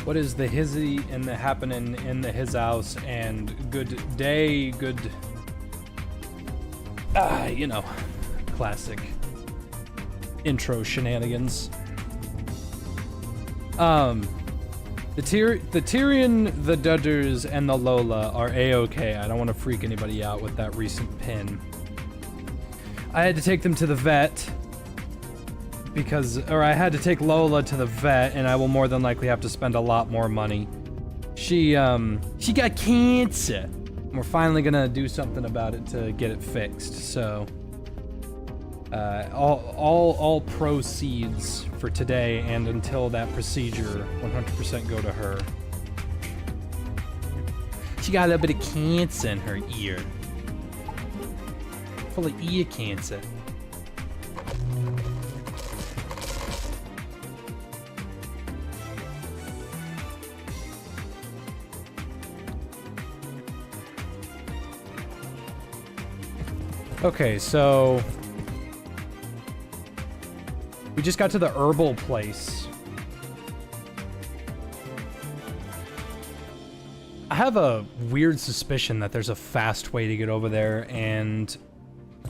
What is the hizzy and the happening in the his house? And good day, good... you know, classic intro shenanigans. The Tyrion, the Dudders, and the Lola are A-okay. I don't want to freak anybody out with that recent pin. I had to take them to the vet or I had to take Lola to the vet, and I will more than likely have to spend a lot more money. She got cancer. We're finally gonna do something about it to get it fixed, so... all proceeds for today and until that procedure 100% go to her. She got a little bit of cancer in her ear. Full of ear cancer. Okay, so... we just got to the herbal place. I have a weird suspicion that there's a fast way to get over there, and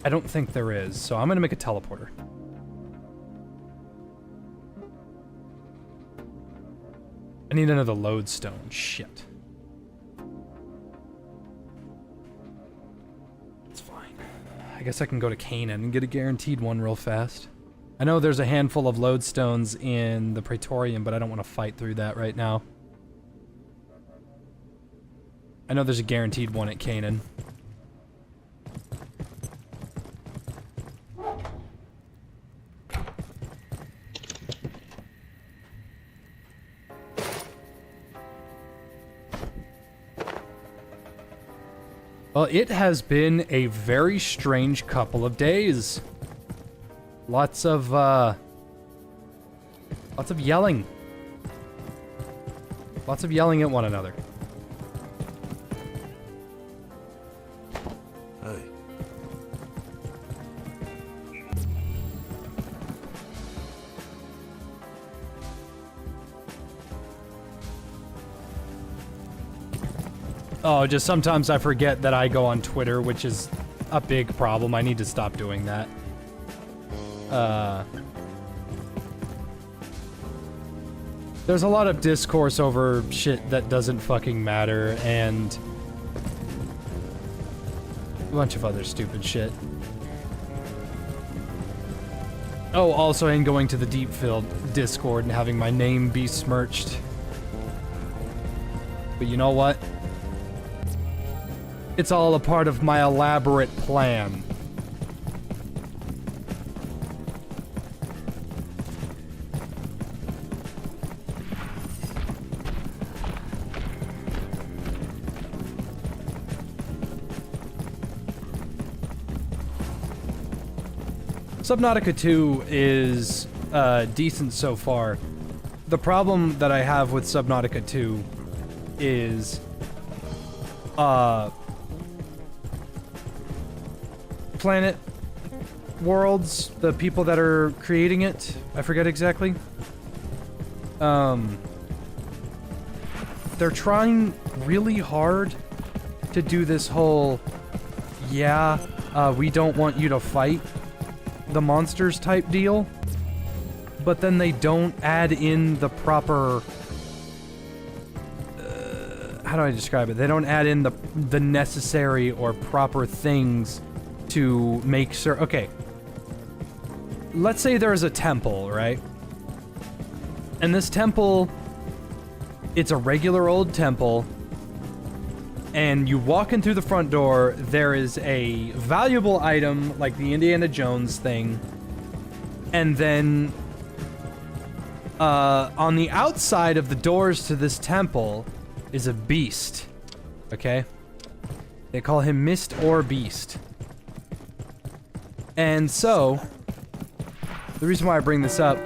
I don't think there is, so I'm gonna make a teleporter. I need another lodestone. Shit. It's fine. I guess I can go to Canaan and get a guaranteed one real fast. I know there's a handful of lodestones in the Praetorium, but I don't want to fight through that right now. I know there's a guaranteed one at Canaan. Well, it has been a very strange couple of days. Lots of yelling. Lots of yelling at one another. Hey. Oh, just sometimes I forget that I go on Twitter, which is a big problem. I need to stop doing that. There's a lot of discourse over shit that doesn't fucking matter, and a bunch of other stupid shit. Oh, also in going to the Deepfield Discord and having my name be smirched. But you know what? It's all a part of my elaborate plan. Subnautica 2 is decent so far. The problem that I have with Subnautica 2 is Planet Worlds, the people that are creating it, I forget exactly. They're trying really hard to do this whole, we don't want you to fight the monsters type deal, but then they don't add in the proper, how do I describe it? They don't add in the necessary or proper things to make sure. Okay, let's say there is a temple, right? And this temple, it's a regular old temple, and you walk in through the front door, there is a valuable item, like the Indiana Jones thing, and then, on the outside of the doors to this temple is a beast, okay? They call him Mist or Beast. And so, the reason why I bring this up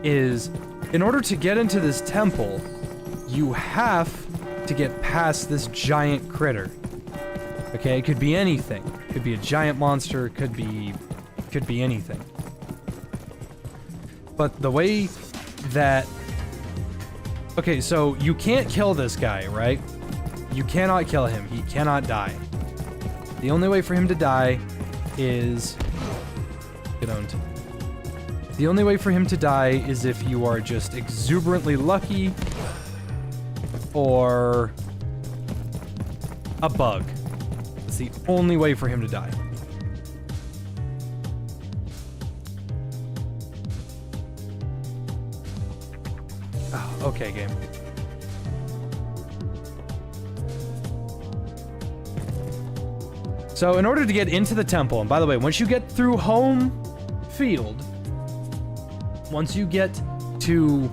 is, in order to get into this temple, you have to get past this giant critter. Okay, it could be anything. It could be a giant monster, it could be anything. But the way that Okay, so you can't kill this guy, right? You cannot kill him. He cannot die. The only way for him to die is... Get owned. The only way for him to die is if you are just exuberantly lucky or a bug. It's the only way for him to die. Oh, okay, game. So in order to get into the temple, and by the way, once you get through home field, once you get to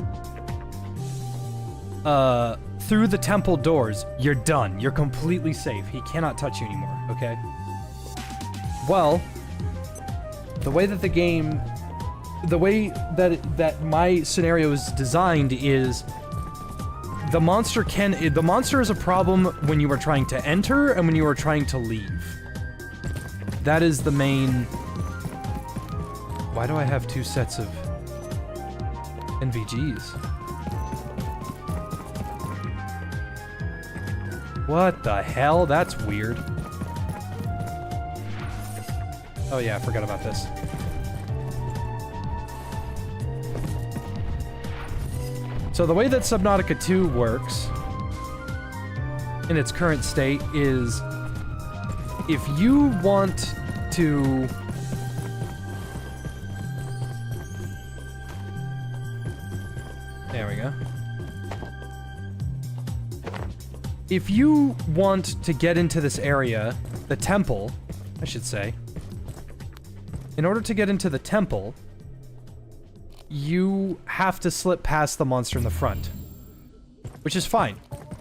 through the temple doors, you're done. You're completely safe. He cannot touch you anymore, okay? Well, the way that the game, the way that my scenario is designed is the monster is a problem when you are trying to enter and when you are trying to leave. That is the main... Why do I have two sets of NVGs? What the hell? That's weird. Oh yeah, I forgot about this. So the way that Subnautica 2 works in its current state is if you want to... There we go. If you want to get into this area, the temple, I should say, in order to get into the temple, you have to slip past the monster in the front, which is fine.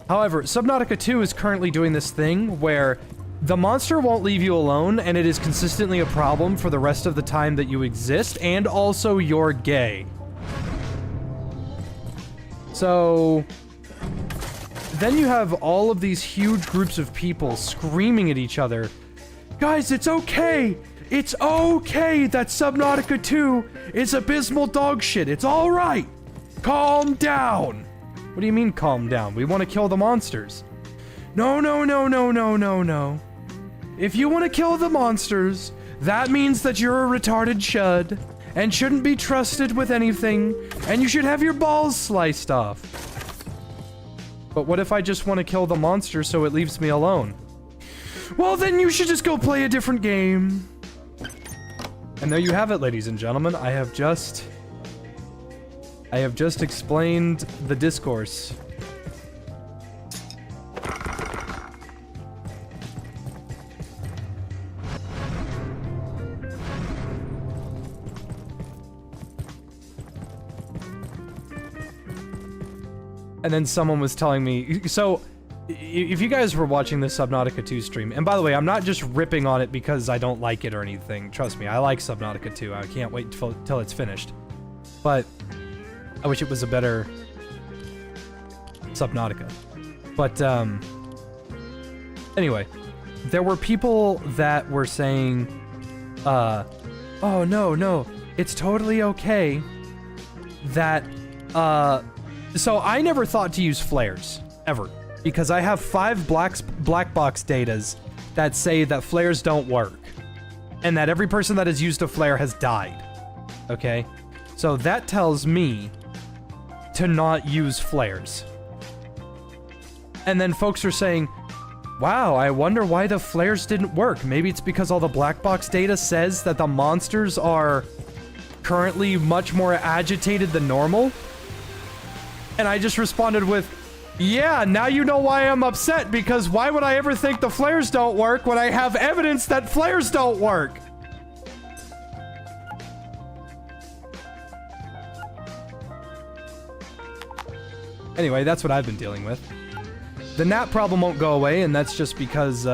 However, Subnautica 2 is currently doing this thing where the monster won't leave you alone, and it is consistently a problem for the rest of the time that you exist, and also you're gay. So... then you have all of these huge groups of people screaming at each other, "Guys, it's okay! It's okay that Subnautica 2 is abysmal dog shit. It's alright! Calm down!" What do you mean, calm down? We want to kill the monsters. No, no, no, no, no, no, no. If you want to kill the monsters, that means that you're a retarded chud and shouldn't be trusted with anything, and you should have your balls sliced off. But what if I just want to kill the monster so it leaves me alone? Well, then you should just go play a different game. And there you have it, ladies and gentlemen. I have just explained the discourse. And then someone was telling me, so if you guys were watching the Subnautica 2 stream, and by the way, I'm not just ripping on it because I don't like it or anything. Trust me, I like Subnautica 2. I can't wait till it's finished. But I wish it was a better Subnautica. But anyway, there were people that were saying, oh no, it's totally okay that, so I never thought to use flares, ever, because I have 5 black box datas that say that flares don't work, and that every person that has used a flare has died, okay? So that tells me to not use flares. And then folks are saying, wow, I wonder why the flares didn't work. Maybe it's because all the black box data says that the monsters are currently much more agitated than normal. And I just responded with, yeah, now you know why I'm upset, because why would I ever think the flares don't work when I have evidence that flares don't work? Anyway, that's what I've been dealing with. The gnat problem won't go away, and that's just because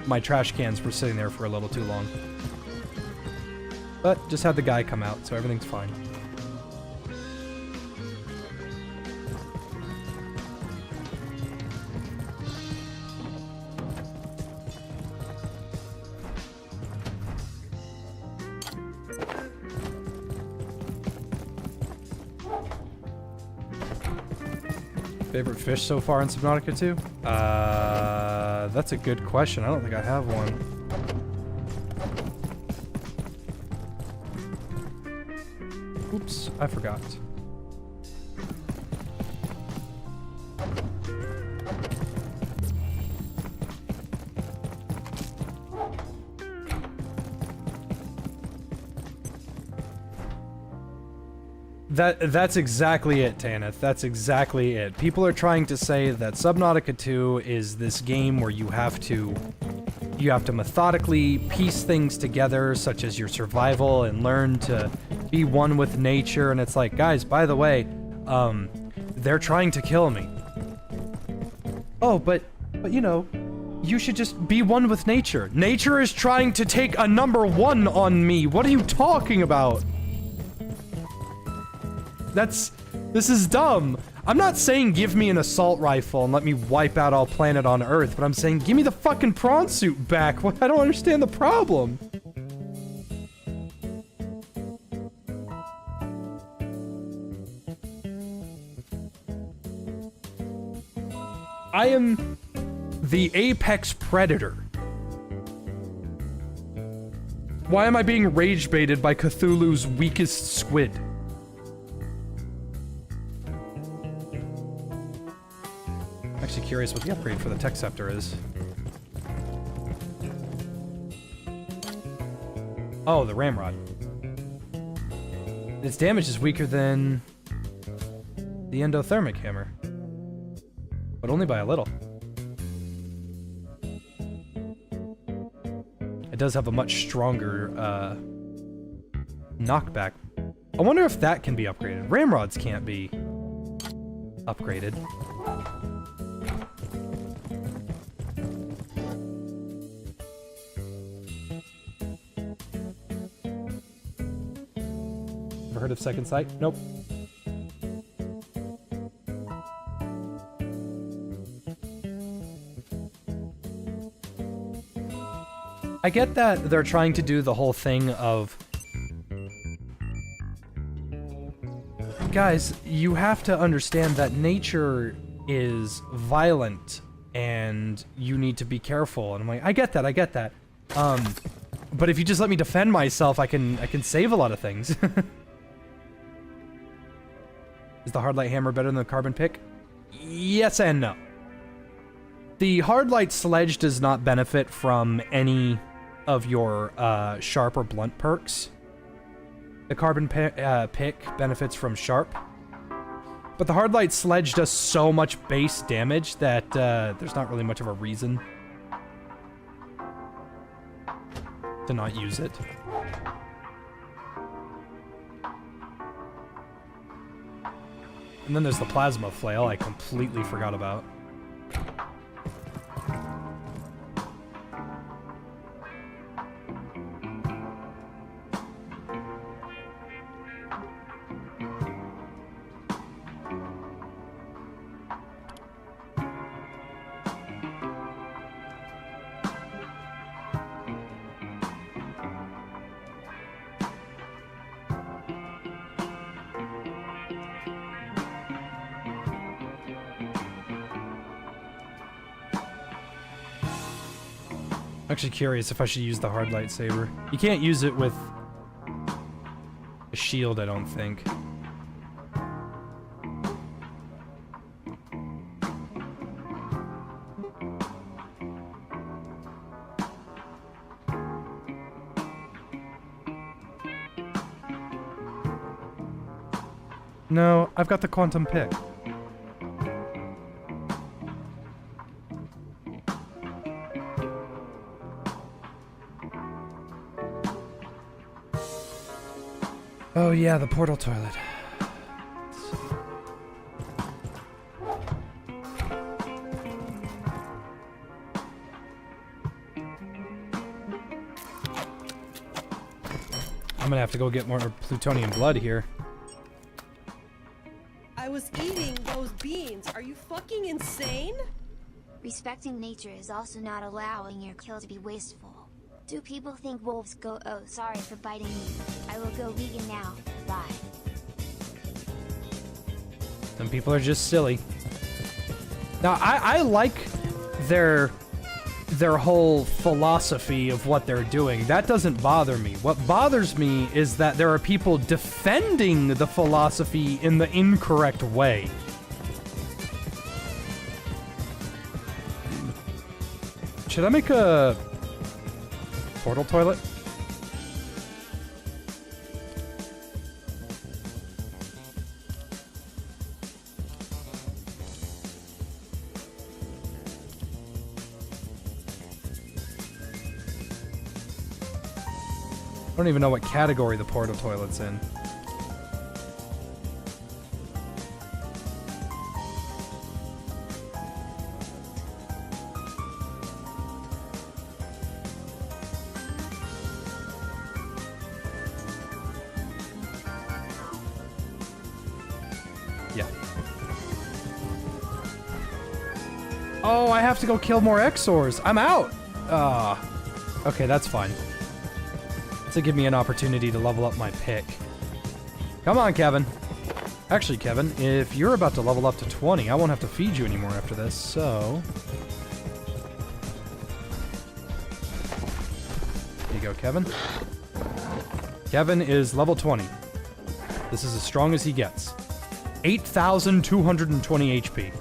my trash cans were sitting there for a little too long. But just had the guy come out, so everything's fine. Favorite fish so far in Subnautica 2? That's a good question. I don't think I have one. Oops, I forgot. That's exactly it, Tanith. That's exactly it. People are trying to say that Subnautica 2 is this game where you have to methodically piece things together, such as your survival, and learn to be one with nature. And it's like, guys, by the way, they're trying to kill me. Oh, but you know, you should just be one with nature. Nature is trying to take a #1 on me. What are you talking about? This is dumb. I'm not saying give me an assault rifle and let me wipe out all planet on Earth, but I'm saying give me the fucking prawn suit back. What? I don't understand the problem. I am the apex predator. Why am I being rage baited by Cthulhu's weakest squid? Actually curious what the upgrade for the tech scepter is. Oh, the ramrod. Its damage is weaker than the endothermic hammer, but only by a little. It does have a much stronger knockback. I wonder if that can be upgraded. Ramrods can't be upgraded. Ever heard of Second Sight? Nope. I get that they're trying to do the whole thing of... Guys, you have to understand that nature is violent and you need to be careful. And I'm like, I get that. But if you just let me defend myself, I can save a lot of things. Is the hard light hammer better than the carbon pick? Yes and no. The hard light sledge does not benefit from any of your sharp or blunt perks. The carbon pick benefits from sharp. But the hard light sledge does so much base damage that there's not really much of a reason to not use it. And then there's the plasma flail I completely forgot about. I'm actually curious if I should use the hard lightsaber. You can't use it with a shield, I don't think. No, I've got the quantum pick. Oh yeah, the portal toilet. I'm gonna have to go get more plutonium blood here. I was eating those beans. Are you fucking insane? Respecting nature is also not allowing your kill to be wasteful. Do people think wolves go, oh sorry for biting me, I will go vegan now, bye. Some people are just silly. Now, I like their whole philosophy of what they're doing. That doesn't bother me. What bothers me is that there are people defending the philosophy in the incorrect way. Should I make a portal toilet? I don't even know what category the portal toilet's in. Yeah. Oh, I have to go kill more Exors. I'm out! Okay, that's fine. To give me an opportunity to level up my pick. Come on, Kevin. Actually, Kevin, if you're about to level up to 20, I won't have to feed you anymore after this, so... There you go, Kevin. Kevin is level 20. This is as strong as he gets. 8,220 HP.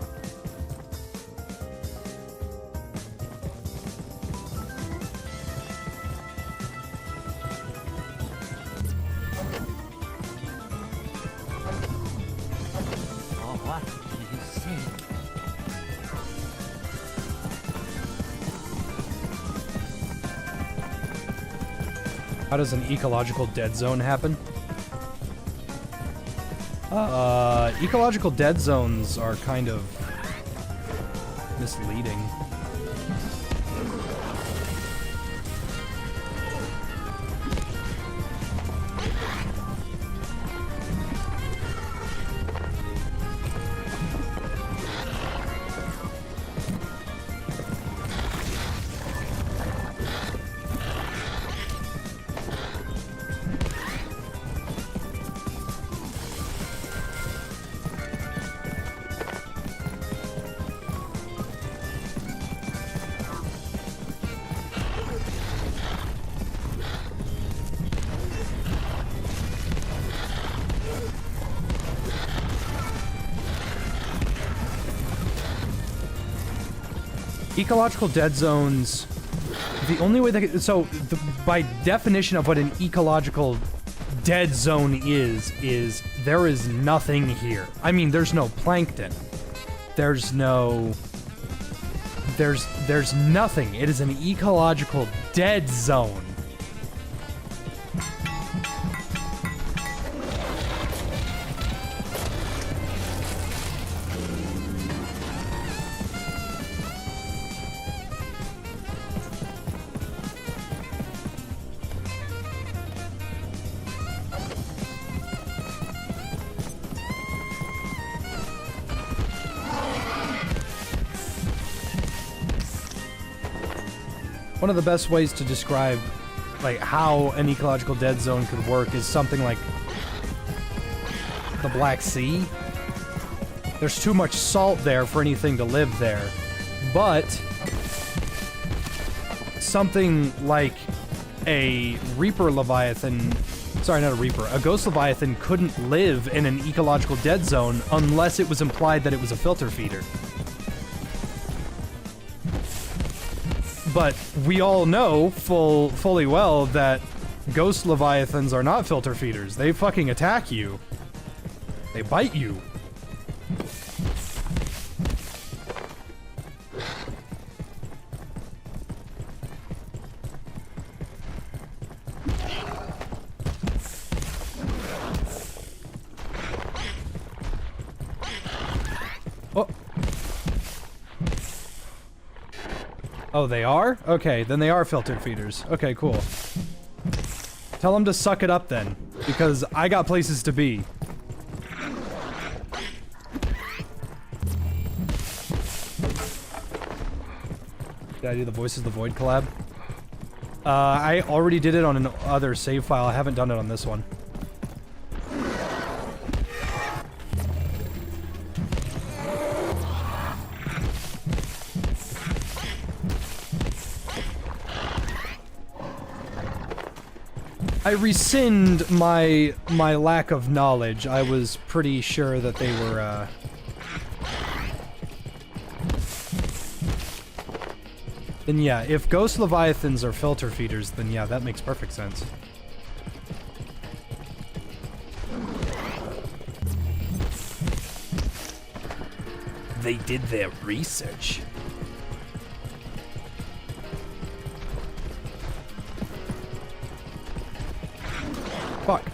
How does an ecological dead zone happen? Ecological dead zones are kind of misleading. Ecological dead zones, the only way that... So, by definition of what an ecological dead zone is there is nothing here. I mean, there's no plankton. There's no... There's nothing. It is an ecological dead zone. One of the best ways to describe, like, how an ecological dead zone could work is something like the Black Sea. There's too much salt there for anything to live there. But something like a Reaper Leviathan... Sorry, not a Reaper. A Ghost Leviathan couldn't live in an ecological dead zone unless it was implied that it was a filter feeder. But we all know fully well that Ghost Leviathans are not filter feeders. They fucking attack you. They bite you. Oh. Oh, they are? Okay, then they are filtered feeders. Okay, cool. Tell them to suck it up then, because I got places to be. Did I do the Voices of the Void collab? I already did it on another save file. I haven't done it on this one. I rescind my lack of knowledge. I was pretty sure that they were, Then yeah, if ghost leviathans are filter feeders, then yeah, that makes perfect sense. They did their research. Fuck.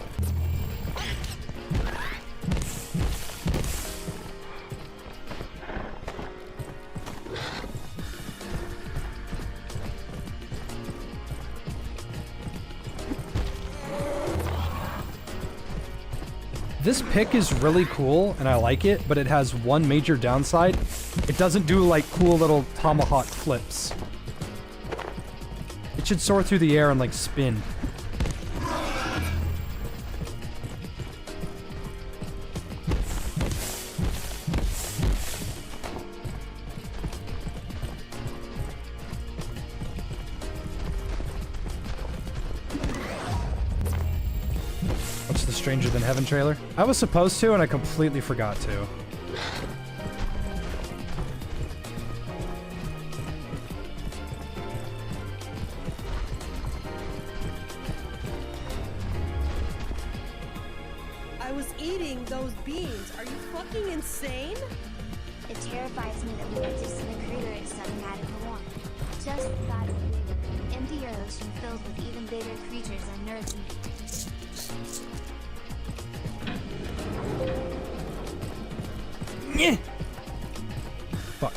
This pick is really cool, and I like it, but it has one major downside. It doesn't do, like, cool little tomahawk flips. It should soar through the air and, like, spin. Stranger Than Heaven trailer? I was supposed to, and I completely forgot to. I was eating those beans. Are you fucking insane? It terrifies me that we exist in a crater at Subnautica 1. Just the thought of an empty ocean filled with even bigger creatures unnerves me. Yeah. Fuck.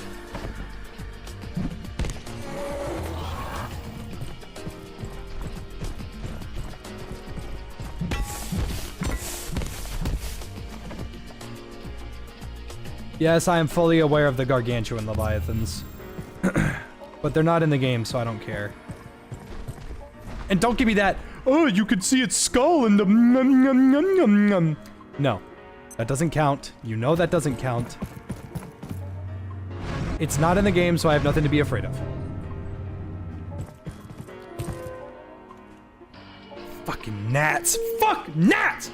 Yes, I am fully aware of the gargantuan leviathans. But they're not in the game, so I don't care. And don't give me that, oh, you could see its skull in the... No. That doesn't count. You know that doesn't count. It's not in the game, so I have nothing to be afraid of. Fucking gnats. Fuck gnats!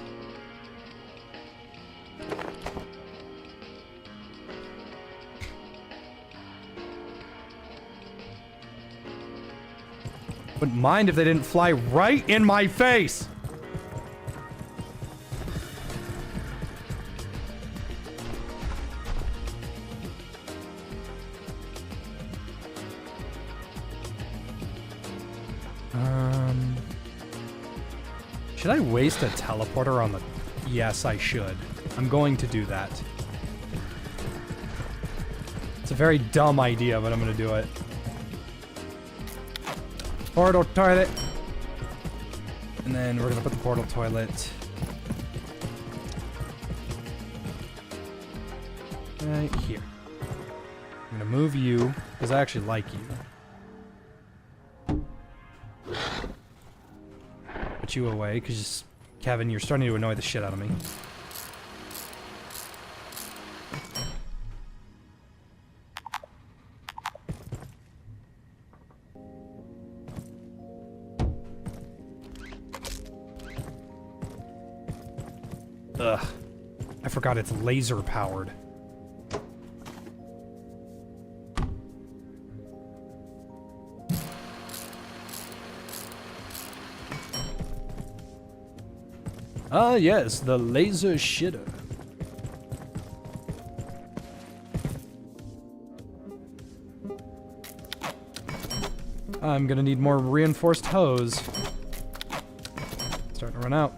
Wouldn't mind if they didn't fly right in my face! Should I waste a teleporter on the... Yes, I should. I'm going to do that. It's a very dumb idea, but I'm going to do it. Portal toilet. And then we're going to put the portal toilet... right here. I'm going to move you, because I actually like you. You away because Kevin, you're starting to annoy the shit out of me. Ugh. I forgot it's laser powered. Ah, yes, the laser shitter. I'm gonna need more reinforced hose. Starting to run out.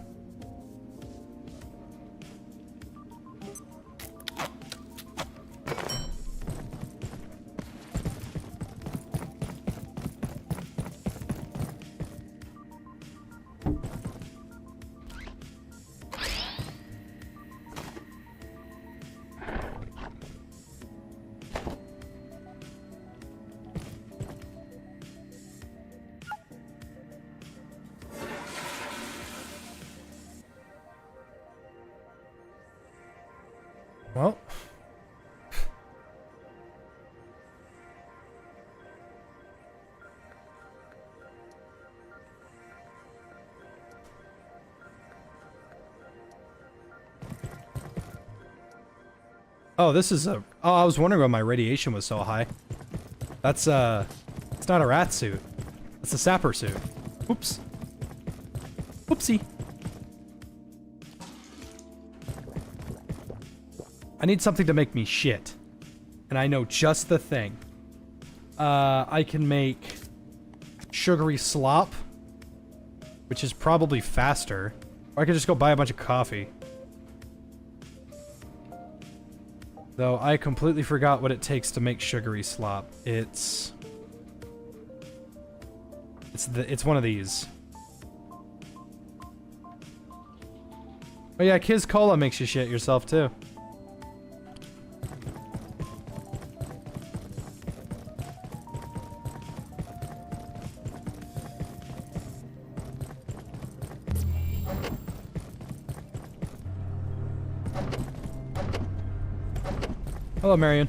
Oh, this is a... Oh, I was wondering why my radiation was so high. That's, it's not a rat suit. It's a sapper suit. Oops. Whoopsie. I need something to make me shit. And I know just the thing. I can make sugary slop, which is probably faster. Or I could just go buy a bunch of coffee. Though I completely forgot what it takes to make sugary slop. It's one of these. Oh yeah, Kiz Cola makes you shit yourself too. Hello, Marion.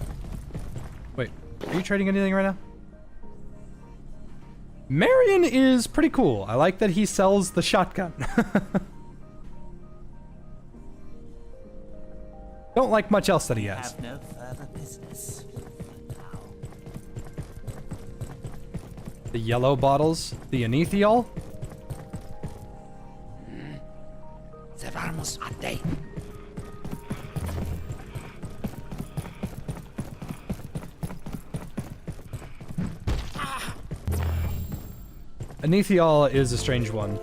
Wait, are you trading anything right now? Marion is pretty cool. I like that he sells the shotgun. Don't like much else that he has. Have no further business. Now. The yellow bottles? The anethiol? Cerramos a day. Anethiol is a strange one.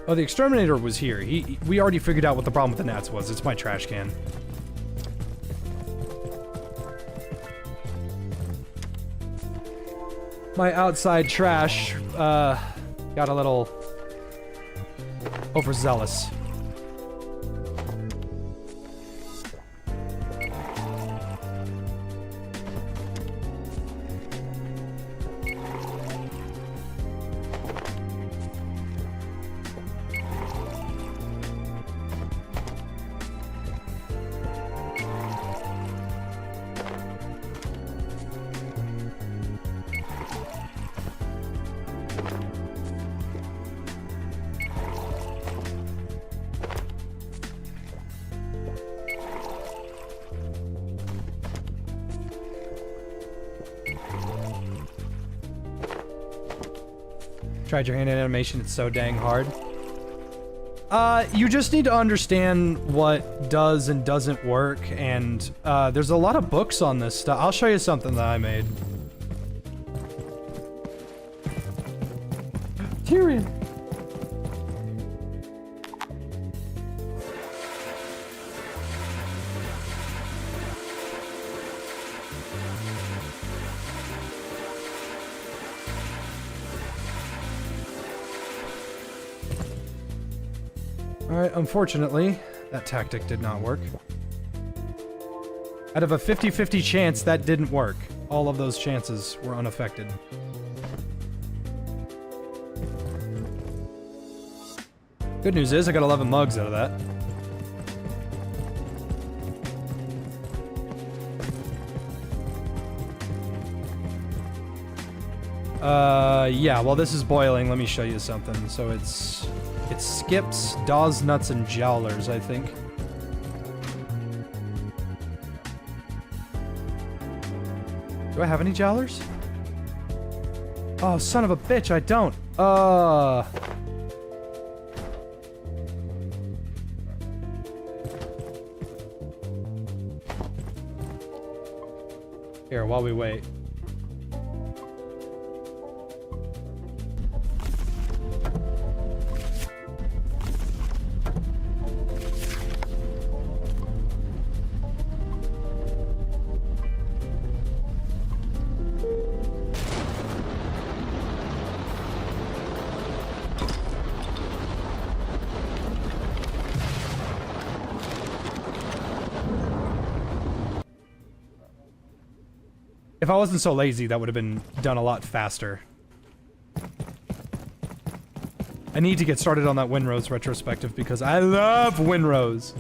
Oh, the exterminator was here. We already figured out what the problem with the gnats was. It's my trash can. My outside trash, got a little overzealous. Tried your hand-eye animation, it's so dang hard. You just need to understand what does and doesn't work, and there's a lot of books on this stuff. I'll show you something that I made. Tyrion! Alright, unfortunately, that tactic did not work. Out of a 50-50 chance, that didn't work. All of those chances were unaffected. Good news is, I got 11 mugs out of that. Yeah, while this is boiling, let me show you something. So it's skips, daws, nuts, and jowlers, I think. Do I have any jowlers? Oh, son of a bitch, I don't. Here, while we wait. If I wasn't so lazy, that would have been done a lot faster. I need to get started on that Winrose retrospective because I love Winrose.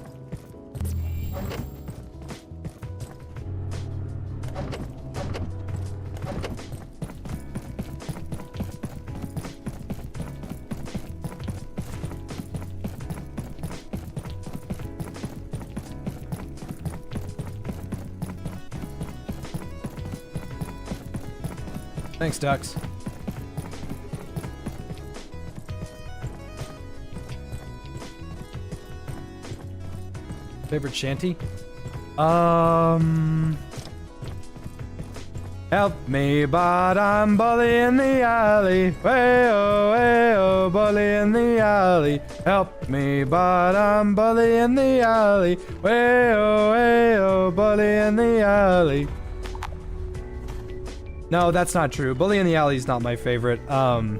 Thanks, Ducks. Favorite shanty? Help me, but I'm bully in the alley. Way oh, bully in the alley. Help me, but I'm bully in the alley. Way oh, bully in the alley. No, that's not true. Bully in the Alley is not my favorite. Oh,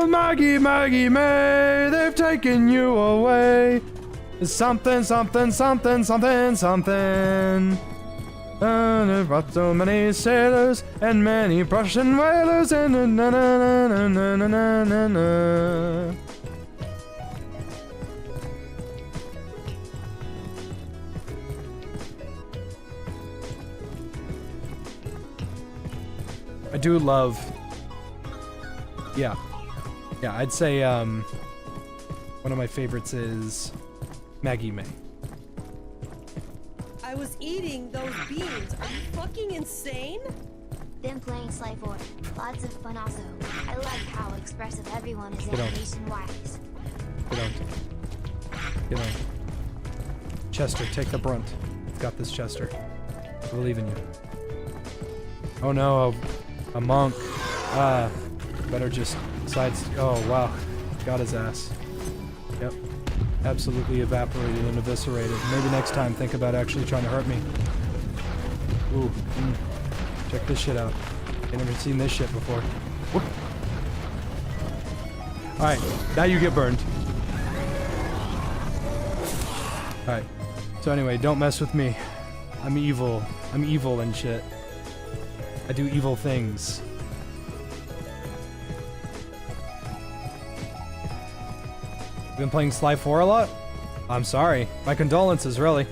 Maggie, Maggie May, they've taken you away. Something, something, something, something, something. There brought so many sailors and many Prussian whalers and na na na na na na na na. I do love... Yeah, I'd say, one of my favorites is Maggie May. I was eating those beans. Are you fucking insane? Been playing Sly 4. Lots of fun also. I like how expressive everyone is Get on. animation-wise. Get on. Chester, take the brunt. You've got this, Chester. I believe in you. Oh no, a monk. Better just sides. Oh wow, got his ass. Yep, absolutely evaporated and eviscerated. Maybe next time think about actually trying to hurt me. Ooh, check this shit out. I never seen this shit before. Whoop. All right, now you get burned. All right. So anyway, don't mess with me. I'm evil. I'm evil and shit. I do evil things. Been playing Sly 4 a lot? I'm sorry. My condolences, really.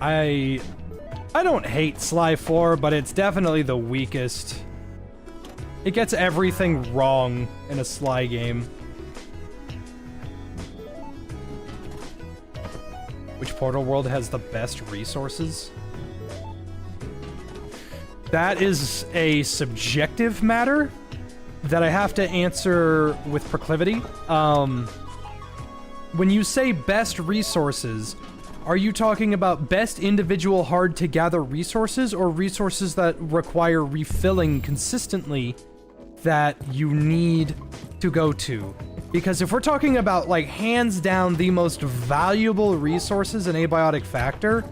I don't hate Sly 4, but it's definitely the weakest. It gets everything wrong in a Sly game. Which Portal World has the best resources? That is a subjective matter that I have to answer with proclivity. When you say best resources, are you talking about best individual hard-to-gather resources or resources that require refilling consistently that you need to go to? Because if we're talking about, like, hands down the most valuable resources in Abiotic Factor,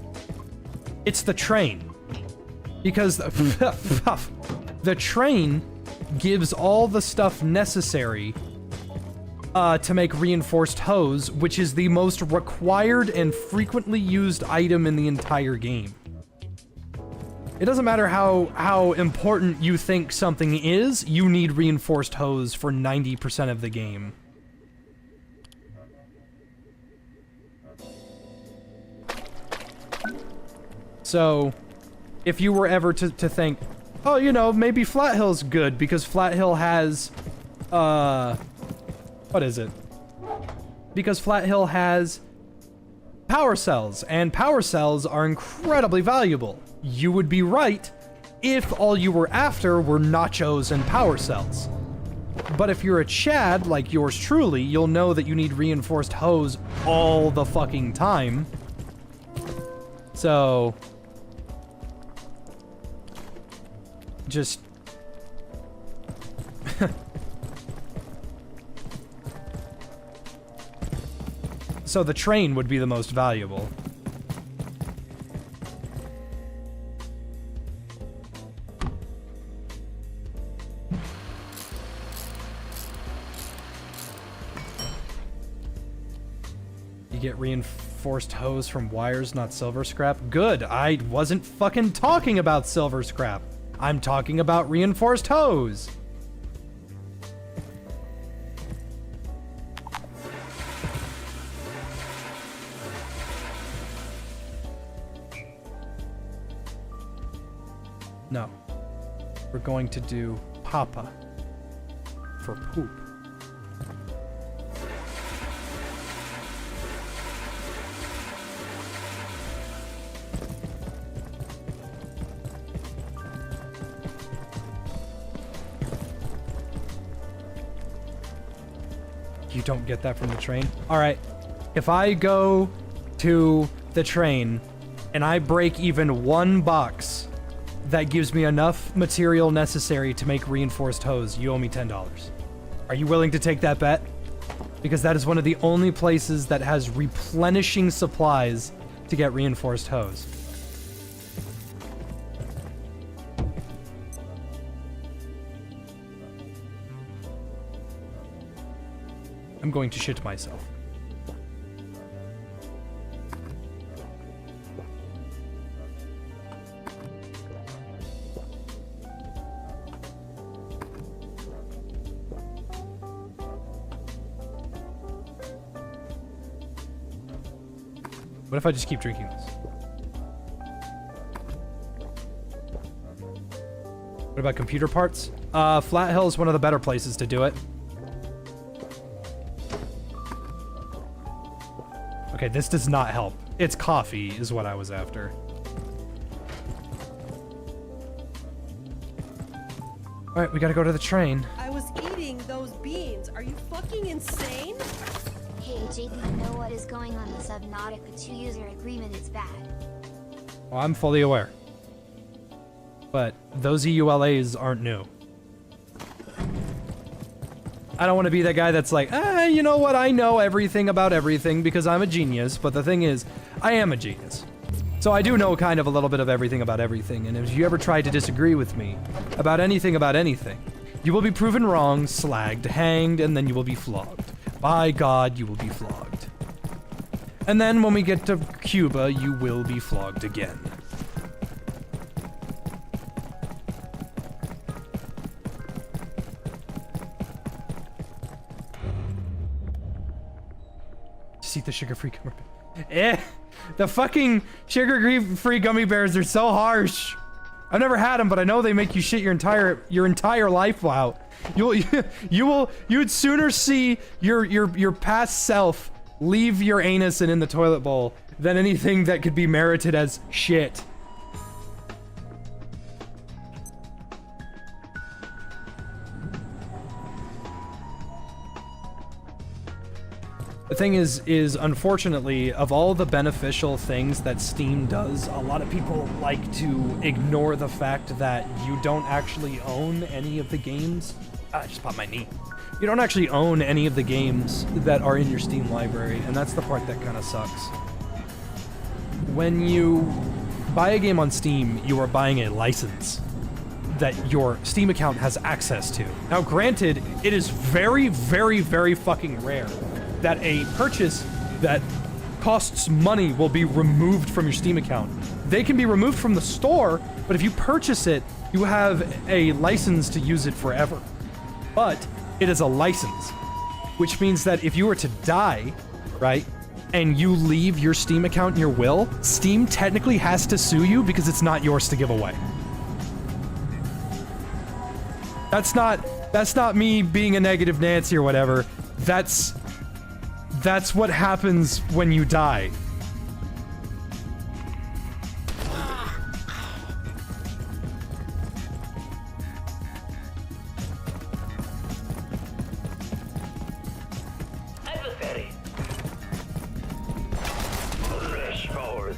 it's the train. Because the train gives all the stuff necessary to make reinforced hose, which is the most required and frequently used item in the entire game. It doesn't matter how important you think something is, you need reinforced hose for 90% of the game. So, if you were ever to think, oh, you know, maybe Flat Hill's good because Flat Hill has, what is it? Because Flat Hill has power cells, and power cells are incredibly valuable. You would be right if all you were after were nachos and power cells. But if you're a Chad, like yours truly, you'll know that you need reinforced hose all the fucking time. So... just... So the train would be the most valuable. get reinforced hose from wires, not silver scrap. Good, I wasn't fucking talking about silver scrap. I'm talking about reinforced hose. No. We're going to do Papa for poop. You don't get that from the train? Alright. If I go to the train and I break even one box that gives me enough material necessary to make reinforced hose, you owe me $10. Are you willing to take that bet? Because that is one of the only places that has replenishing supplies to get reinforced hose. I'm going to shit myself. What if I just keep drinking this? What about computer parts? Flat Hill is one of the better places to do it. Okay, this does not help. It's coffee is what I was after. Alright, we gotta go to the train. I was eating those beans. Are you fucking insane? Hey, JP, you know what is going on the Subnautica 2-user agreement is bad. Well, I'm fully aware. But those EULAs aren't new. I don't want to be that guy that's like, you know what, I know everything about everything because I'm a genius, but the thing is, I am a genius. So I do know kind of a little bit of everything about everything, and if you ever try to disagree with me about anything, you will be proven wrong, slagged, hanged, and then you will be flogged. By God, you will be flogged. And then when we get to Cuba, you will be flogged again. Just eat the sugar-free gummy bear. The fucking sugar-free gummy bears are so harsh. I've never had them, but I know they make you shit your entire life out. You'd sooner see your past self leave your anus and in the toilet bowl than anything that could be merited as shit. The thing is unfortunately, of all the beneficial things that Steam does, a lot of people like to ignore the fact that you don't actually own any of the games. I just popped my knee. You don't actually own any of the games that are in your Steam library, and that's the part that kind of sucks. When you buy a game on Steam, you are buying a license that your Steam account has access to. Now granted, it is very, very, very fucking rare that a purchase that costs money will be removed from your Steam account. They can be removed from the store, but if you purchase it, you have a license to use it forever. But it is a license, which means that if you were to die, right, and you leave your Steam account in your will, Steam technically has to sue you because it's not yours to give away. That's not me being a negative Nancy or whatever. That's what happens when you die. Adversary. Rush forward.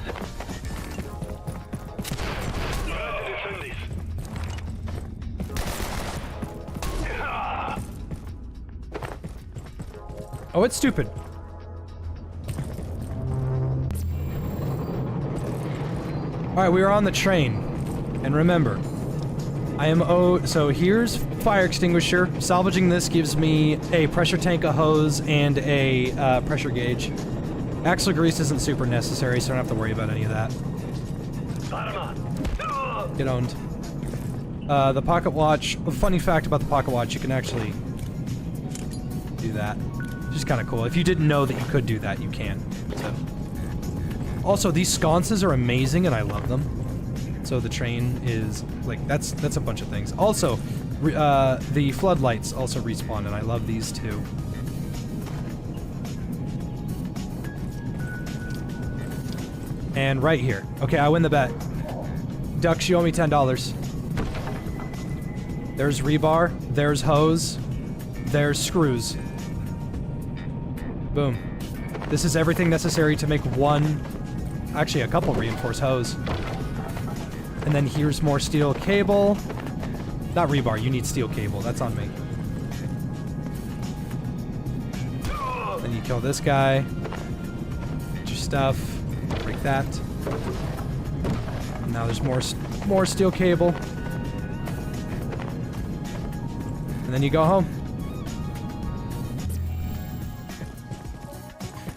Defend this. Oh, it's stupid. Alright, we are on the train. And remember, I am so here's fire extinguisher. Salvaging this gives me a pressure tank, a hose, and a pressure gauge. Axle grease isn't super necessary, so I don't have to worry about any of that. Get owned. The pocket watch. A funny fact about the pocket watch, you can actually do that. Which is kind of cool. If you didn't know that you could do that, you can. So. Also, these sconces are amazing, and I love them. So the train is like that's a bunch of things. Also, the floodlights also respawn, and I love these too. And right here. Okay, I win the bet. Ducks, you owe me $10. There's rebar. There's hose. There's screws. Boom. This is everything necessary to make one, actually a couple reinforced hose. And then here's more steel cable. Not rebar, you need steel cable. That's on me. Then you kill this guy. Get your stuff. Break that. Now there's more steel cable. And then you go home.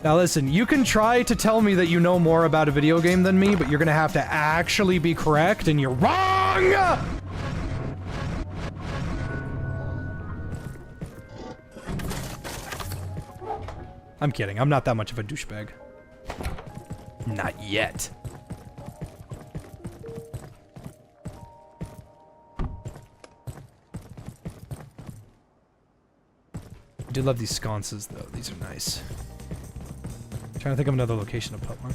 Now listen, you can try to tell me that you know more about a video game than me, but you're gonna have to actually be correct, and you're wrong! I'm kidding, I'm not that much of a douchebag. Not yet. I do love these sconces, though. These are nice. I'm trying to think of another location to put one.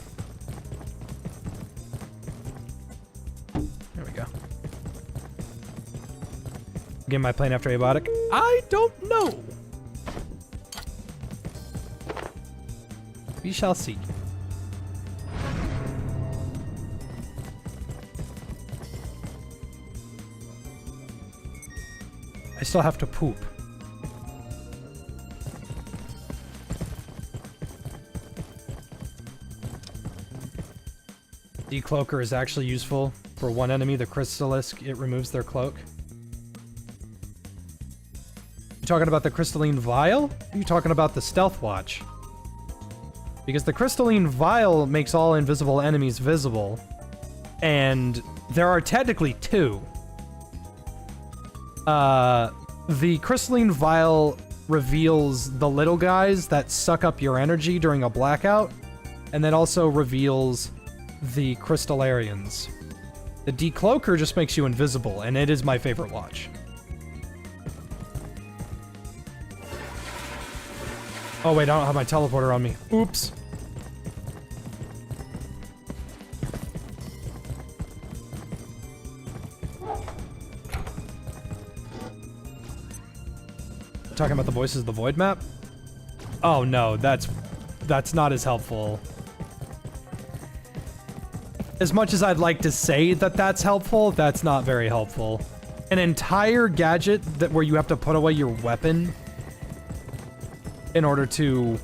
There we go. Again, am I playing after Abiotic? I don't know. We shall see. I still have to poop. Decloaker is actually useful for one enemy, the Crystallisk. It removes their cloak. You talking about the Crystalline Vial? Or are you talking about the Stealth Watch? Because the Crystalline Vial makes all invisible enemies visible, and there are technically two. The Crystalline Vial reveals the little guys that suck up your energy during a blackout, and then also reveals the Crystallarians. The Decloaker just makes you invisible, and it is my favorite watch. Oh wait, I don't have my teleporter on me. Oops. Talking about the Voices of the Void map? Oh no, that's not as helpful. As much as I'd like to say that that's helpful, that's not very helpful. An entire gadget that where you have to put away your weapon in order to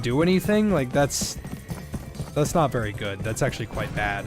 do anything, like that's not very good. That's actually quite bad.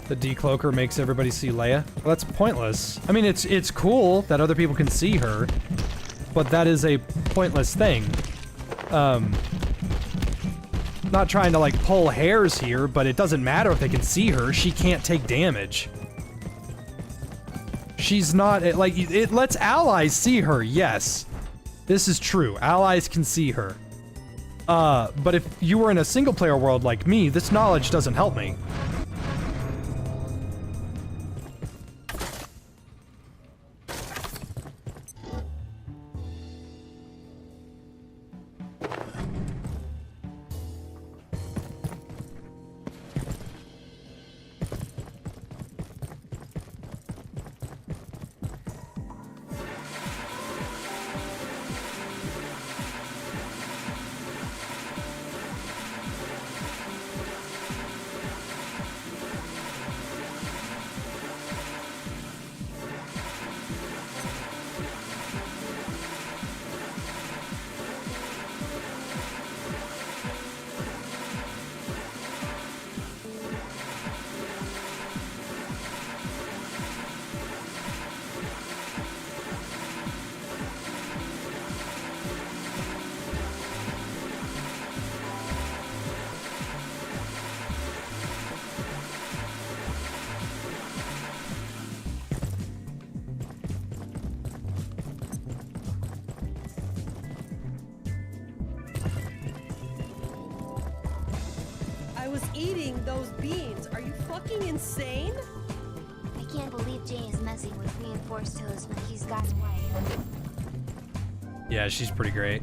The Decloaker makes everybody see Leia. Well, that's pointless. I mean, it's cool that other people can see her, but that is a pointless thing. Not trying to, like, pull hairs here, but it doesn't matter if they can see her. She can't take damage. She's not, like, it lets allies see her, yes. This is true. Allies can see her. But if you were in a single-player world like me, this knowledge doesn't help me. eating those beans. Are you fucking insane? I can't believe Jay is messing with reinforced toast when he's got away. Yeah, she's pretty great.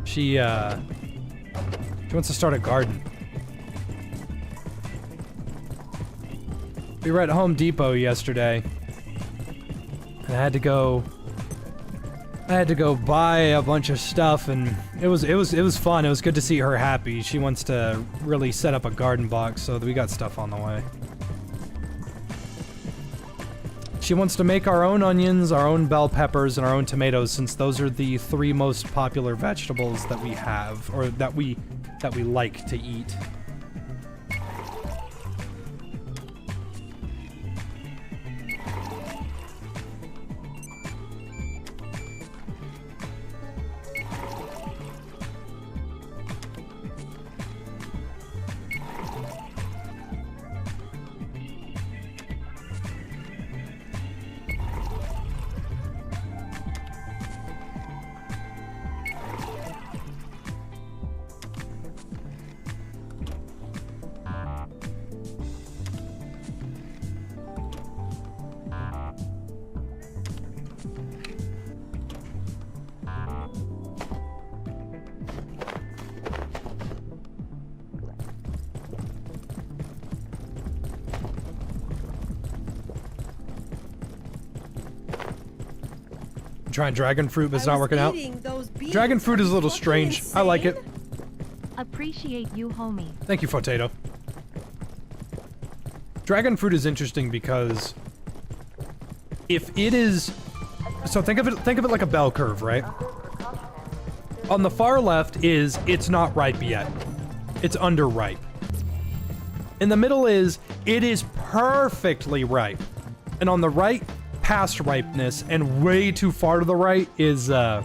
She wants to start a garden. We were at Home Depot yesterday, and I had to go buy a bunch of stuff, and it was fun. It was good to see her happy. She wants to really set up a garden box, so we got stuff on the way. She wants to make our own onions, our own bell peppers, and our own tomatoes, since those are the 3 most popular vegetables that we have, or that we like to eat. Trying dragon fruit, but it's not working out. Dragon fruit is a little strange. I like it. Appreciate you, homie. Thank you, Potato. Dragon fruit is interesting because if it is, so think of it like a bell curve, right? On the far left is it's not ripe yet. It's underripe. In the middle is it is perfectly ripe. And on the right, past ripeness, and way too far to the right is what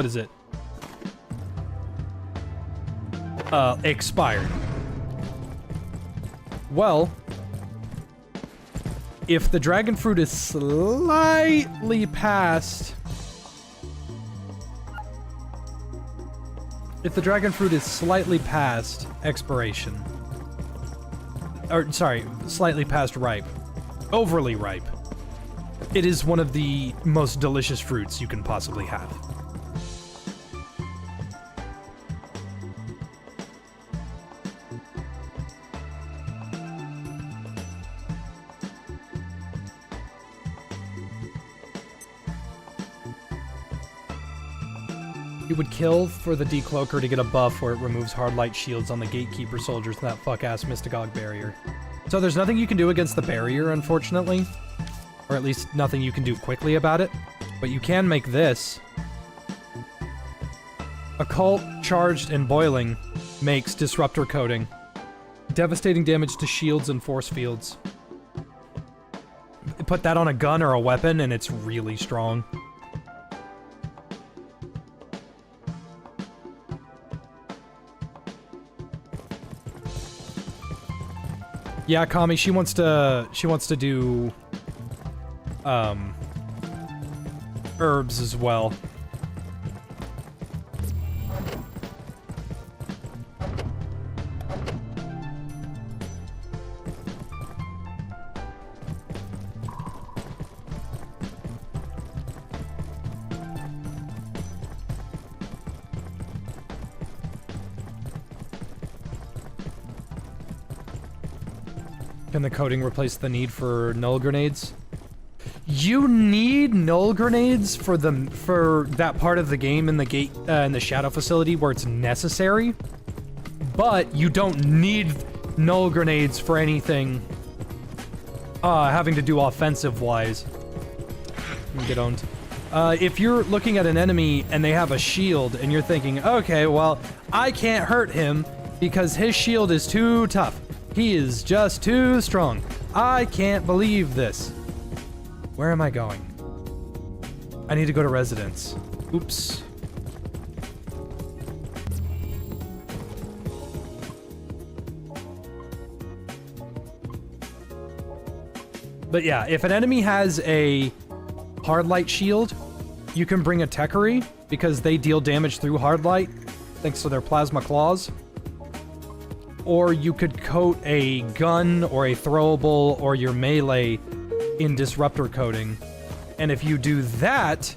is it? Expired. Well, if the dragon fruit is slightly past expiration, or sorry, slightly past ripe, overly ripe, it is one of the most delicious fruits you can possibly have. You would kill for the decloaker to get a buff where it removes hard light shields on the gatekeeper soldiers in that fuck-ass Mystagogue barrier. So there's nothing you can do against the barrier, unfortunately. Or at least nothing you can do quickly about it. But you can make this. Occult, Charged, and Boiling makes Disruptor Coating. Devastating damage to shields and force fields. Put that on a gun or a weapon and it's really strong. Yeah, Kami, she wants to do herbs as well. Can the coating replace the need for null grenades? You need null grenades for that part of the game in the gate in the shadow facility where it's necessary, but you don't need null grenades for anything having to do offensive wise. Get owned. If you're looking at an enemy and they have a shield and you're thinking, okay, well, I can't hurt him because his shield is too tough. He is just too strong. I can't believe this. Where am I going? I need to go to residence. Oops. But yeah, if an enemy has a hard light shield, you can bring a Techery because they deal damage through hard light thanks to their plasma claws. or you could coat a gun or a throwable or your melee in disruptor coating. And if you do that,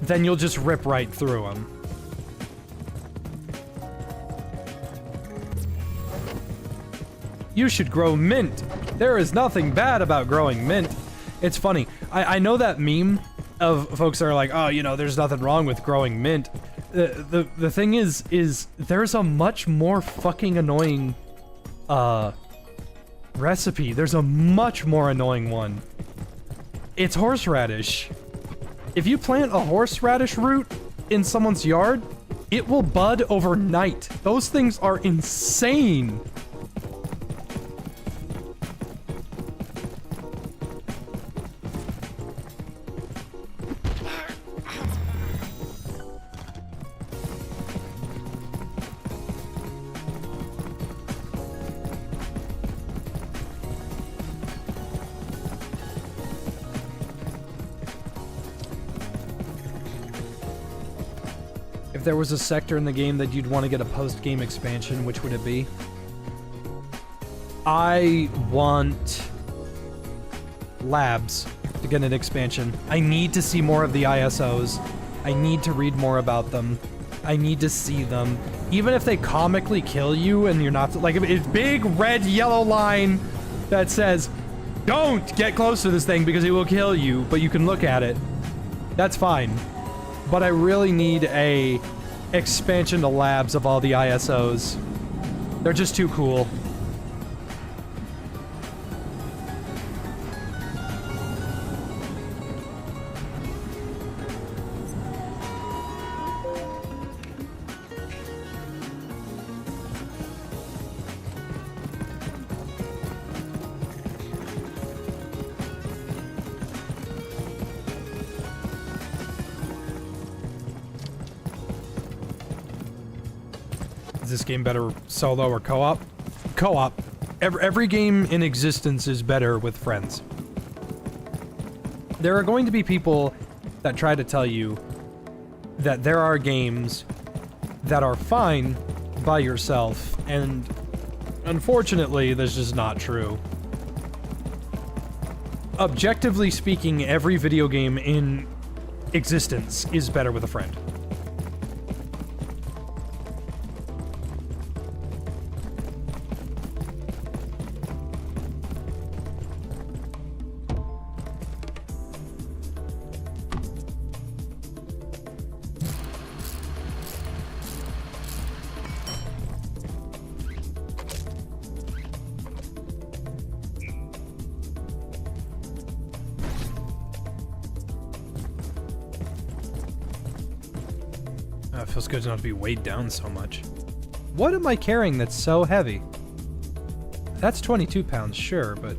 then you'll just rip right through them. You should grow mint. There is nothing bad about growing mint. It's funny. I know that meme of folks that are like, oh, you know, there's nothing wrong with growing mint. The thing is there's a much more fucking annoying recipe. There's a much more annoying one. It's horseradish. If you plant a horseradish root in someone's yard, it will bud overnight. Those things are insane. If there was a sector in the game that you'd want to get a post-game expansion, which would it be? I want labs to get an expansion. I need to see more of the ISOs. I need to read more about them. I need to see them. Even if they comically kill you and you're not... Like, if it's big red yellow line that says, don't get close to this thing because it will kill you, but you can look at it. That's fine. But I really need a expansion to labs of all the ISOs. They're just too cool. Is this game better solo or co-op? Co-op. Every game in existence is better with friends. There are going to be people that try to tell you that there are games that are fine by yourself, and unfortunately, that's just not true. Objectively speaking, every video game in existence is better with a friend. It feels good not to be weighed down so much. What am I carrying that's so heavy? That's 22 pounds, sure, but...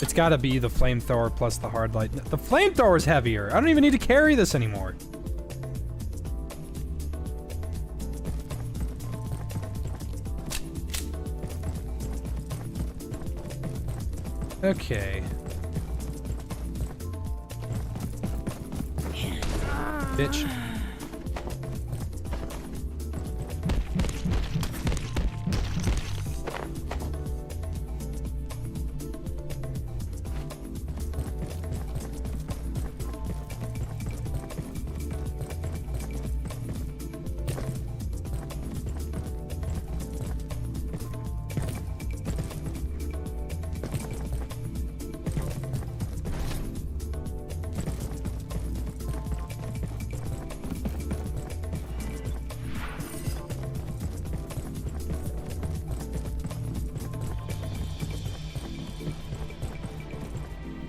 It's gotta be the flamethrower plus the hard light. The flamethrower's heavier! I don't even need to carry this anymore. Okay. Bitch.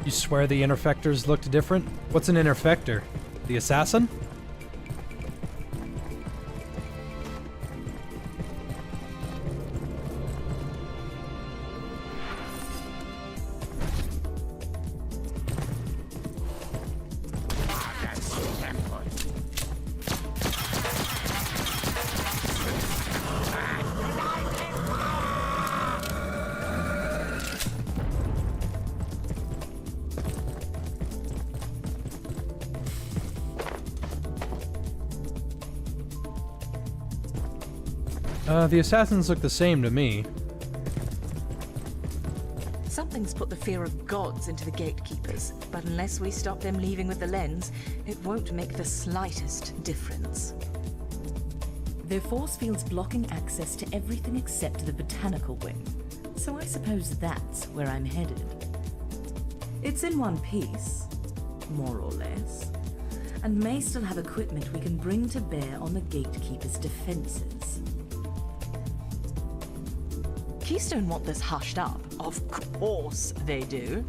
You swear the interfectors looked different? What's an interfector? The assassin? The assassins look the same to me. Something's put the fear of gods into the gatekeepers, but unless we stop them leaving with the lens, it won't make the slightest difference. Their force field's blocking access to everything except the botanical wing, so I suppose that's where I'm headed. It's in one piece, more or less, and may still have equipment we can bring to bear on the gatekeepers' defenses. Keystone want this hushed up. Of course they do.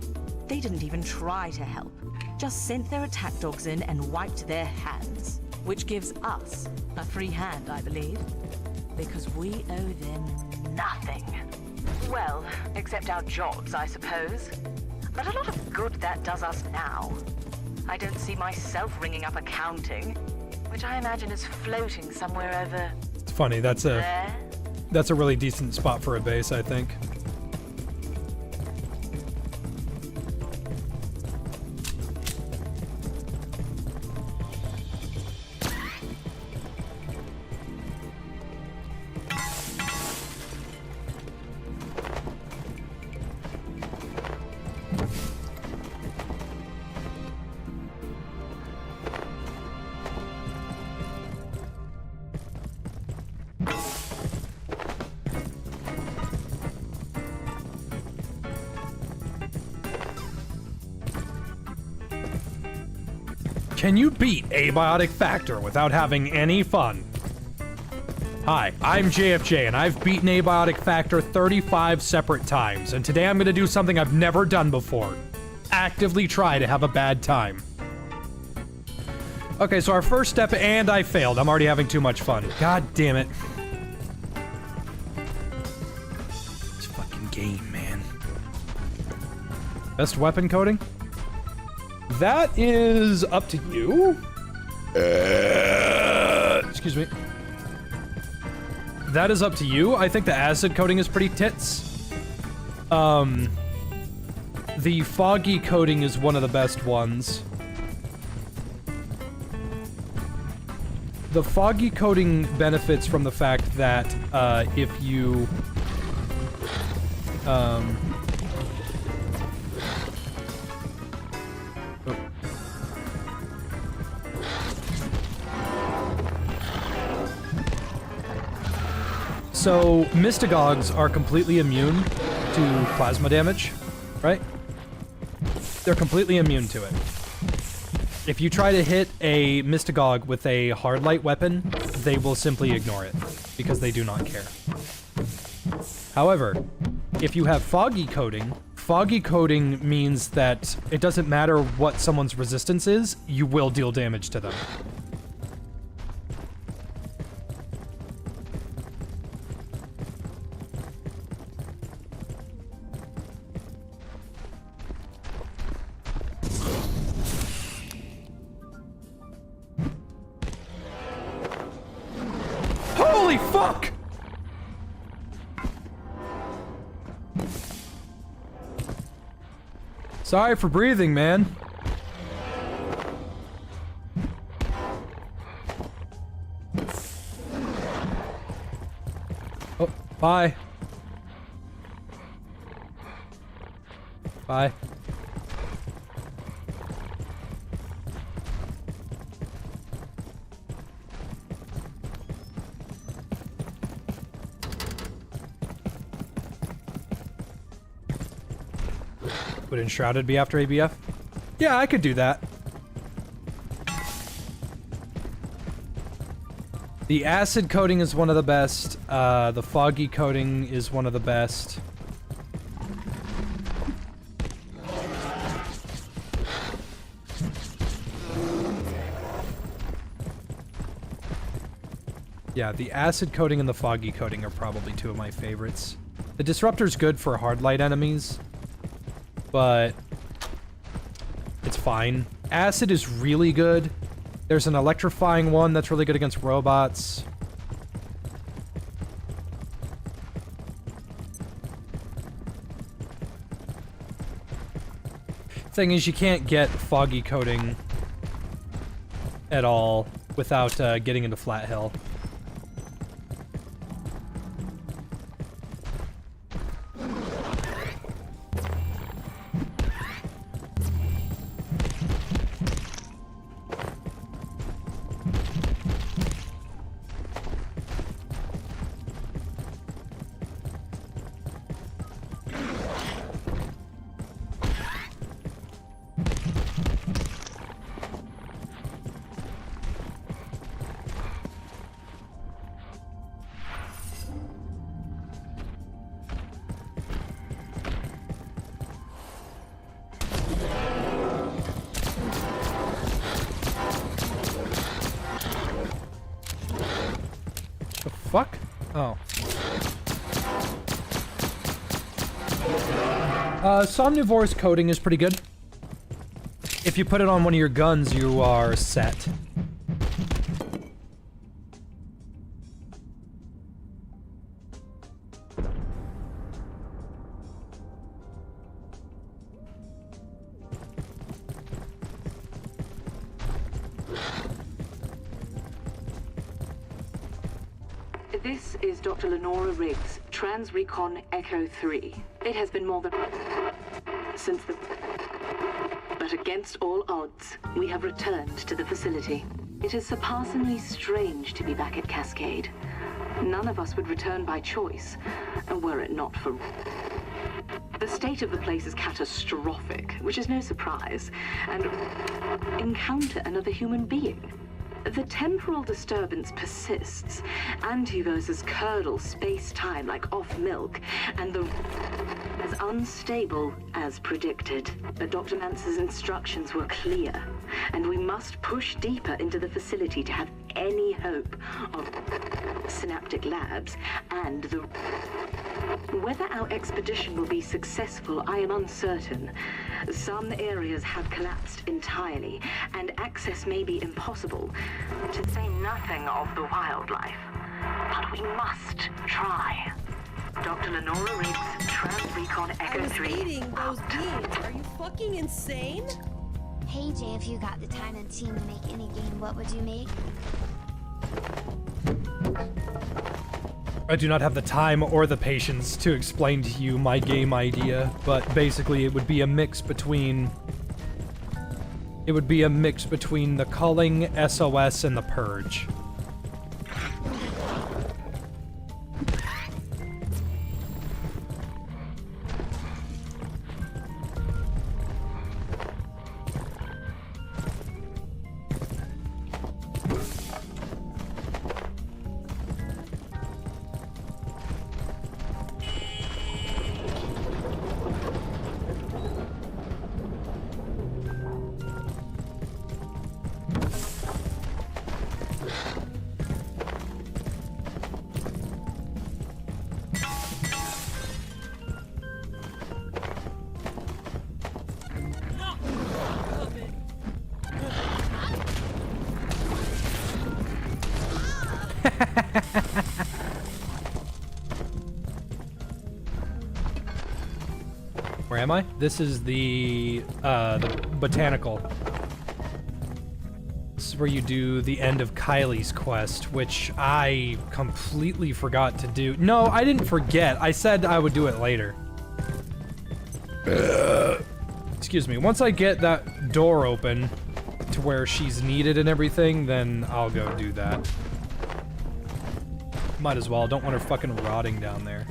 They didn't even try to help. Just sent their attack dogs in and wiped their hands. Which gives us a free hand, I believe. Because we owe them nothing. Well, except our jobs, I suppose. But a lot of good that does us now. I don't see myself ringing up accounting, which I imagine is floating somewhere over It's funny, that's there. a really decent spot for a base, I think. Can you beat Abiotic Factor without having any fun? Hi, I'm JFJ, and I've beaten Abiotic Factor 35 separate times, and today I'm gonna do something I've never done before. Actively try to have a bad time. Okay, so our first step, and I failed. I'm already having too much fun. God damn it. This fucking game, man. Best weapon coding? That is up to you. Excuse me. That is up to you. I think the acid coating is pretty tits. The foggy coating is one of the best ones. The foggy coating benefits from the fact that if you So, Mystagogs are completely immune to plasma damage, right? They're completely immune to it. If you try to hit a Mystagog with a hard light weapon, they will simply ignore it, because they do not care. However, if you have foggy coating means that it doesn't matter what someone's resistance is, you will deal damage to them. Holy fuck! Sorry for breathing, man. Oh, bye. Bye. Would Enshrouded be after ABF? Yeah, I could do that. The acid coating is one of the best. The foggy coating is one of the best. Yeah, the acid coating and the foggy coating are probably two of my favorites. The disruptor's good for hard light enemies, but it's fine. Acid is really good. There's an electrifying one that's really good against robots. Thing is, you can't get foggy coating at all without getting into Flat Hill. fuck? Oh. Somnivore's coating is pretty good. If you put it on one of your guns, you are set. This is Dr. Lenora Riggs, Trans Recon Echo 3. It has been more than... since the... But against all odds, we have returned to the facility. It is surpassingly strange to be back at Cascade. None of us would return by choice, were it not for... The state of the place is catastrophic, which is no surprise, and encounter another human being. The temporal disturbance persists. Antiverses curdle space-time like off milk, and the as unstable as predicted. But Dr. Mance's instructions were clear, and we must push deeper into the facility to have any hope of synaptic labs and the... Whether our expedition will be successful, I am uncertain. Some areas have collapsed entirely, and access may be impossible, to say nothing of the wildlife. But we must try. Dr. Lenora Riggs, Trans Recon Echo 3. I was eating those beans. Are you fucking insane? Hey Jay, if you got the time and team to make any game, what would you make? I do not have the time or the patience to explain to you my game idea, but basically it would be a mix between... It would be a mix between The Culling, SOS, and The Purge. Where am I? This is the botanical. This is where you do the end of Kylie's quest, which I completely forgot to do. No, I didn't forget. I said I would do it later. Excuse me. Once I get that door open to where she's needed and everything, then I'll go do that. Might as well. Don't want her fucking rotting down there.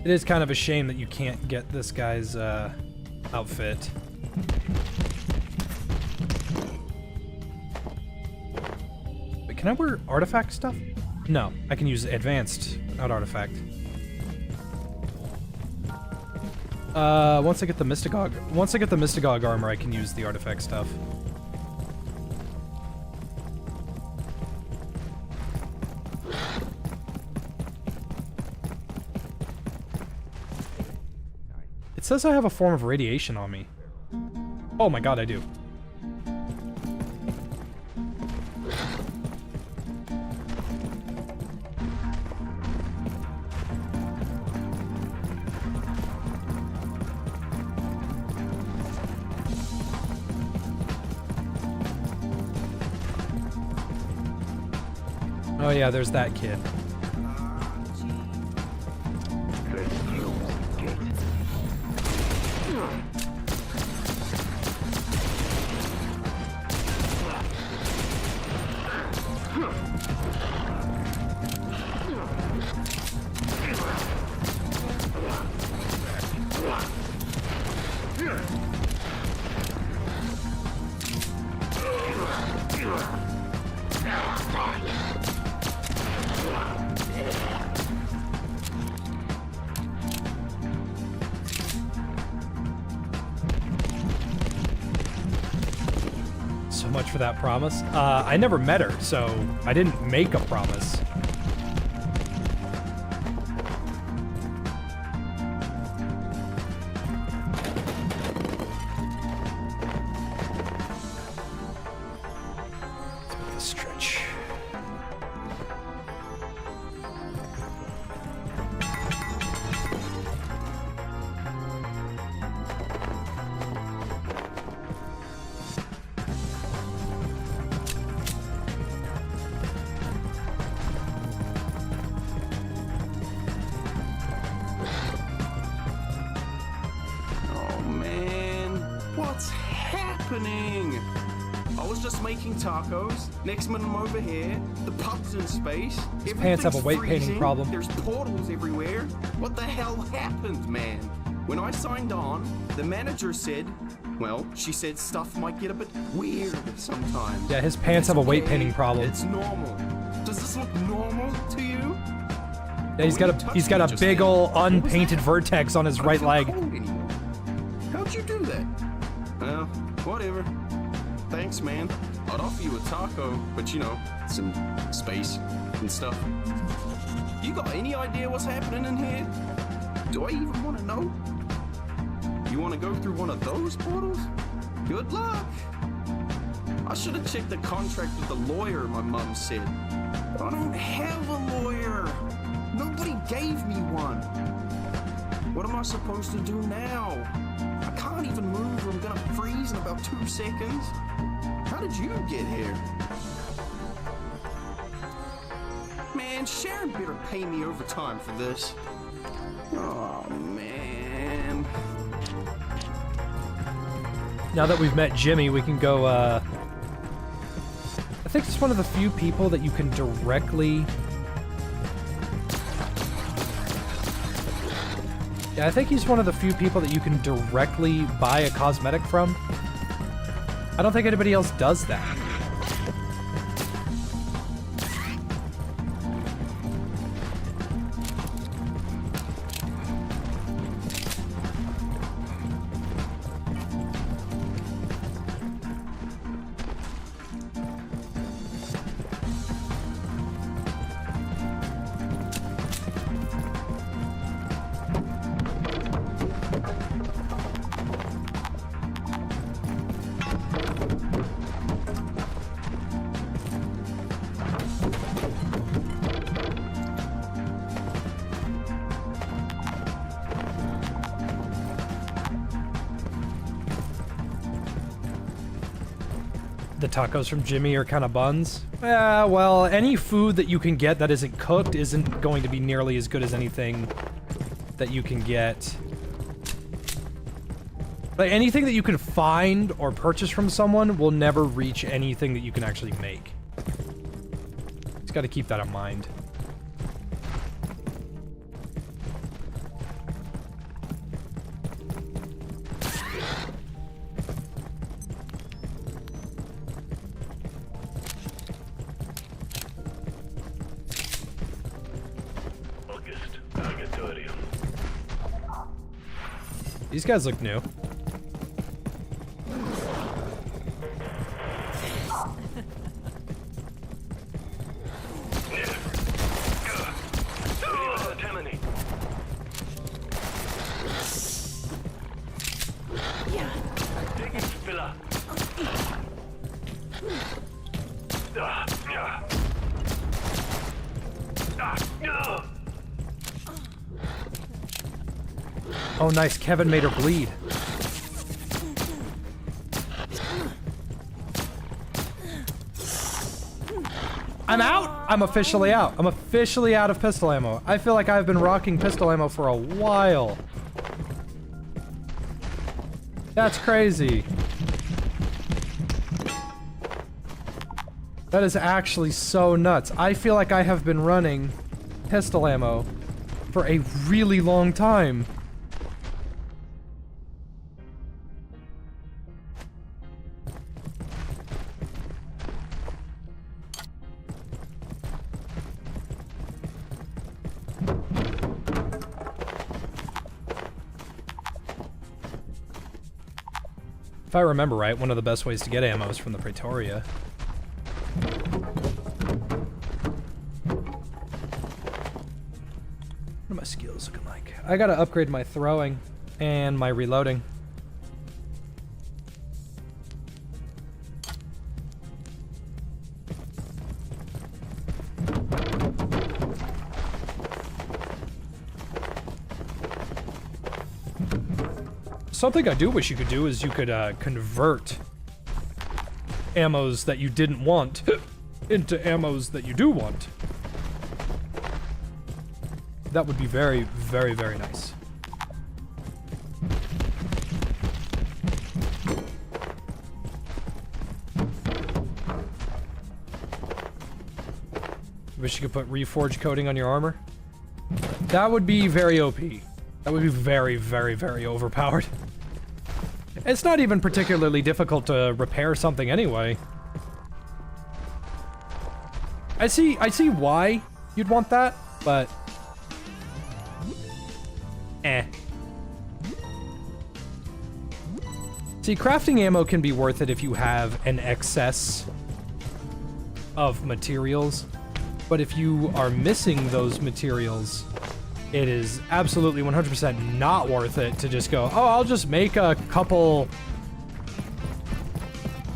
It is kind of a shame that you can't get this guy's outfit. Wait, can I wear artifact stuff? No, I can use advanced, not artifact. Once I get the Mystigog armor, I can use the artifact stuff. It says I have a form of radiation on me. Oh my god, I do. Oh yeah, there's that kid. for that promise. I never met her, so I didn't make a promise. Stretch. Oh man, what's happening? I was just making tacos. Next minute I'm over here. The pub's in space. His pants have a weight painting freezing. problem. There's portals everywhere. What the hell happened, man? When I signed on, the manager said, well, she said stuff might get a bit weird sometimes. Yeah, his pants have a weight Okay, painting problem. It's normal. Does this look normal to you? Yeah, he's got a big ol' unpainted vertex on his right leg. How'd you do that? Well, whatever. Thanks, man. I'd offer you a taco, but you know, some space and stuff. You got any idea what's happening in here? Do I even want to know? You want to go through one of those portals? Good luck. I should have checked the contract with the lawyer, my mom said. I don't have a lawyer. Nobody gave me one. What am I supposed to do now? I can't even move or I'm gonna freeze in about 2 seconds. How did you get here? Man, Sharon better pay me overtime for this. Oh, man. Now that we've met Jimmy, we can go, I think it's one of the few people that you can directly... Yeah, I think he's one of the few people that you can directly buy a cosmetic from. I don't think anybody else does that. The tacos from Jimmy are kind of buns. Well, any food that you can get that isn't cooked isn't going to be nearly as good as anything that you can get. Like, anything that you can find or purchase from someone will never reach anything that you can actually make. Just gotta keep that in mind. These guys look new. Oh, nice. Kevin made her bleed. I'm out! I'm officially out. I'm officially out of pistol ammo. I feel like I've been rocking pistol ammo for a while. That's crazy. That is actually so nuts. I feel like I have been running pistol ammo for a really long time. If I remember right, one of the best ways to get ammo is from the Pretoria. What are my skills looking like? I gotta upgrade my throwing and my reloading. Something I do wish you could do is you could convert ammos that you didn't want into ammos that you do want. That would be very, very, very nice. Wish you could put reforged coating on your armor. That would be very OP. That would be very, very, very overpowered. It's not even particularly difficult to repair something anyway. I see why you'd want that, but See, crafting ammo can be worth it if you have an excess of materials, but if you are missing those materials, it is absolutely 100% not worth it to just go, oh, I'll just make a couple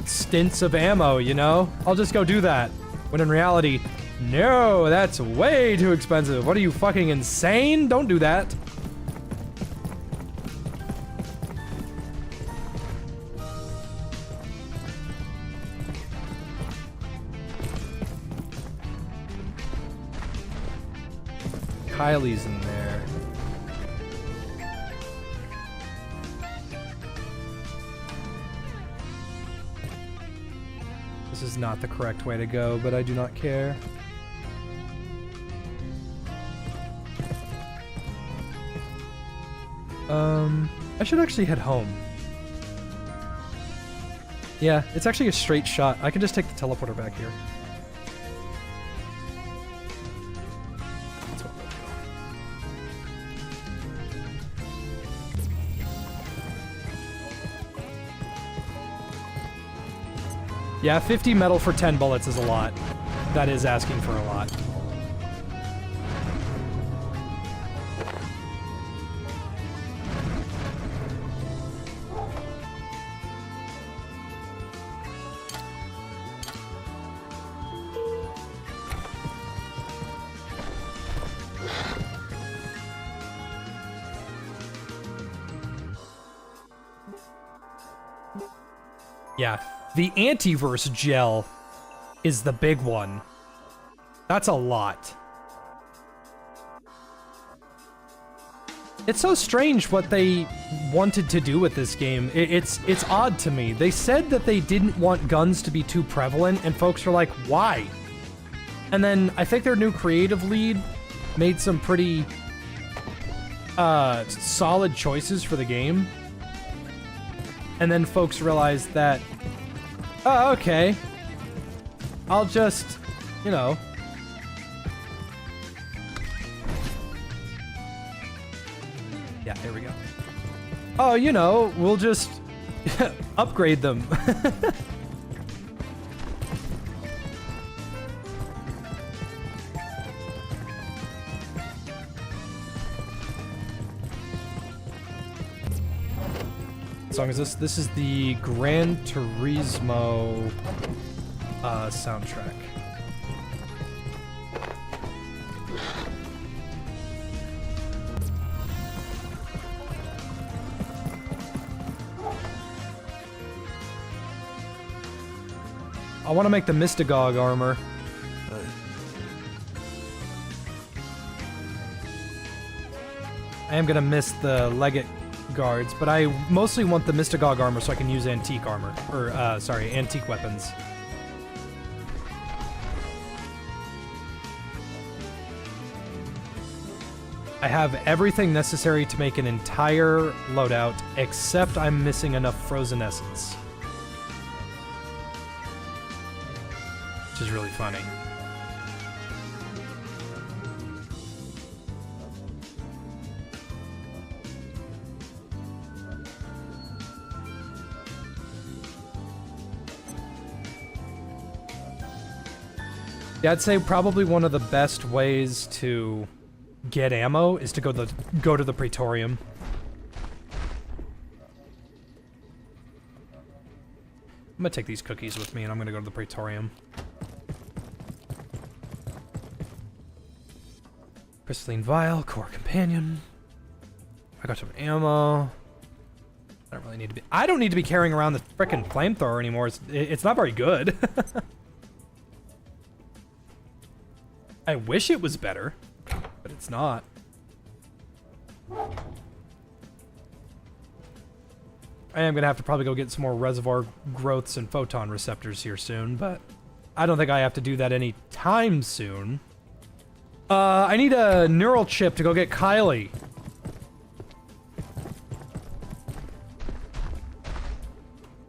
stints of ammo, you know? I'll just go do that. When in reality, no, that's way too expensive. What are you, fucking insane? Don't do that. Kylie's in there. This is not the correct way to go, but I do not care. I should actually head home. Yeah, it's actually a straight shot. I can just take the teleporter back here. Yeah, 50 metal for 10 bullets is a lot. That is asking for a lot. Yeah. The antiverse gel is the big one. That's a lot. It's so strange what they wanted to do with this game. It's odd to me. They said that they didn't want guns to be too prevalent, and folks were like, why? And then I think their new creative lead made some pretty solid choices for the game. And then folks realized that, oh, okay, I'll just, you know, yeah, there we go. Oh, you know, we'll just upgrade them. Song is this is the Gran Turismo soundtrack. I want to make the Mystagogue armor. I am gonna miss the Legate guards, but I mostly want the Mystagogue armor so I can use antique armor, or sorry, antique weapons. I have everything necessary to make an entire loadout, except I'm missing enough frozen essence. Which is really funny. Yeah, I'd say probably one of the best ways to get ammo is to go to the Praetorium. I'm gonna take these cookies with me and I'm gonna go to the Praetorium. Crystalline Vial, Core Companion. I got some ammo. I don't really need to be- I don't need to be carrying around the frickin' flamethrower anymore. It's not very good. I wish it was better, but it's not. I am gonna have to probably go get some more reservoir growths and photon receptors here soon, but I don't think I have to do that any time soon. I need a neural chip to go get Kylie.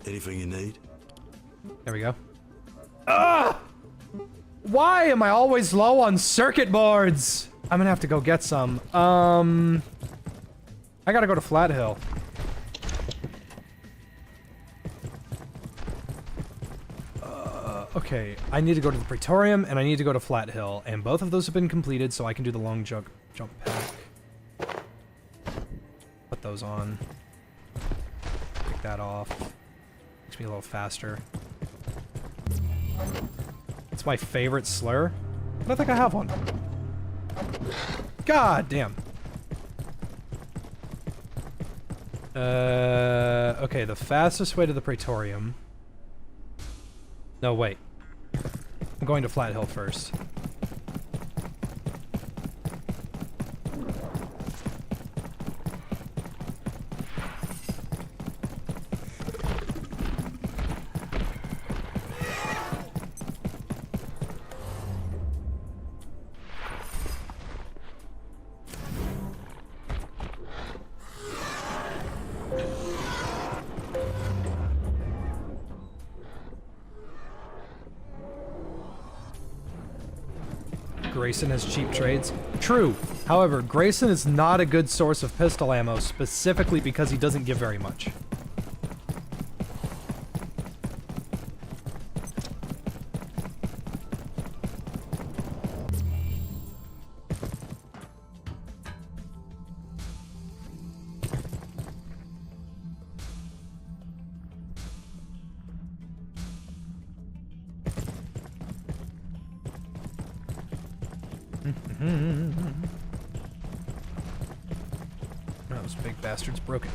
Anything you need? There we go. Ah! Why am I always low on circuit boards? I'm gonna have to go get some. I gotta go to Flat Hill. Okay, I need to go to the Praetorium, and I need to go to Flat Hill, and both of those have been completed, so I can do the long jump pack. Put those on. Take that off. Makes me a little faster. It's my favorite slur. I don't think I have one. God damn. Okay, the fastest way to the Praetorium. No, wait. I'm going to Flat Hill first. Grayson has cheap trades. True. However, Grayson is not a good source of pistol ammo, specifically because he doesn't give very much. Those big bastards broken.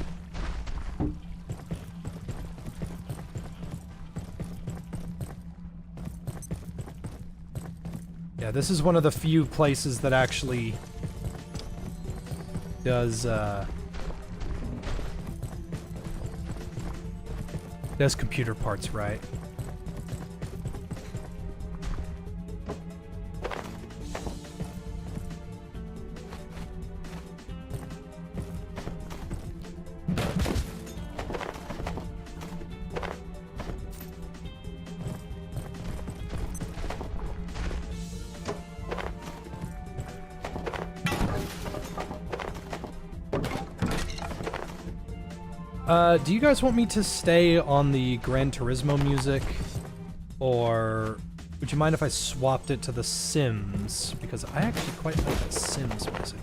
Yeah, this is one of the few places that actually does computer parts right. Do you guys want me to stay on the Gran Turismo music? Or would you mind if I swapped it to the Sims? Because I actually quite like that Sims music.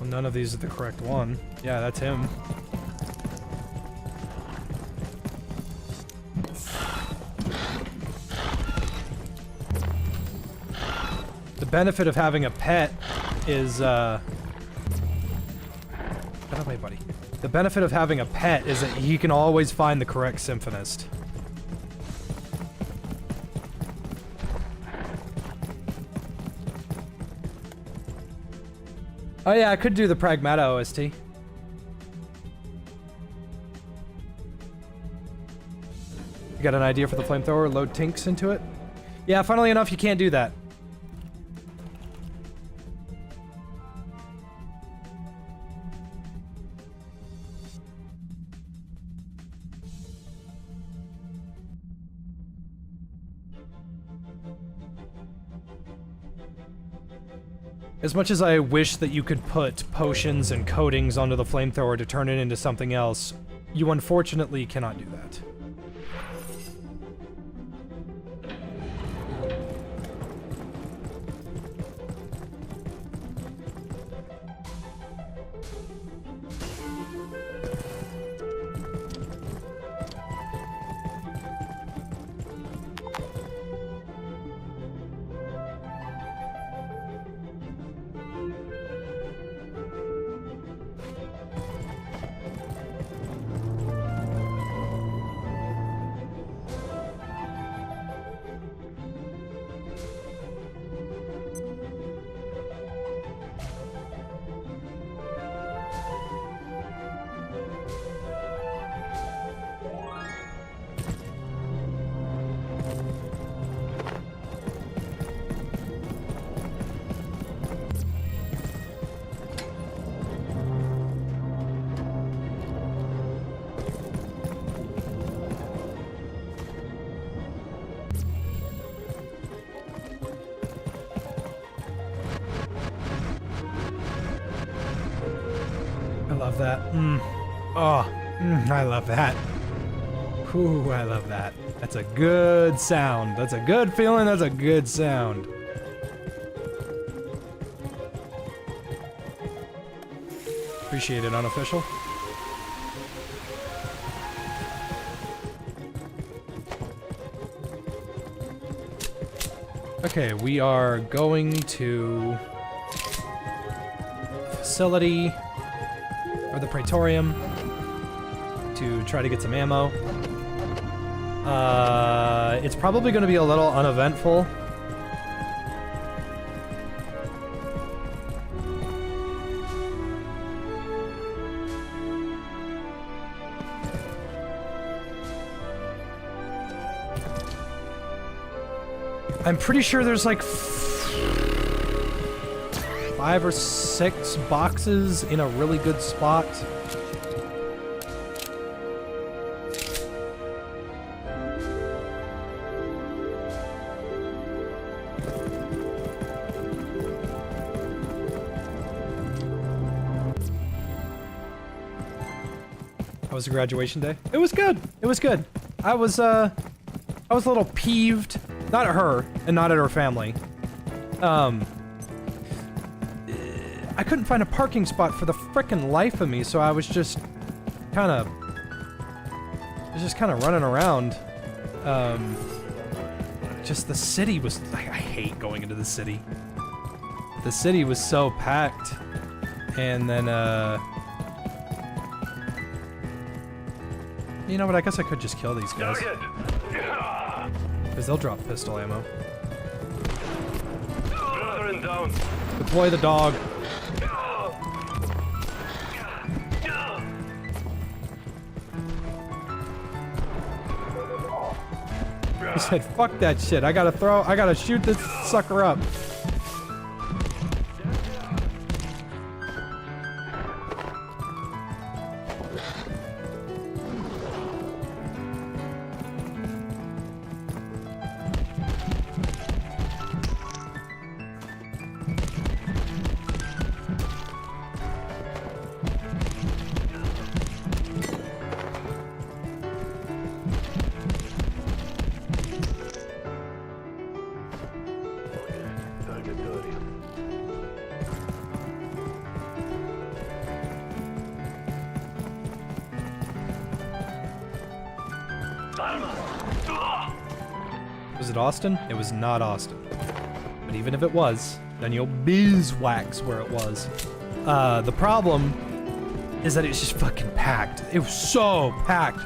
None of these are the correct one. Yeah, that's him. The benefit of having a pet is, Get out of my way, buddy. The benefit of having a pet is that he can always find the correct symphonist. Oh yeah, I could do the Pragmata OST. You got an idea for the flamethrower? Load Tinks into it? Yeah, funnily enough, you can't do that. As much as I wish that you could put potions and coatings onto the flamethrower to turn it into something else, you unfortunately cannot do that. love that. I love that. Ooh, I love that. That's a good sound. That's a good feeling. That's a good sound. Appreciate it, unofficial. Okay, we are going to the facility or the Praetorium to try to get some ammo. It's probably going to be a little uneventful. I'm pretty sure there's like 5 or 6 boxes in a really good spot. How was your graduation day? It was good. It was good. I was a little peeved. Not at her, and not at her family. I couldn't find a parking spot for the frickin' life of me, so I was just kind of running around. Just the city was, I hate going into the city. The city was so packed, and then, you know what, I guess I could just kill these guys. Because they'll drop pistol ammo. Down. Deploy the dog. He said, fuck that shit. I gotta shoot this sucker up. Was it Austin? It was not Austin. But even if it was, then you'll beeswax where it was. The problem is that it's just fucking packed. It was so packed.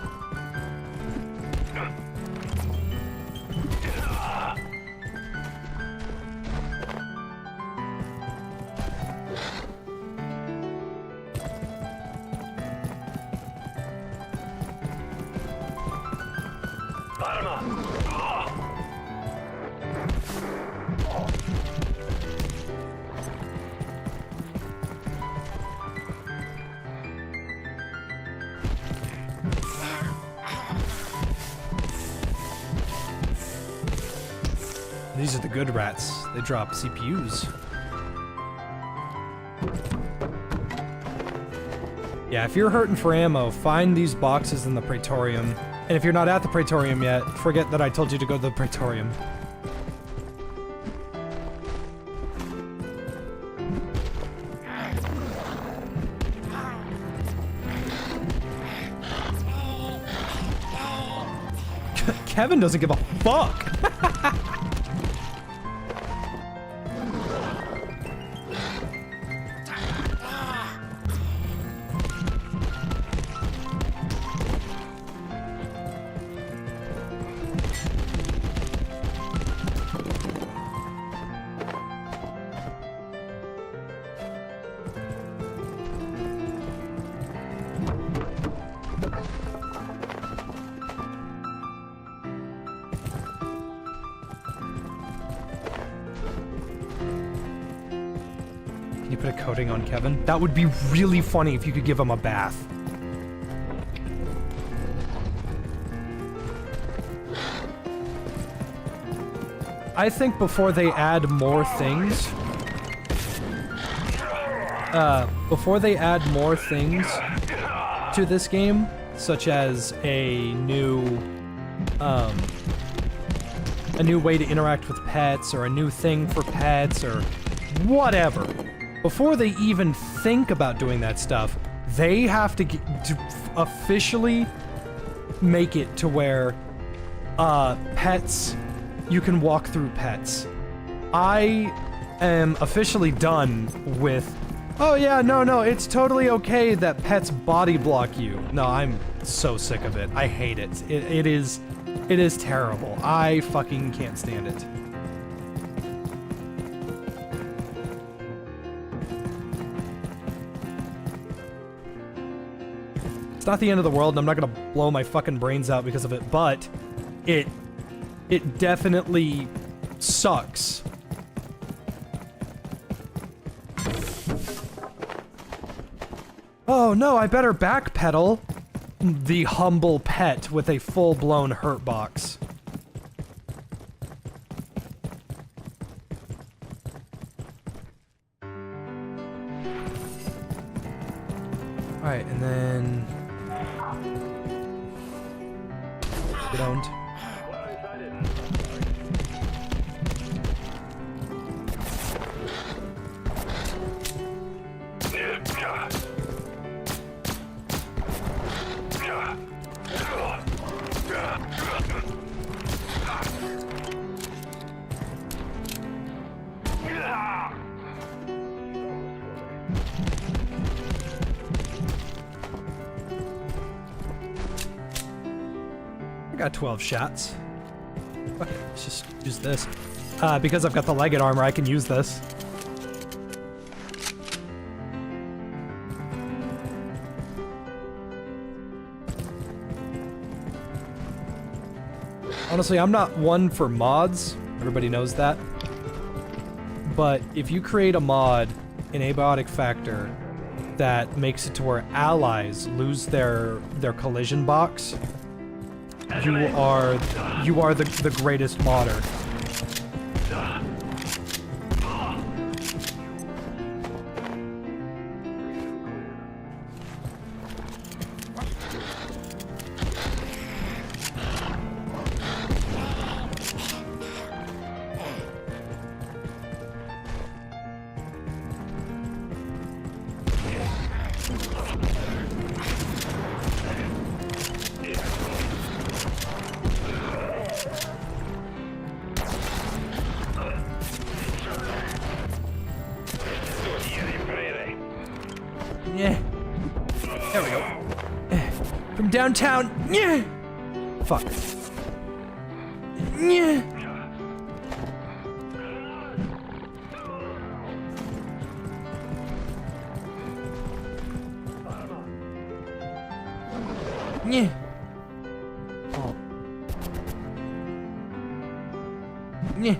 These are the good rats. They drop CPUs. Yeah, if you're hurting for ammo, find these boxes in the Praetorium. And if you're not at the Praetorium yet, forget that I told you to go to the Praetorium. Kevin doesn't give a fuck! Can you put a coating on Kevin? That would be really funny if you could give him a bath. I think before they add more things... to this game, such as a new way to interact with pets, or a new thing for pets, or whatever. Before they even think about doing that stuff, they have to officially make it to where pets, you can walk through pets. I am officially done with, oh yeah, no, it's totally okay that pets body block you. No, I'm so sick of it. I hate it. It is terrible. I fucking can't stand it. It's not the end of the world, and I'm not gonna blow my fucking brains out because of it, but it definitely sucks. Oh no, I better backpedal. The humble pet with a full-blown hurt box. Alright, and then... get owned. Got 12 shots. Okay, let's just use this. Because I've got the legged armor, I can use this. Honestly, I'm not one for mods. Everybody knows that. But if you create a mod in Abiotic Factor that makes it to where allies lose their collision box, you are the greatest modder. Yeah. There we go. From downtown. Yeah. Fuck. Yeah. Yeah. Oh. Yeah.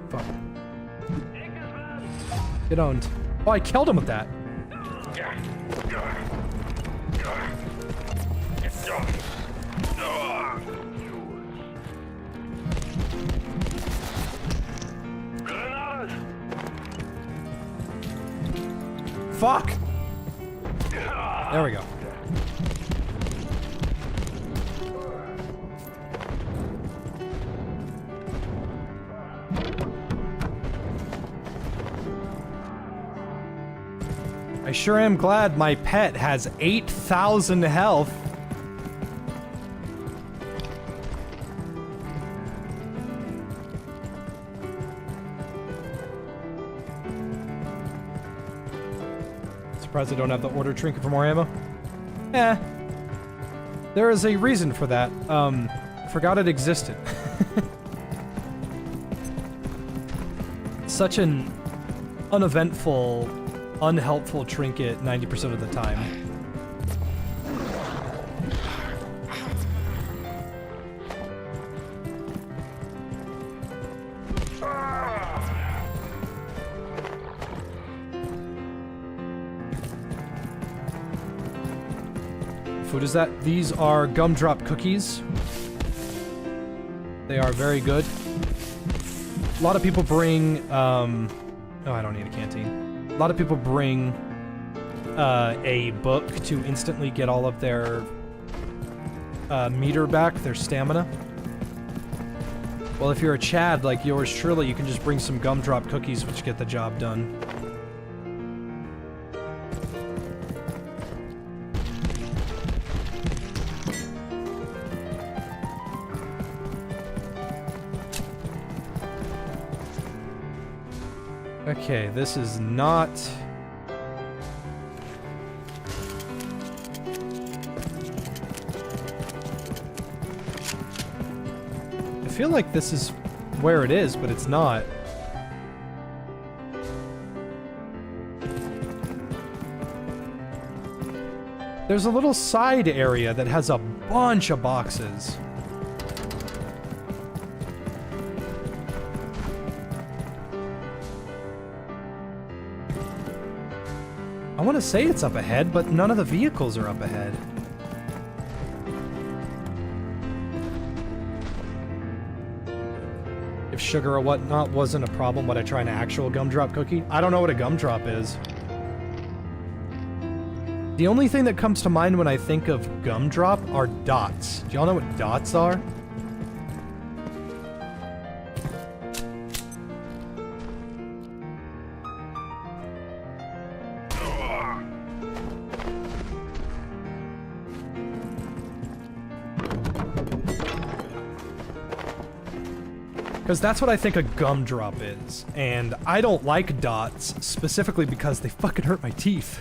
Fuck. Get owned. Oh, I killed him with that. Fuck! There we go. I sure am glad my pet has 8,000 health. Surprised I don't have the order trinket for more ammo. Eh. There is a reason for that. Forgot it existed. Such an uneventful, unhelpful trinket 90% of the time. Food is that? These are gumdrop cookies. They are very good. A lot of people bring, oh, I don't need a canteen. A lot of people bring a book to instantly get all of their meter back, their stamina. Well, if you're a Chad like yours truly, you can just bring some gumdrop cookies, which get the job done. Okay, this is not... I feel like this is where it is, but it's not. There's a little side area that has a bunch of boxes. I want to say it's up ahead, but none of the vehicles are up ahead. If sugar or whatnot wasn't a problem, would I try an actual gumdrop cookie? I don't know what a gumdrop is. The only thing that comes to mind when I think of gumdrop are dots. Do y'all know what dots are? Because that's what I think a gumdrop is. And I don't like dots, specifically because they fucking hurt my teeth.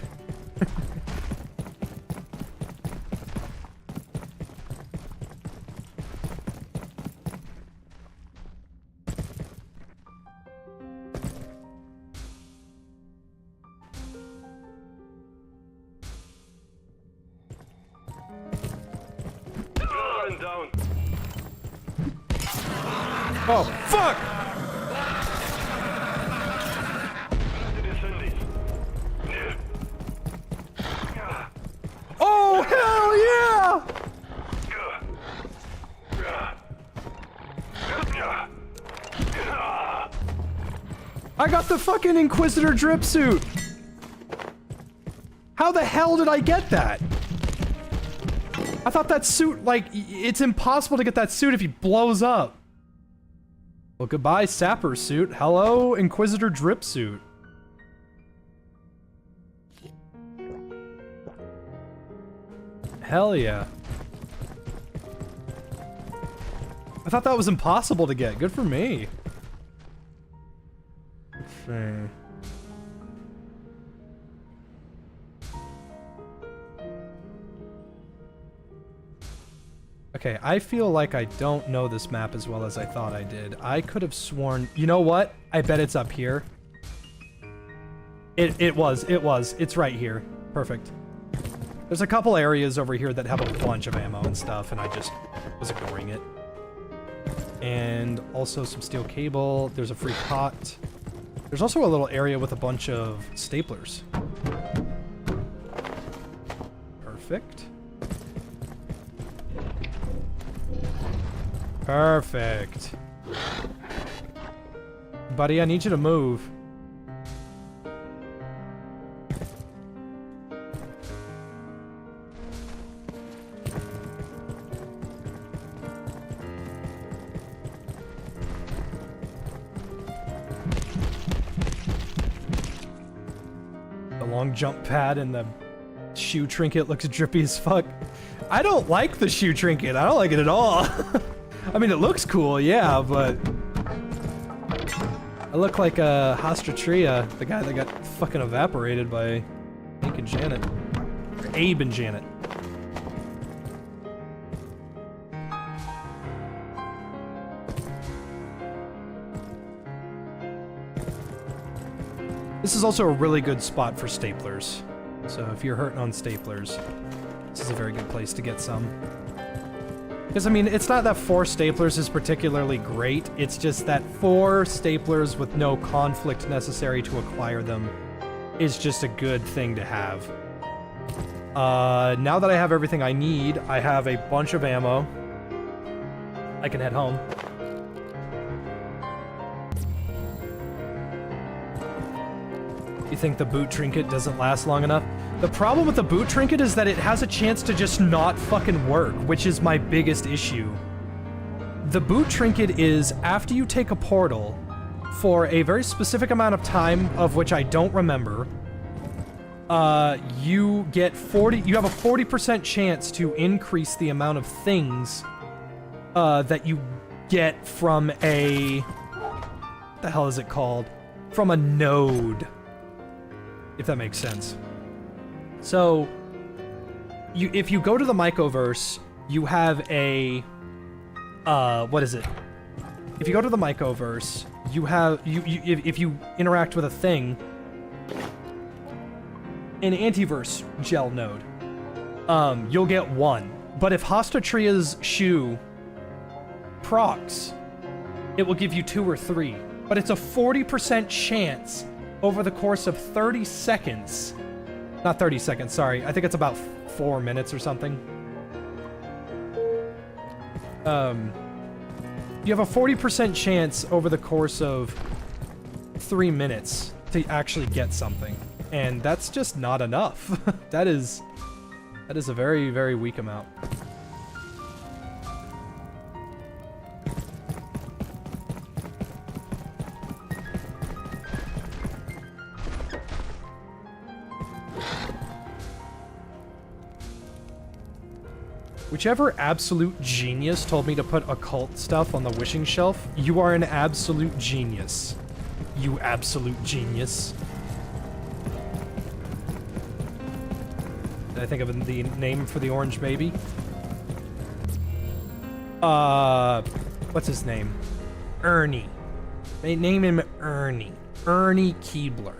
Down. Oh, fuck! Oh, hell yeah! I got the fucking Inquisitor drip suit! How the hell did I get that? I thought that suit, like, it's impossible to get that suit if he blows up. Well, goodbye, Sapper suit. Hello, Inquisitor drip suit. Hell yeah. I thought that was impossible to get. Good for me. Let's see. Okay, I feel like I don't know this map as well as I thought I did. I could have sworn... You know what? I bet it's up here. It was. It's right here. Perfect. There's a couple areas over here that have a bunch of ammo and stuff, and I just was ignoring it. And also some steel cable. There's a free pot. There's also a little area with a bunch of staplers. Perfect. Perfect. Buddy, I need you to move. long jump pad and the shoe trinket looks drippy as fuck. I don't like the shoe trinket. I don't like it at all. I mean, it looks cool, yeah, but I look like Hastratria, the guy that got fucking evaporated by Hank and Janet. Or Abe and Janet. This is also a really good spot for staplers. So if you're hurting on staplers, this is a very good place to get some. Because, I mean, it's not that 4 staplers is particularly great, it's just that 4 staplers with no conflict necessary to acquire them is just a good thing to have. Now that I have everything I need, I have a bunch of ammo. I can head home. You think the boot trinket doesn't last long enough? The problem with the boot trinket is that it has a chance to just not fucking work, which is my biggest issue. The boot trinket is after you take a portal for a very specific amount of time, of which I don't remember, you have a 40% chance to increase the amount of things that you get from a... what the hell is it called? From a node. If that makes sense. So, if you go to the Mycoverse, you have a, what is it? If you go to the Mycoverse, you have, if you interact with a thing, an antiverse gel node, you'll get 1. But if Hostatria's shoe procs, it will give you 2 or 3. But it's a 40% chance over the course of 30 seconds. Not 30 seconds, sorry. I think it's about 4 minutes or something. You have a 40% chance over the course of 3 minutes to actually get something. And that's just not enough. That is a very, very weak amount. Whichever absolute genius told me to put occult stuff on the wishing shelf, you are an absolute genius. You absolute genius. Did I think of the name for the orange baby? What's his name? Ernie. They name him Ernie. Ernie Keebler.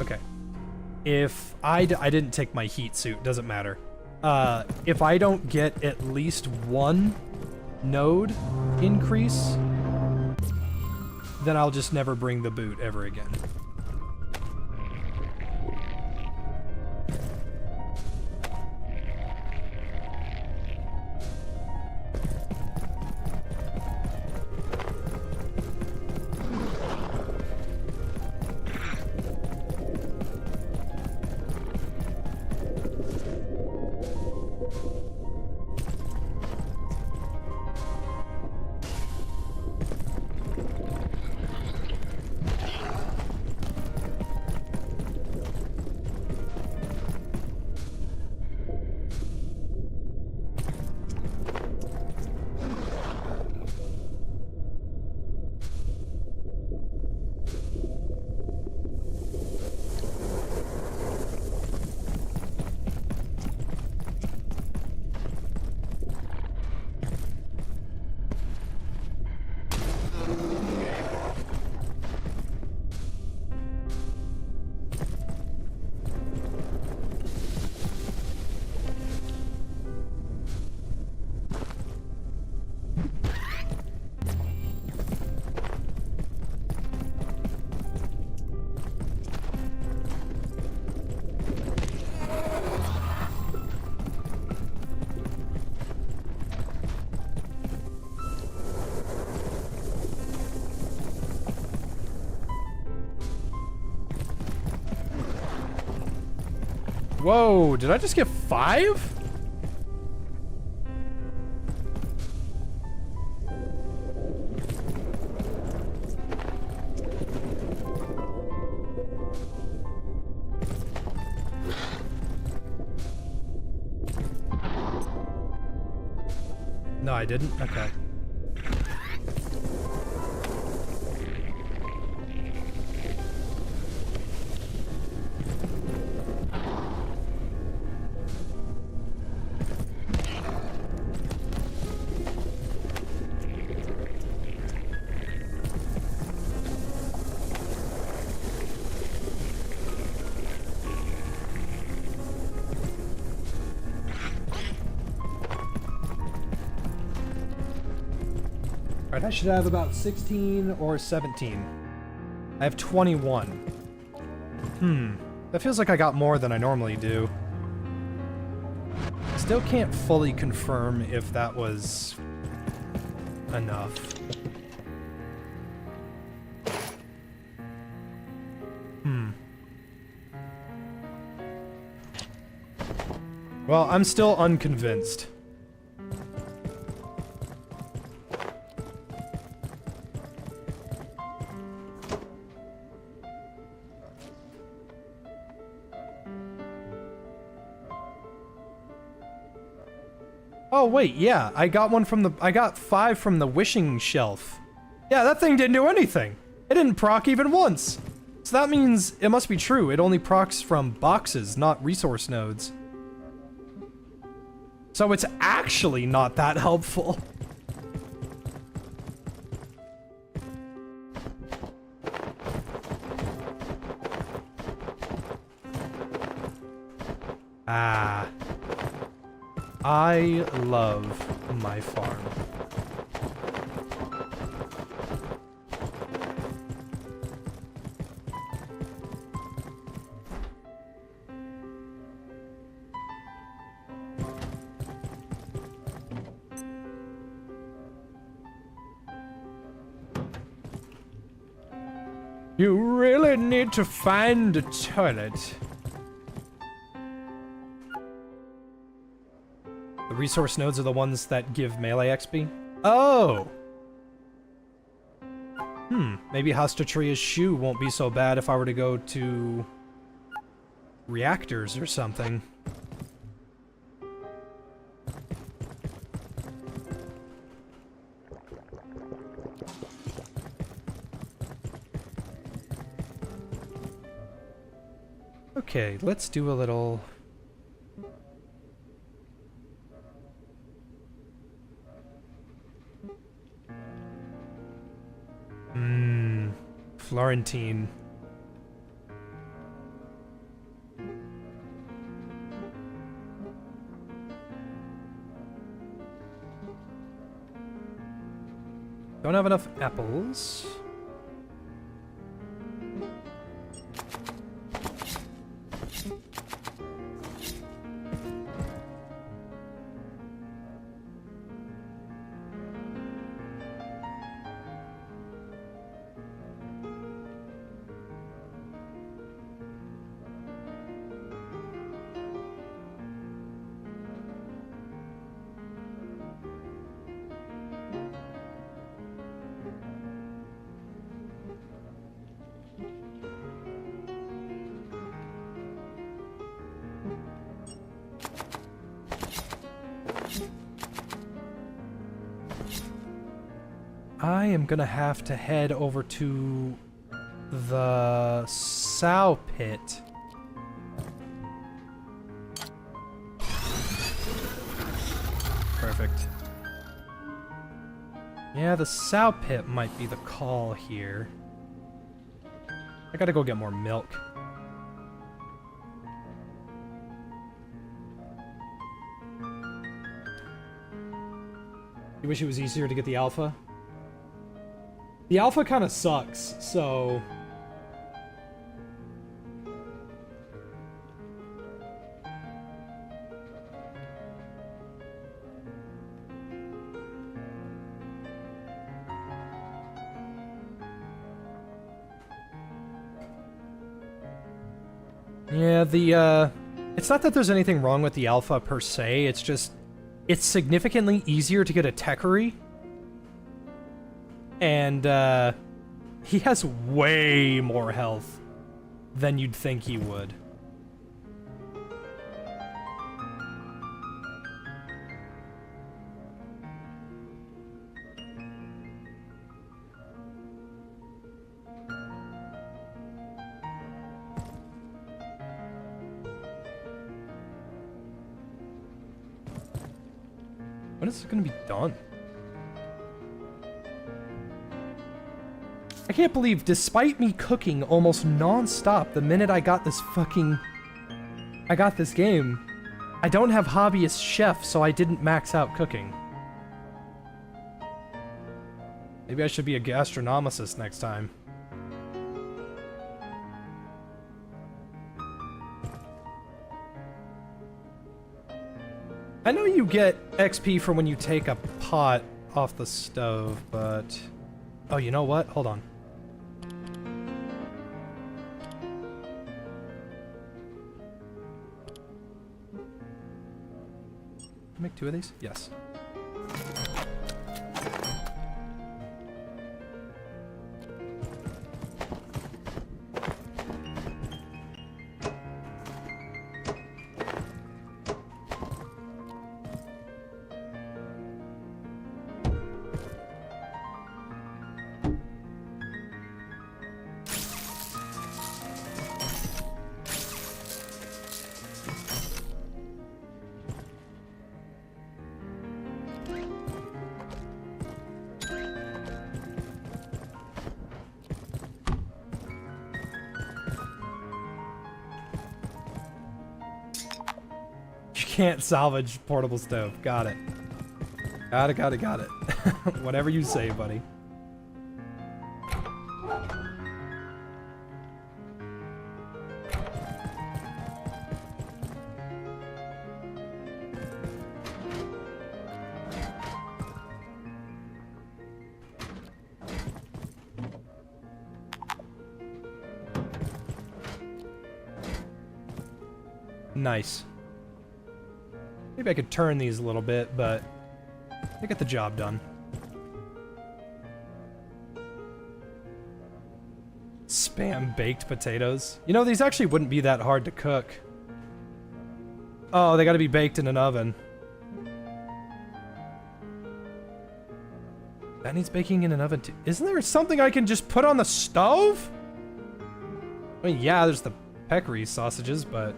Okay. If I didn't take my heat suit, doesn't matter. If I don't get at least 1 node increase, then I'll just never bring the boot ever again. Whoa, did I just get 5? No, I didn't? Okay. Alright, I should have about 16 or 17. I have 21. That feels like I got more than I normally do. Still can't fully confirm if that was enough. Well, I'm still unconvinced. Oh wait, yeah, I got 5 from the wishing shelf. Yeah, that thing didn't do anything. It didn't proc even once. So that means it must be true. It only procs from boxes, not resource nodes. So it's actually not that helpful. Ah. I love my farm. You really need to find a toilet. The resource nodes are the ones that give melee XP? Oh! Maybe Hostatria's shoe won't be so bad if I were to go to reactors or something. Okay, let's do a little... Florentine. Don't have enough apples. I am gonna have to head over to the sow pit. Perfect. Yeah, the sow pit might be the call here. I gotta go get more milk. You wish it was easier to get the alpha? The alpha kind of sucks, so... Yeah, the It's not that there's anything wrong with the alpha per se, it's just, it's significantly easier to get a Techary. And, he has way more health than you'd think he would. When is it gonna be done? I can't believe, despite me cooking almost non-stop the minute I got this game, I don't have hobbyist chef, so I didn't max out cooking. Maybe I should be a gastronomicist next time. I know you get XP for when you take a pot off the stove, but... Oh, you know what? Hold on. Make 2 of these? Yes. Can't salvage portable stove. Got it. Got it. Whatever you say, buddy. Nice. Maybe I could turn these a little bit, but they get the job done. Spam baked potatoes. You know, these actually wouldn't be that hard to cook. Oh, they gotta be baked in an oven. That needs baking in an oven too. Isn't there something I can just put on the stove? I mean, yeah, there's the peccary sausages, but...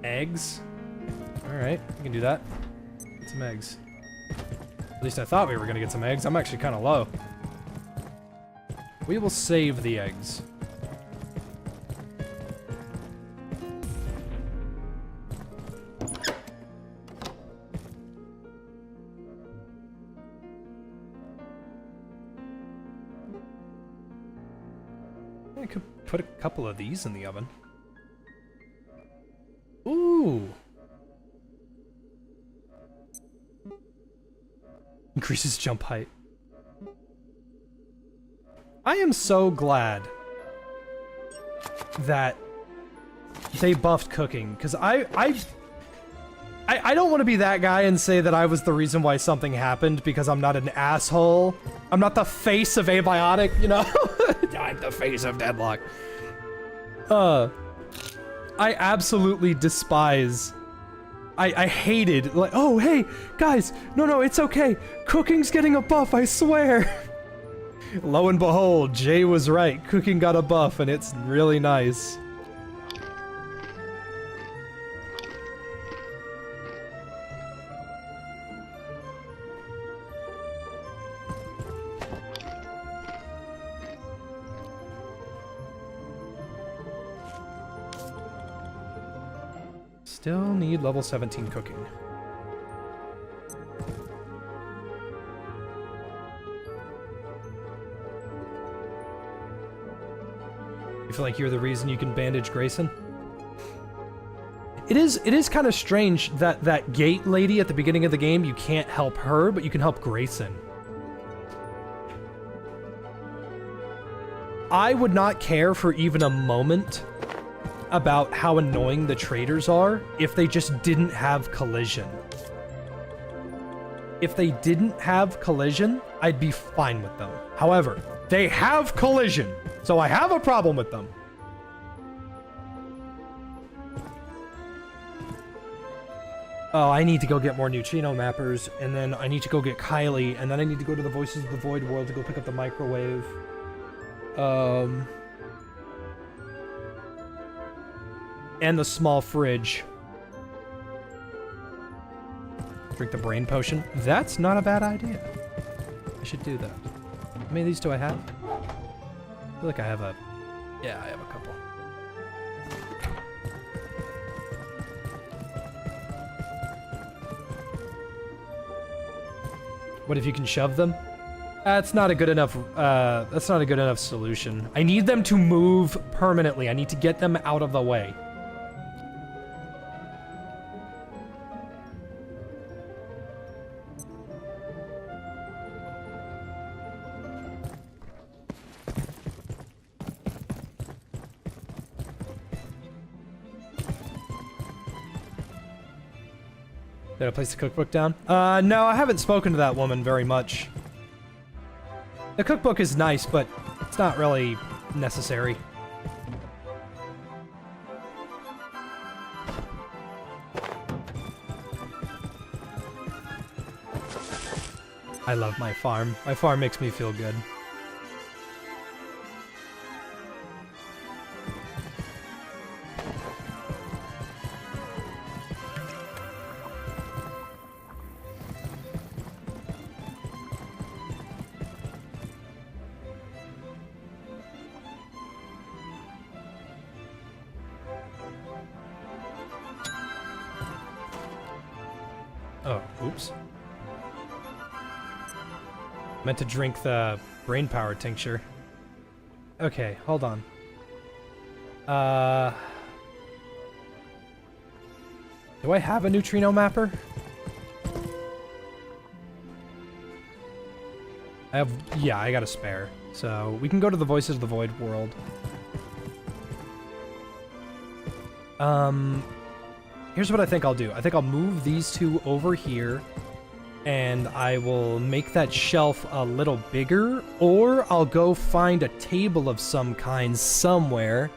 Eggs? Alright, we can do that. Get some eggs. At least I thought we were gonna get some eggs. I'm actually kind of low. We will save the eggs. I could put a couple of these in the oven. Ooh! Increases jump height. I am so glad that they buffed cooking, because I don't want to be that guy and say that I was the reason why something happened, because I'm not an asshole. I'm not the face of Abiotic, you know? I'm the face of Deadlock. I absolutely despise... I hated, like, oh, hey, guys, no, it's okay. Cooking's getting a buff, I swear. Lo and behold, Jay was right. Cooking got a buff, and it's really nice. Still need level 17 cooking. You feel like you're the reason you can bandage Grayson? It is kind of strange that that gate lady at the beginning of the game, you can't help her, but you can help Grayson. I would not care for even a moment about how annoying the traders are if they just didn't have collision. If they didn't have collision, I'd be fine with them. However, they have collision, so I have a problem with them. Oh, I need to go get more neutrino mappers, and then I need to go get Kylie, and then I need to go to the Voices of the Void world to go pick up the microwave. And the small fridge. Drink the brain potion. That's not a bad idea. I should do that. How many of these do I have? I feel like I have a... Yeah, I have a couple. What if you can shove them? That's not a good enough, that's not a good enough solution. I need them to move permanently. I need to get them out of the way. Did I place the cookbook down? No, I haven't spoken to that woman very much. The cookbook is nice, but it's not really necessary. I love my farm. My farm makes me feel good. Oh, oops. Meant to drink the brain power tincture. Okay, hold on. Do I have a neutrino mapper? Yeah, I got a spare. So we can go to the Voices of the Void world. Here's what I think I'll do. I think I'll move these two over here, and I will make that shelf a little bigger, or I'll go find a table of some kind somewhere.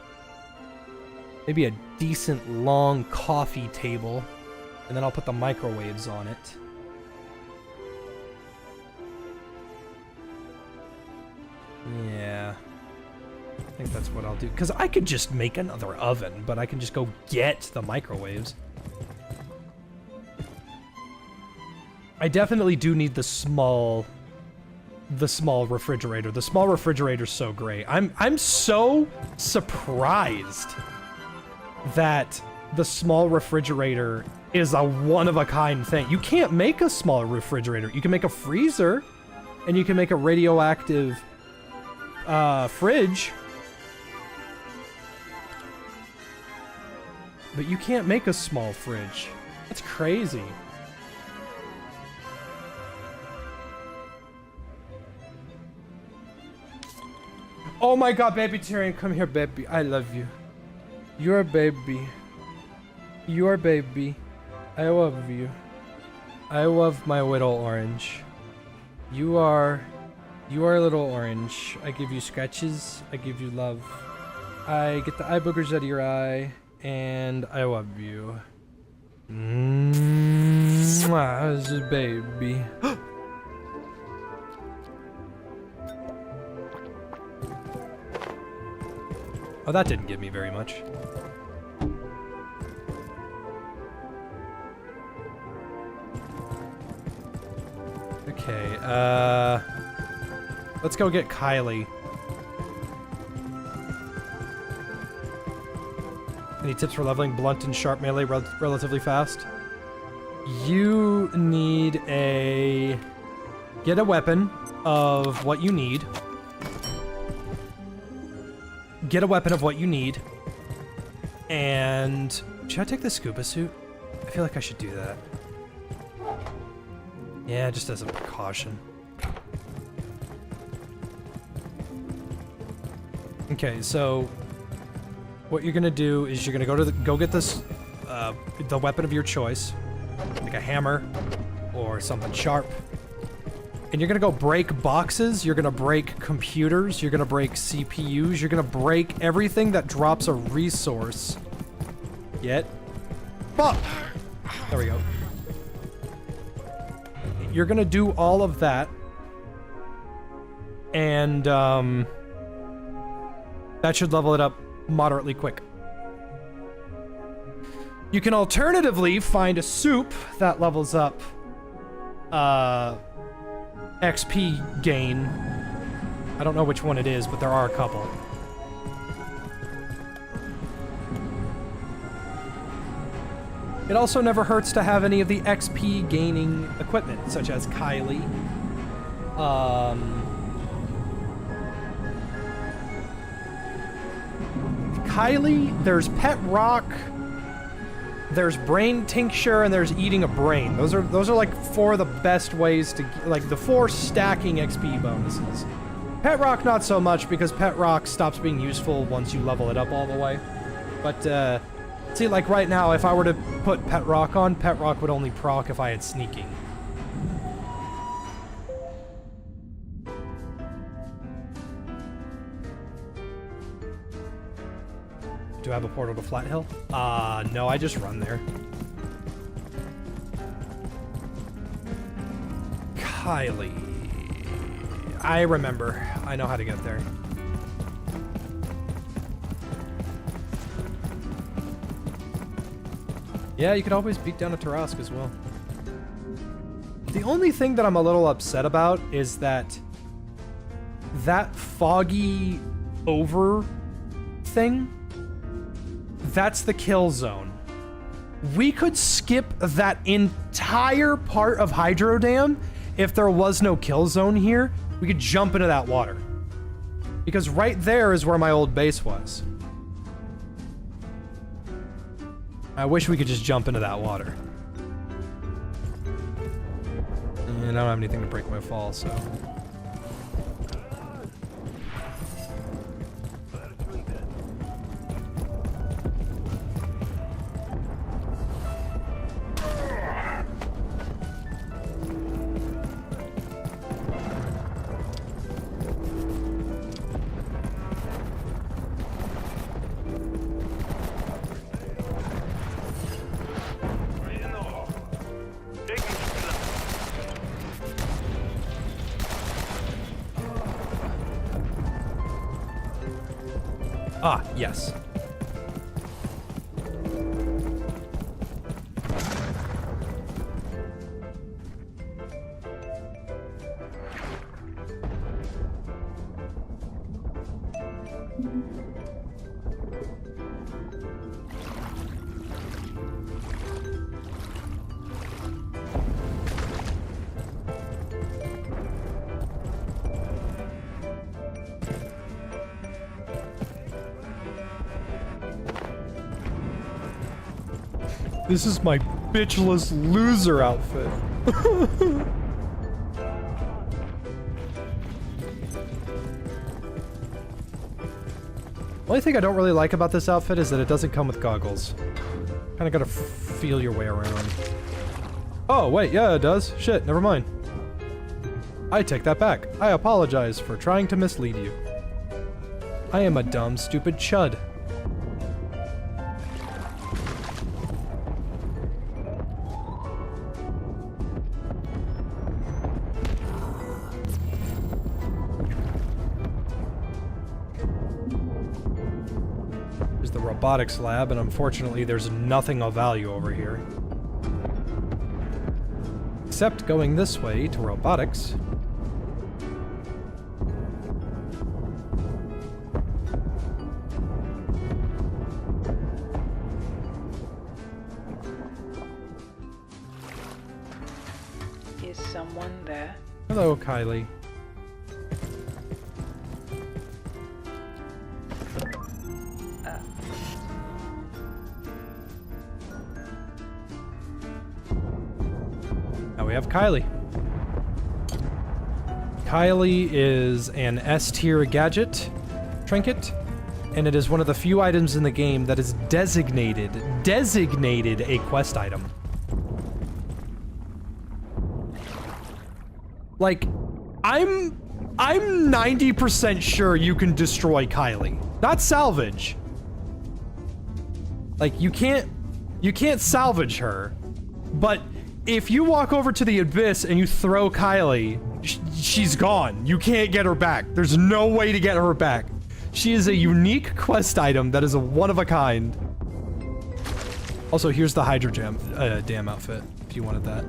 Maybe a decent long coffee table, and then I'll put the microwaves on it. Yeah. I think that's what I'll do. Because I could just make another oven, but I can just go get the microwaves. I definitely do need the small refrigerator. The small refrigerator's so great. I'm so surprised that the small refrigerator is a one-of-a-kind thing. You can't make a small refrigerator. You can make a freezer, and you can make a radioactive fridge. But you can't make a small fridge. That's crazy. Oh my god, baby Tyrion, come here, baby. I love you. You're a baby. You're a baby. I love you. I love my little orange. You are a little orange. I give you scratches. I give you love. I get the eye boogers out of your eye. And I love you. Mwah, baby. Oh, that didn't give me very much. Okay, let's go get Kylie. Any tips for leveling blunt and sharp melee relatively fast? You need a... Get a weapon of what you need. get a weapon of what you need. And should I take the scuba suit? I feel like I should do that. Yeah, just as a precaution. Okay, so what you're gonna do is you're gonna go get this the weapon of your choice, like a hammer or something sharp, and you're gonna go break boxes. You're gonna break computers. You're gonna break CPUs. You're gonna break everything that drops a resource. Yet, fuck. There we go. You're gonna do all of that, and that should level it up moderately quick. You can alternatively find a soup that levels up XP gain. I don't know which one it is, but there are a couple. It also never hurts to have any of the XP gaining equipment, such as Kylie. Kylie, there's Pet Rock, there's Brain Tincture, and there's Eating a Brain. Those are like 4 of the best ways to, like, the 4 stacking XP bonuses. Pet Rock not so much, because Pet Rock stops being useful once you level it up all the way. But see, like right now, if I were to put Pet Rock on, Pet Rock would only proc if I had Sneaking. Do I have a portal to Flat Hill? No, I just run there. Kylie. I remember. I know how to get there. Yeah, you could always beat down a Tarask as well. The only thing that I'm a little upset about is that foggy over thing, that's the kill zone. We could skip that entire part of Hydro Dam if there was no kill zone here. We could jump into that water. Because right there is where my old base was. I wish we could just jump into that water. And I don't have anything to break my fall, so... Ah, yes. This is my bitchless loser outfit. Only thing I don't really like about this outfit is that it doesn't come with goggles. Kinda gotta feel your way around. Oh, wait, yeah, it does. Shit, never mind. I take that back. I apologize for trying to mislead you. I am a dumb, stupid chud. Robotics lab, and unfortunately there's nothing of value over here. Except going this way to robotics. Is someone there? Hello, Kylie. we have Kylie. Kylie is an S-tier gadget, trinket, and it is one of the few items in the game that is designated a quest item. Like, I'm 90% sure you can destroy Kylie. Not salvage. Like, you can't salvage her, but if you walk over to the abyss and you throw Kylie, she's gone. You can't get her back. There's no way to get her back. She is a unique quest item that is a one of a kind. Also, here's the Hydro Dam outfit, if you wanted that.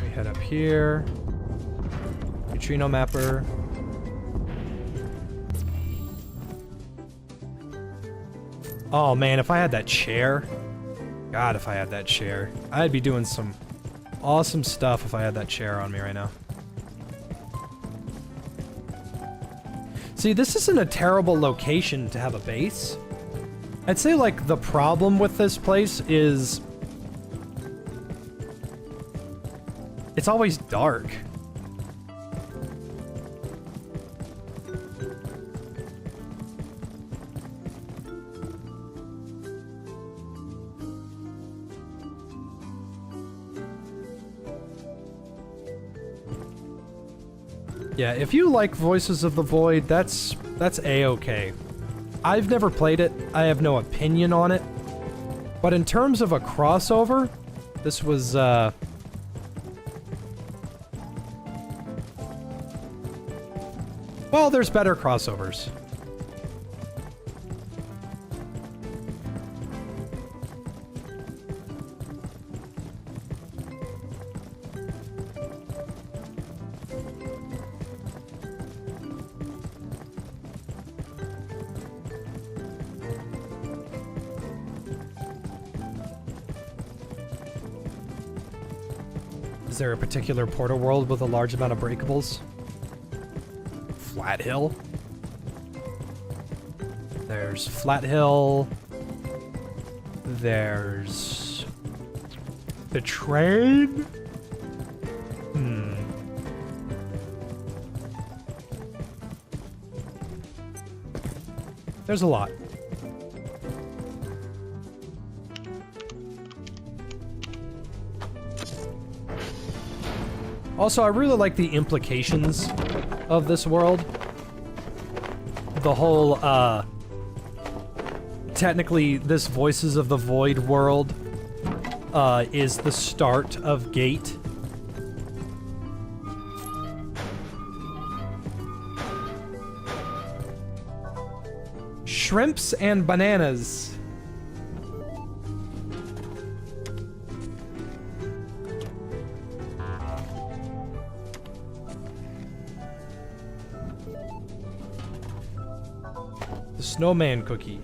We head up here. Neutrino mapper. Oh man, if I had that chair. God, if I had that chair. I'd be doing some awesome stuff if I had that chair on me right now. See, this isn't a terrible location to have a base. I'd say, like, the problem with this place is it's always dark. Yeah, if you like Voices of the Void, that's A-okay. I've never played it, I have no opinion on it. But in terms of a crossover, this was, well, there's better crossovers. Is there a particular portal world with a large amount of breakables? Flat Hill? There's Flat Hill. There's the train? There's a lot. Also, I really like the implications of this world. The whole, technically, this Voices of the Void world, is the start of Gate. Shrimps and bananas. The snowman cookie.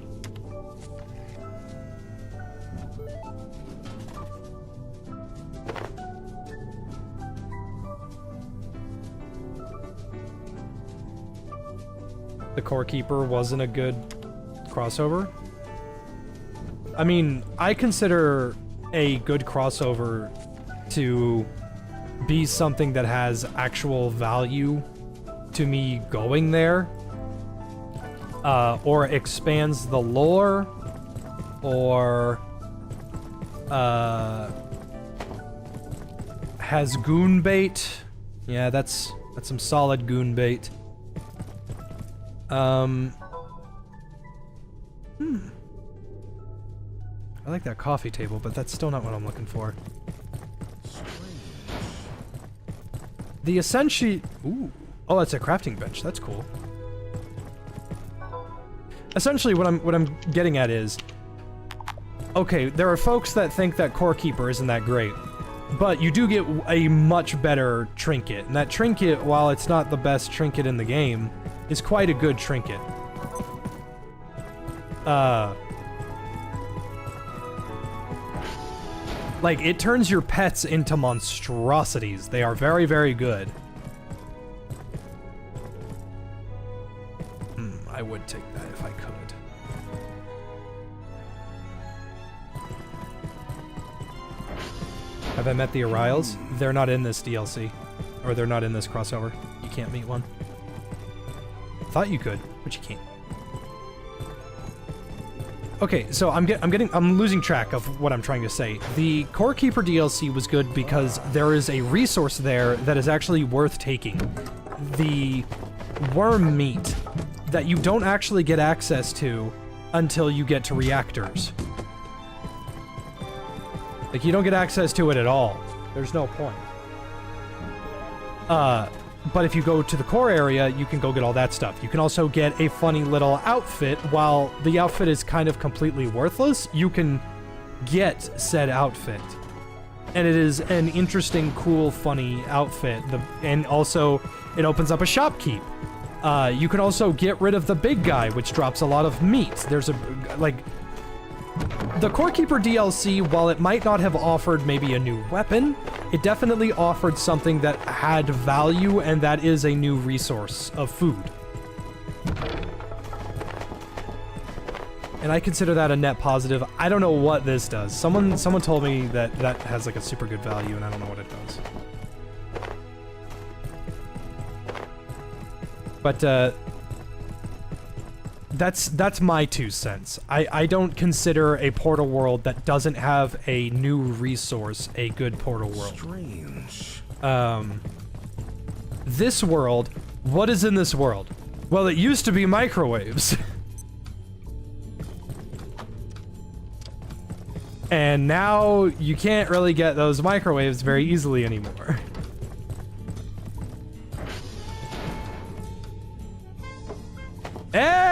The Core Keeper wasn't a good crossover. I mean, I consider a good crossover to be something that has actual value to me going there. Or expands the lore, or has goon bait. Yeah, that's some solid goon bait. I like that coffee table, but that's still not what I'm looking for. The essentially, ooh, oh, that's a crafting bench. That's cool. Essentially, what I'm getting at is, okay, there are folks that think that Core Keeper isn't that great, but you do get a much better trinket, and that trinket, while it's not the best trinket in the game, is quite a good trinket. Like, it turns your pets into monstrosities. They are very, very good. would take that if I could. Have I met the Ariles? They're not in this DLC. Or they're not in this crossover. You can't meet one. Thought you could, but you can't. Okay, so I'm losing track of what I'm trying to say. The Core Keeper DLC was good because there is a resource there that is actually worth taking. The worm meat that you don't actually get access to until you get to reactors. Like, you don't get access to it at all. There's no point. But if you go to the core area, you can go get all that stuff. You can also get a funny little outfit. While the outfit is kind of completely worthless, you can get said outfit. And it is an interesting, cool, funny outfit. And also, it opens up a shopkeep. You can also get rid of the big guy, which drops a lot of meat. There's a, like... The Core Keeper DLC, while it might not have offered maybe a new weapon, it definitely offered something that had value, and that is a new resource of food. And I consider that a net positive. I don't know what this does. Someone told me that that has like a super good value, and I don't know what it does. But, that's my 2 cents. I don't consider a Portal world that doesn't have a new resource a good Portal world. Strange. This world, what is in this world? Well, it used to be microwaves. And now you can't really get those microwaves very easily anymore. Hey!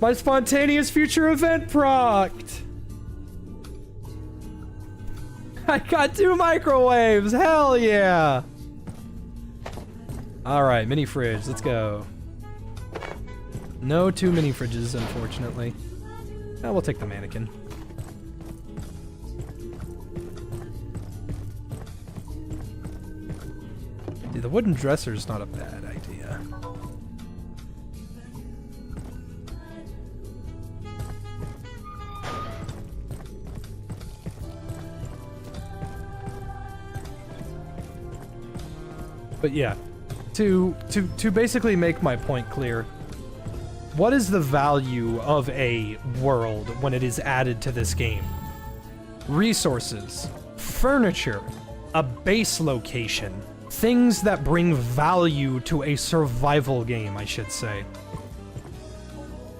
My spontaneous future event procced! I got 2 microwaves! Hell yeah! Alright, mini fridge, let's go. No 2 mini fridges, unfortunately. Oh, we'll take the mannequin. Dude, the wooden dresser's not a bad idea. But yeah, to basically make my point clear, what is the value of a world when it is added to this game? Resources, furniture, a base location, things that bring value to a survival game, I should say.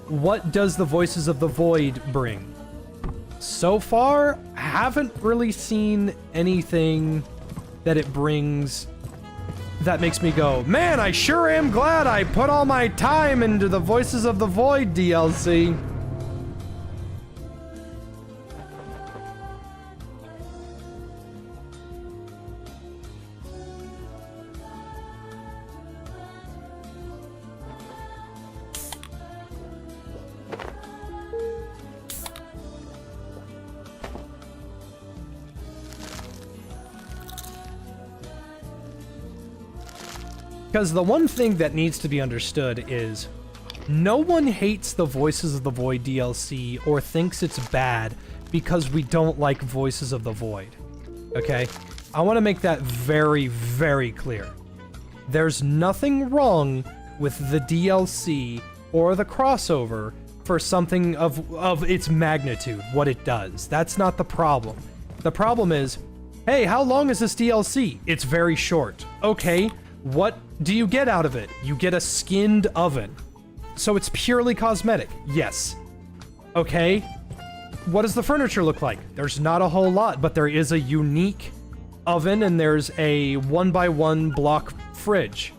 What does the Voices of the Void bring? So far, I haven't really seen anything that it brings that makes me go, man, I sure am glad I put all my time into the Voices of the Void DLC. Because the one thing that needs to be understood is no one hates the Voices of the Void DLC or thinks it's bad because we don't like Voices of the Void. Okay? I want to make that very, very clear. There's nothing wrong with the DLC or the crossover for something of its magnitude, what it does. That's not the problem. The problem is, hey, how long is this DLC? It's very short. Okay, what do you get out of it? You get a skinned oven. So it's purely cosmetic. Yes. Okay. What does the furniture look like? There's not a whole lot, but there is a unique oven and there's a 1x1 block fridge.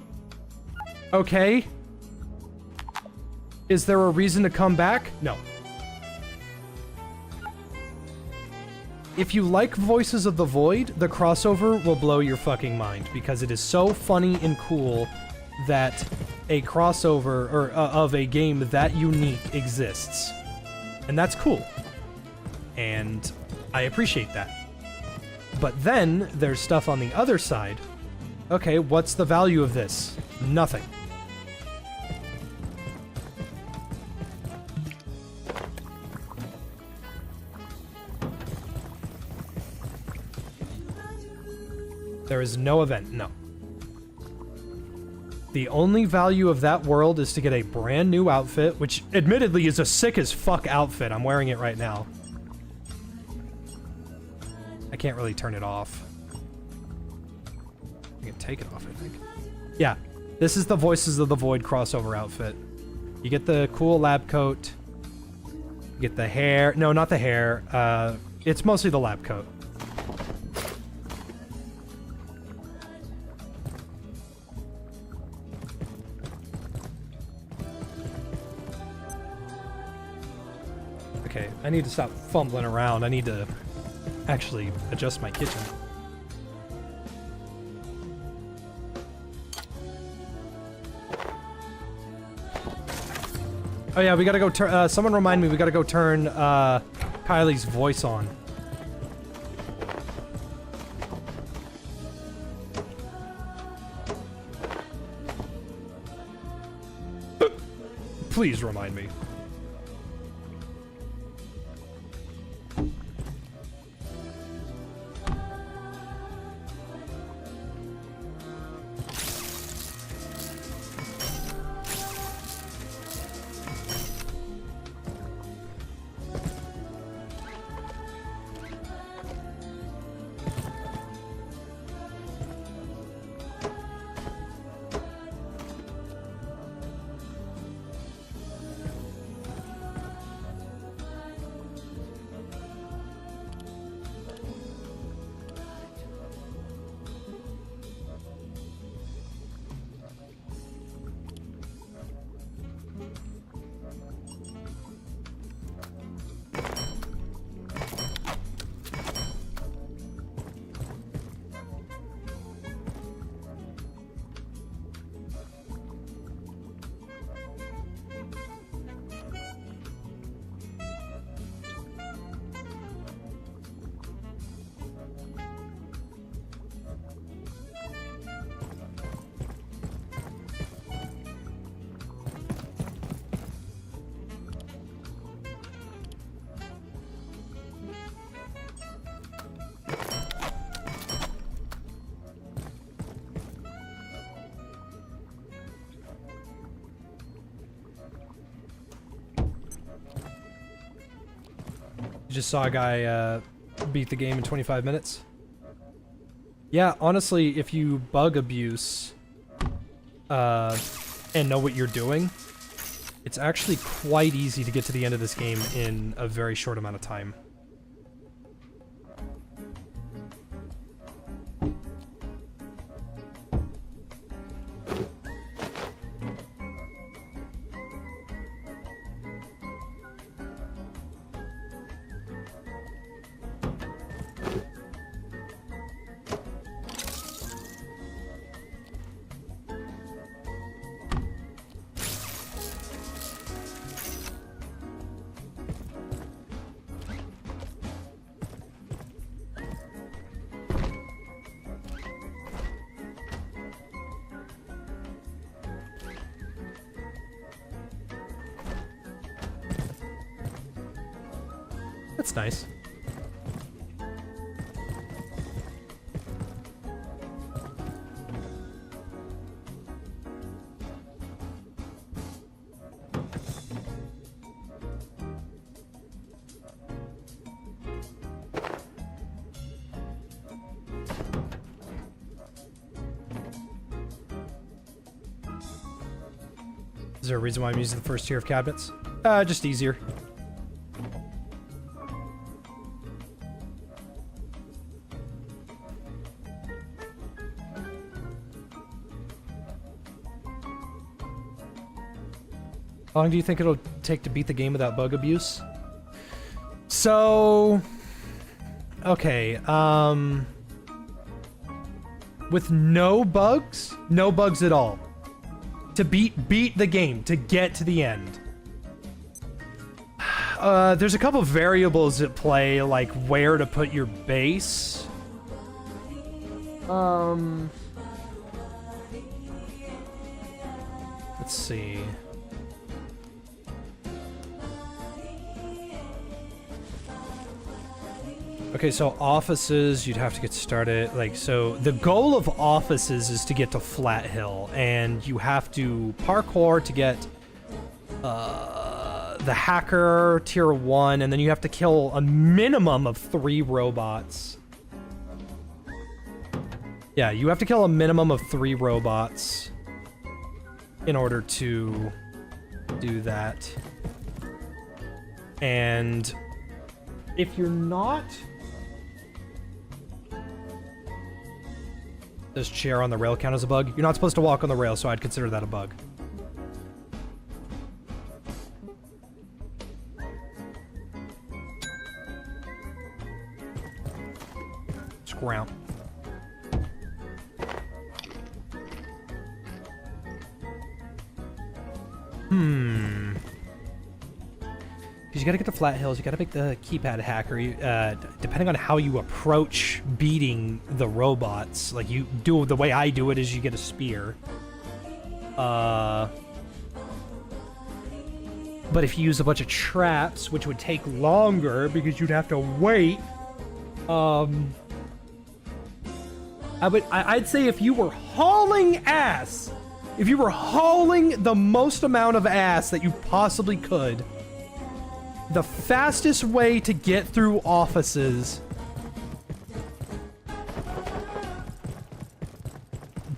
Okay. Is there a reason to come back? No. If you like Voices of the Void, the crossover will blow your fucking mind because it is so funny and cool that a crossover or of a game that unique exists. And that's cool. And I appreciate that. But then there's stuff on the other side. Okay, what's the value of this? Nothing. There is no event, no. The only value of that world is to get a brand new outfit, which admittedly is a sick as fuck outfit. I'm wearing it right now. I can't really turn it off. I can take it off, I think. Yeah, this is the Voices of the Void crossover outfit. You get the cool lab coat. You get the hair. No, not the hair. It's mostly the lab coat. Okay, I need to stop fumbling around. I need to actually adjust my kitchen. Oh yeah, we gotta go turn, someone remind me, we gotta go turn, Kylie's voice on. Please remind me. Just saw a guy beat the game in 25 minutes. Yeah, honestly, if you bug abuse and know what you're doing, it's actually quite easy to get to the end of this game in a very short amount of time. That's nice. Is there a reason why I'm using the first tier of cabinets? Just easier. How long do you think it'll take to beat the game without bug abuse? So... okay, with no bugs at all. To beat the game, to get to the end. There's a couple variables at play, like where to put your base. Let's see. Okay, so offices, you'd have to get started. Like, so the goal of offices is to get to Flat Hill, and you have to parkour to get the hacker tier 1, and then you have to kill a minimum of 3 robots. Yeah, you have to kill a minimum of 3 robots in order to do that. And if you're not... Does chair on the rail count as a bug? You're not supposed to walk on the rail, so I'd consider that a bug. Scrounge. Because you gotta get the flat hills, you gotta make the keypad hacker. Depending on how you approach beating the robots, like you do, the way I do it is you get a spear. But if you use a bunch of traps, which would take longer because you'd have to wait, I'd say if you were hauling ass, if you were hauling the most amount of ass that you possibly could, the fastest way to get through offices,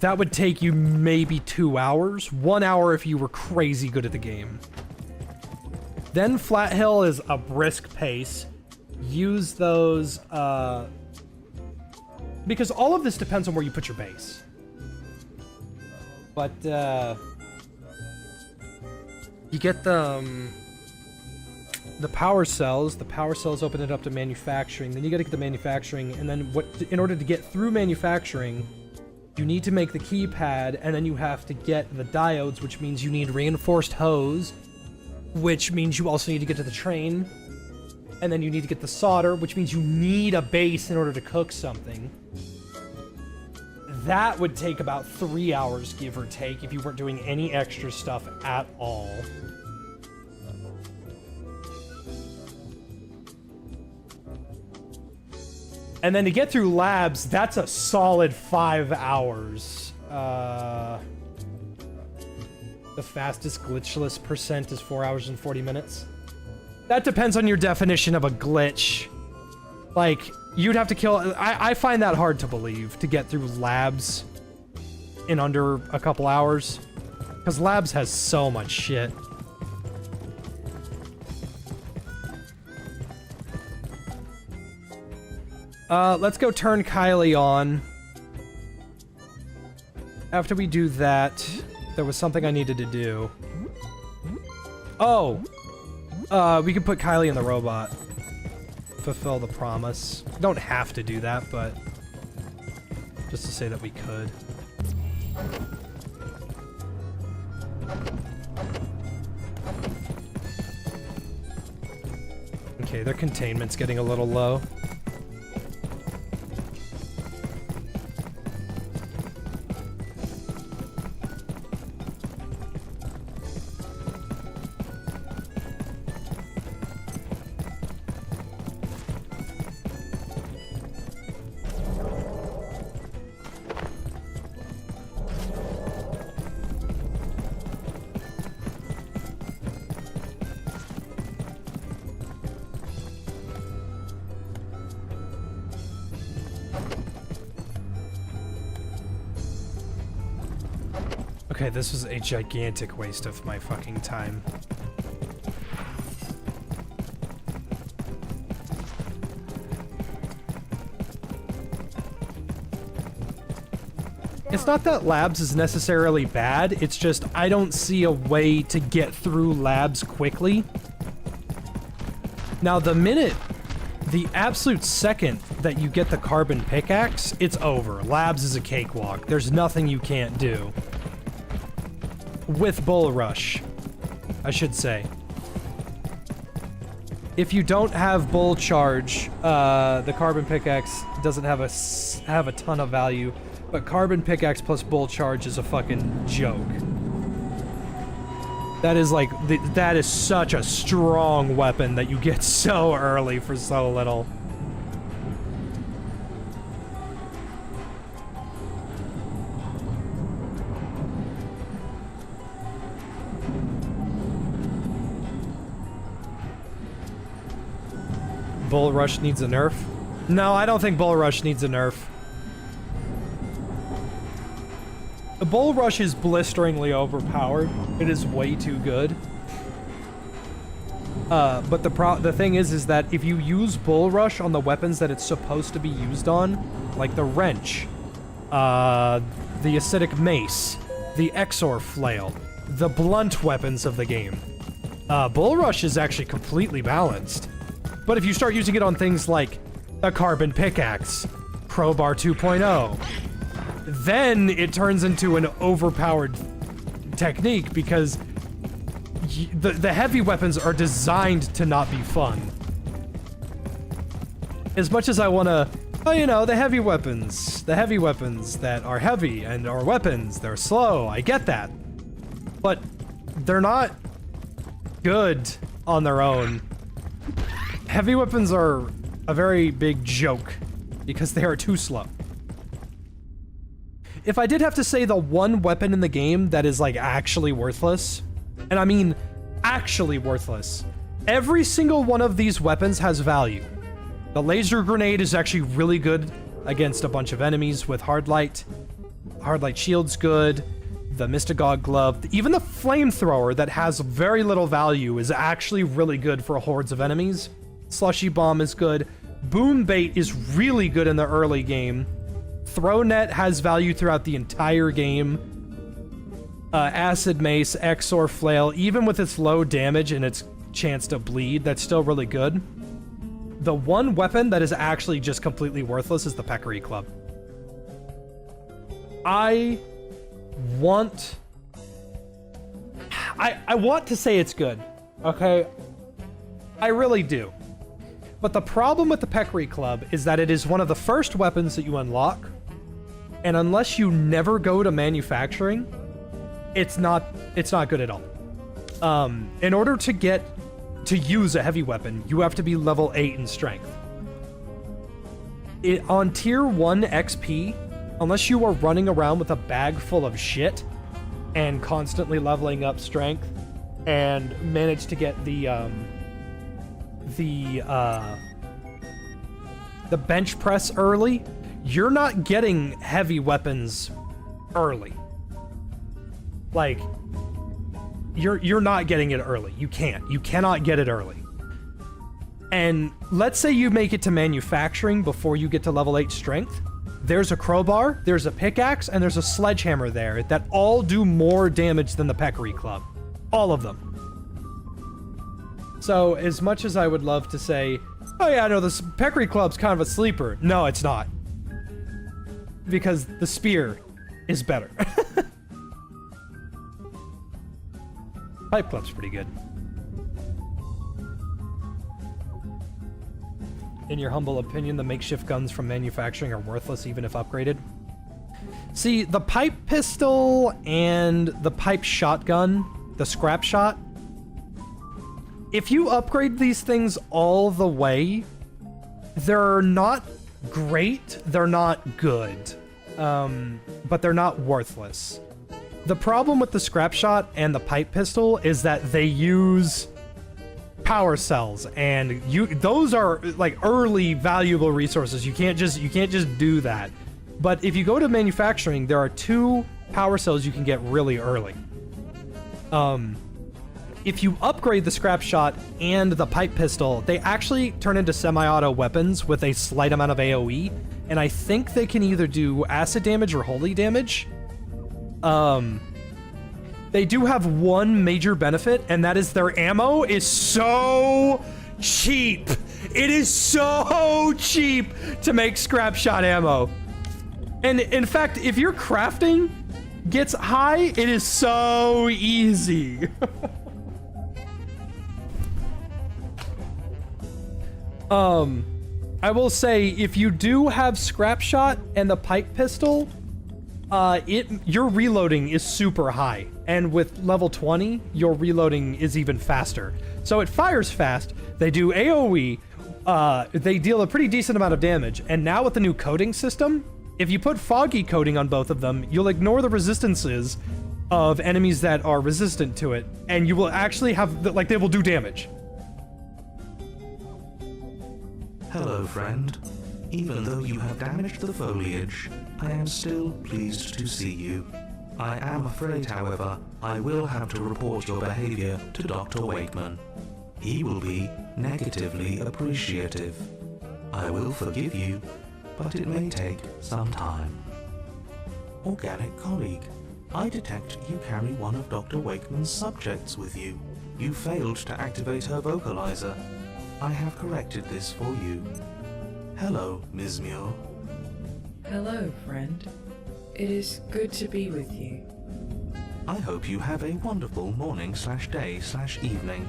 that would take you maybe 2 hours. 1 hour if you were crazy good at the game. Then Flat Hill is a brisk pace. Use those, because all of this depends on where you put your base. But, you get the power cells. The power cells open it up to manufacturing. Then you gotta get the manufacturing, and then in order to get through manufacturing, you need to make the keypad, and then you have to get the diodes, which means you need reinforced hose, which means you also need to get to the train, and then you need to get the solder, which means you need a base in order to cook something. That would take about 3 hours, give or take, if you weren't doing any extra stuff at all. And then to get through labs, that's a solid 5 hours. The fastest glitchless percent is 4 hours and 40 minutes. That depends on your definition of a glitch. Like, you'd have to kill... I find that hard to believe, to get through labs in under a couple hours. Because labs has so much shit. Let's go turn Kylie on. After we do that, there was something I needed to do. Oh! We can put Kylie in the robot. Fulfill the promise. Don't have to do that, but... just to say that we could. Okay, their containment's getting a little low. Okay, this was a gigantic waste of my fucking time. It's not that labs is necessarily bad, it's just I don't see a way to get through labs quickly. Now, the absolute second that you get the carbon pickaxe, it's over. Labs is a cakewalk. There's nothing you can't do. With Bull Rush, I should say. If you don't have Bull Charge, the carbon pickaxe doesn't have a ton of value, but carbon pickaxe plus Bull Charge is a fucking joke. That is like, that is such a strong weapon that you get so early for so little. Bull Rush needs a nerf? No, I don't think Bull Rush needs a nerf. The Bull Rush is blisteringly overpowered. It is way too good. But the thing is that if you use Bull Rush on the weapons that it's supposed to be used on, like the wrench, the acidic mace, the Exor flail, the blunt weapons of the game, Bull Rush is actually completely balanced. But if you start using it on things like a carbon pickaxe, crowbar 2.0, then it turns into an overpowered technique because the heavy weapons are designed to not be fun. As much as I want to, oh, you know, the heavy weapons that are heavy and are weapons, they're slow, I get that. But they're not good on their own. Heavy weapons are a very big joke because they are too slow. If I did have to say the one weapon in the game that is like actually worthless, and I mean actually worthless, every single one of these weapons has value. The laser grenade is actually really good against a bunch of enemies with hard light. Hard light shield's good. The Mystagogue glove, even the flamethrower that has very little value is actually really good for hordes of enemies. Slushy bomb is good. Boom bait is really good in the early game. Throw net has value throughout the entire game. Acid mace, Exor flail, even with its low damage and its chance to bleed, that's still really good. The one weapon that is actually just completely worthless is the Peccary Club. I want to say it's good, okay? I really do. But the problem with the Peccary Club is that it is one of the first weapons that you unlock, and unless you never go to manufacturing, it's not good at all. In order to use a heavy weapon, you have to be level 8 in strength. On tier 1 XP, unless you are running around with a bag full of shit and constantly leveling up strength and manage to get the bench press early, you're not getting heavy weapons early. Like, you're not getting it early. You cannot get it early. And let's say you make it to manufacturing before you get to level 8 strength. There's a crowbar, there's a pickaxe, and there's a sledgehammer there that all do more damage than the Peccary Club. All of them. So, as much as I would love to say, oh yeah, no, this Peccary Club's kind of a sleeper. No, it's not. Because the spear is better. Pipe Club's pretty good. In your humble opinion, the makeshift guns from manufacturing are worthless even if upgraded? See, the pipe pistol and the pipe shotgun, the scrap shot, if you upgrade these things all the way, they're not great, they're not good, but they're not worthless. The problem with the scrap shot and the pipe pistol is that they use power cells, and those are like early valuable resources. You can't just do that. But if you go to manufacturing, there are 2 power cells you can get really early. If you upgrade the scrap shot and the pipe pistol, they actually turn into semi-auto weapons with a slight amount of AoE, and I think they can either do acid damage or holy damage. They do have one major benefit, and that is their ammo is so cheap. It is so cheap to make scrap shot ammo. And in fact, if your crafting gets high, it is so easy. I will say, if you do have scrap shot and the pipe pistol, your reloading is super high, and with level 20, your reloading is even faster. So it fires fast, they do AoE, they deal a pretty decent amount of damage, and now with the new coating system, if you put foggy coating on both of them, you'll ignore the resistances of enemies that are resistant to it, and you will actually have, like, they will do damage. Hello, friend. Even though you have damaged the foliage, I am still pleased to see you. I am afraid, however, I will have to report your behavior to Dr. Wakeman. He will be negatively appreciative. I will forgive you, but it may take some time. Organic colleague, I detect you carry one of Dr. Wakeman's subjects with you. You failed to activate her vocalizer. I have corrected this for you. Hello, Ms. Muir. Hello, friend. It is good to be with you. I hope you have a wonderful morning/day/evening.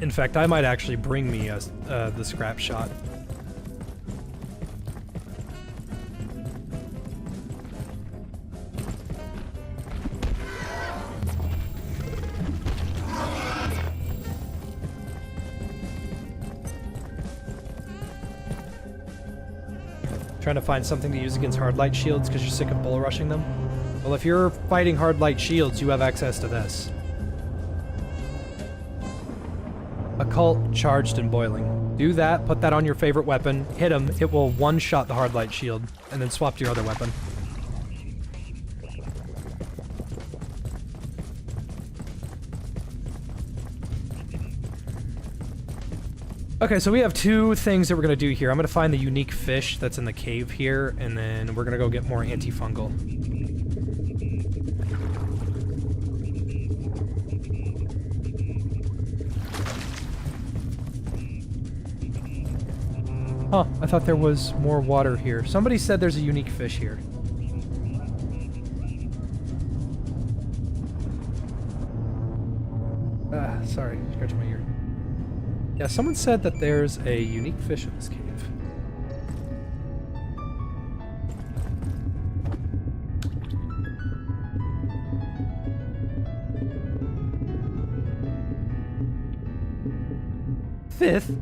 In fact, I might actually bring me the scrap shot. Trying to find something to use against hard light shields because you're sick of bull rushing them? Well, if you're fighting hard light shields, you have access to this. Occult, charged, and boiling. Do that, put that on your favorite weapon, hit him, it will one-shot the hard light shield, and then swap to your other weapon. Okay, so we have two things that we're going to do here. I'm going to find the unique fish that's in the cave here, and then we're going to go get more antifungal. Huh, I thought there was more water here. Somebody said there's a unique fish here. Sorry, scratch my ear. Yeah, someone said that there's a unique fish in this cave. Fifth?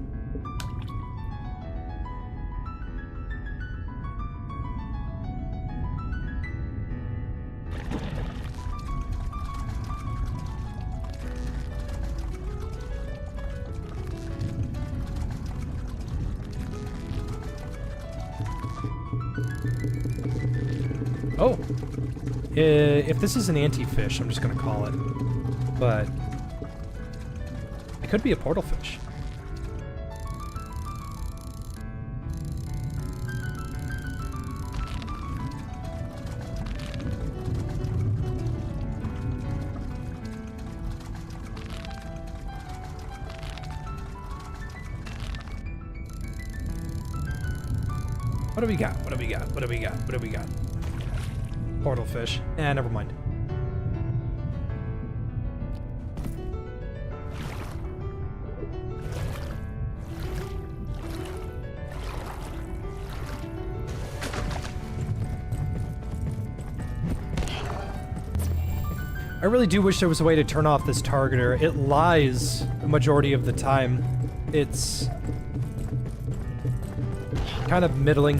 Oh! If this is an anti-fish, I'm just gonna call it. But it could be a portal fish. What do we got? What do we got? What do we got? What do we got? Portal fish. Eh, never mind. I really do wish there was a way to turn off this targeter. It lies the majority of the time. It's kind of middling.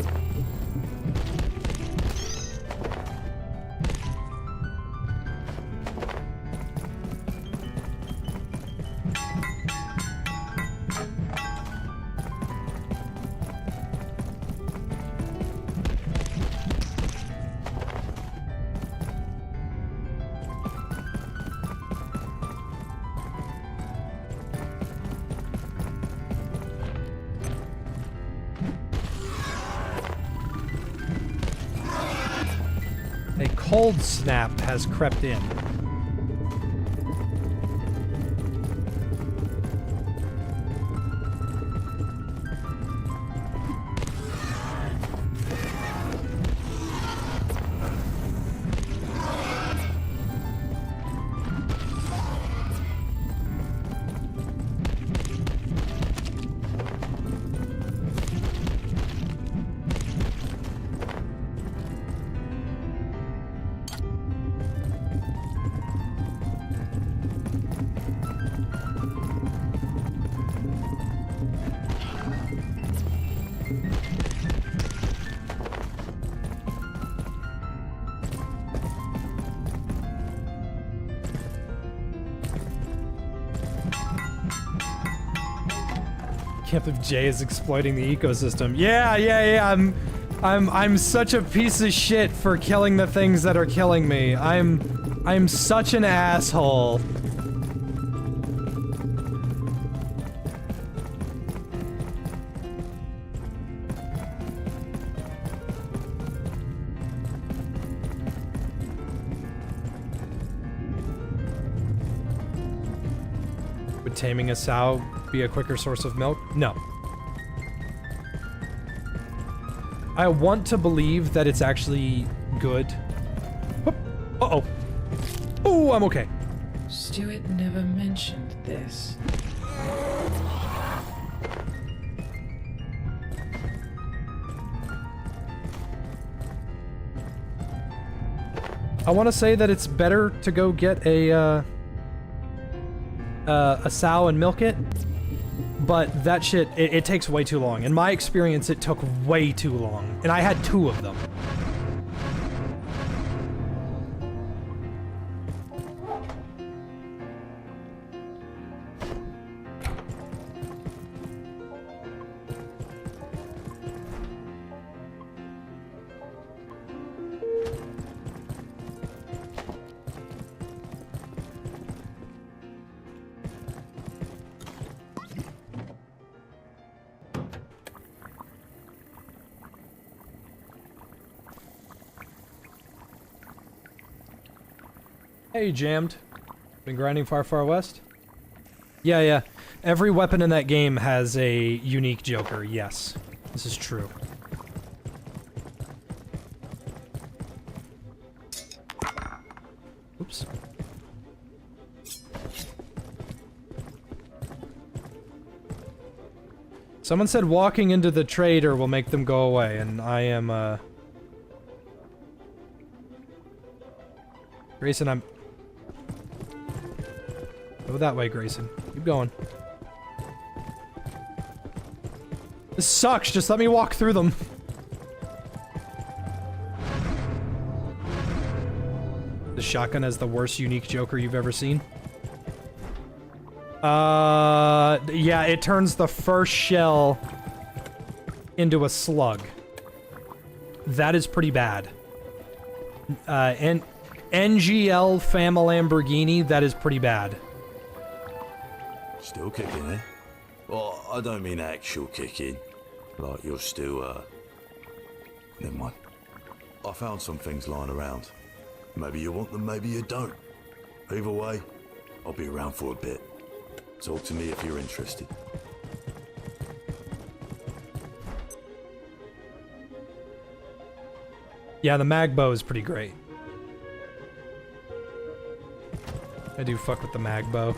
Cold snap has crept in. Can't believe Jay is exploiting the ecosystem. Yeah. I'm such a piece of shit for killing the things that are killing me. I'm such an asshole. Would taming a sow be a quicker source of milk? No. I want to believe that it's actually good. Uh-oh. Oh, I'm okay. Stuart never mentioned this. I want to say that it's better to go get a sow and milk it, but that shit, it takes way too long. In my experience, it took way too long, and I had 2 of them. Hey, Jammed. Been grinding far, far west? Yeah. Every weapon in that game has a unique Joker, yes. This is true. Oops. Someone said walking into the trader will make them go away, and I am, Grayson, I'm... Go that way, Grayson. Keep going. This sucks, just let me walk through them. The shotgun has the worst unique Joker you've ever seen? Yeah, it turns the first shell into a slug. That is pretty bad. And NGL Fama Lamborghini, that is pretty bad. Still kicking, eh? Well, I don't mean actual kicking. Like you're still, Never mind. I found some things lying around. Maybe you want them, maybe you don't. Either way, I'll be around for a bit. Talk to me if you're interested. Yeah, the mag bow is pretty great. I do fuck with the mag bow.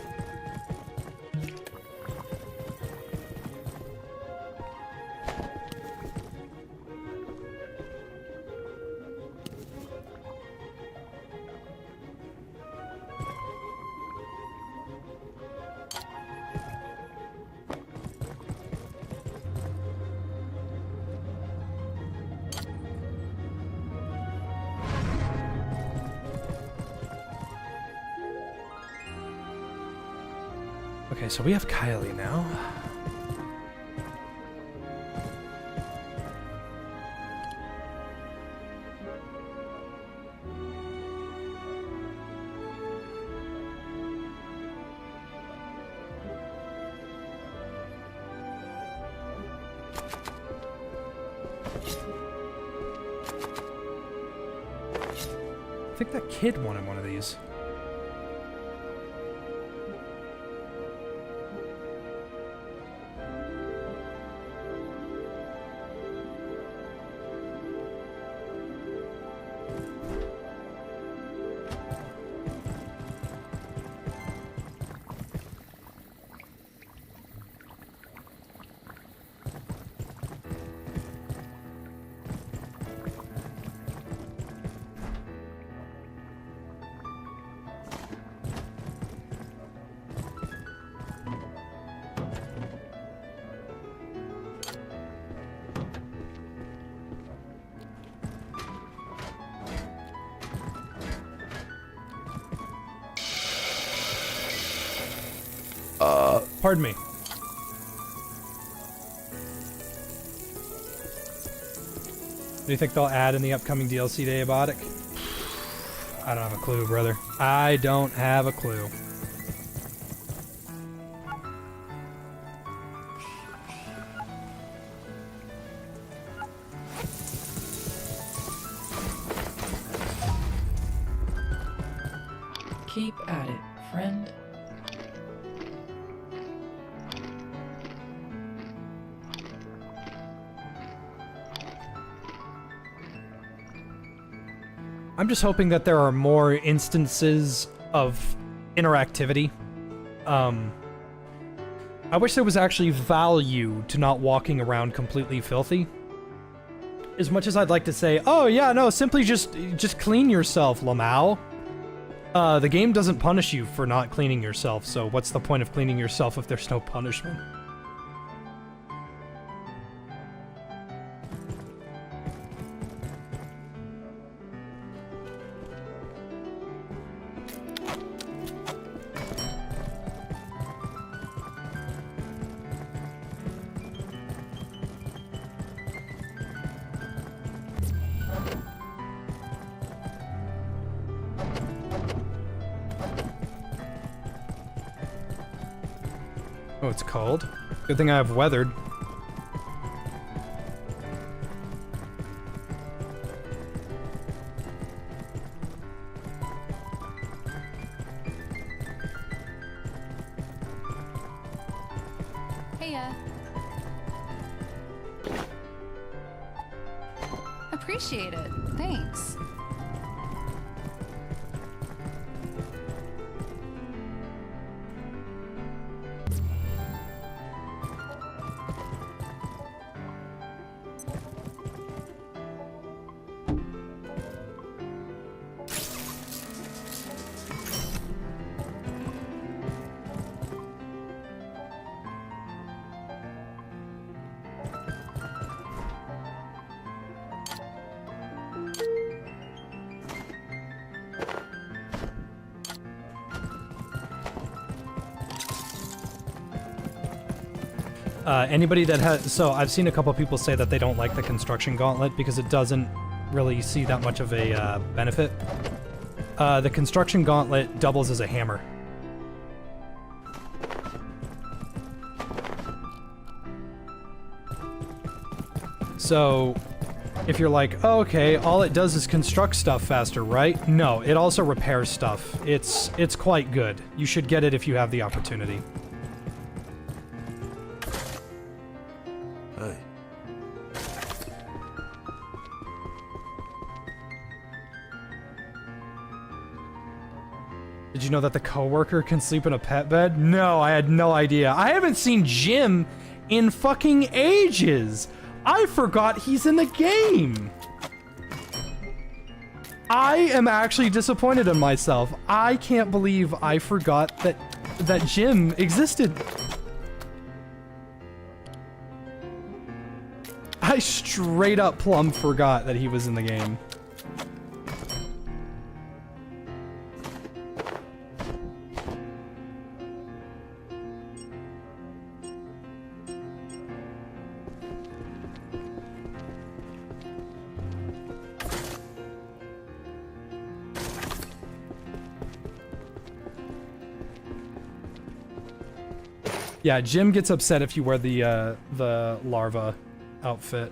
Okay, so we have Kylie now. I think that kid wanted one of these. Pardon me. Do you think they'll add in the upcoming DLC to Abiotic? I don't have a clue, brother. I don't have a clue. Keep at it, friend. I'm just hoping that there are more instances of interactivity. I wish there was actually value to not walking around completely filthy. As much as I'd like to say, oh yeah, no, simply just clean yourself, Lamau. The game doesn't punish you for not cleaning yourself, so what's the point of cleaning yourself if there's no punishment? Oh, it's cold. Good thing I have weathered. Heya. Appreciate it. Thanks. Anybody that has... So, I've seen a couple people say that they don't like the construction gauntlet because it doesn't really see that much of a benefit. The construction gauntlet doubles as a hammer. So, if you're like, oh, okay, all it does is construct stuff faster, right? No, it also repairs stuff. It's quite good. You should get it if you have the opportunity. Hey. Did you know that the coworker can sleep in a pet bed? No, I had no idea. I haven't seen Jim in fucking ages. I forgot he's in the game. I am actually disappointed in myself. I can't believe I forgot that Jim existed. I straight up plumb forgot that he was in the game. Yeah, Jim gets upset if you wear the larva outfit.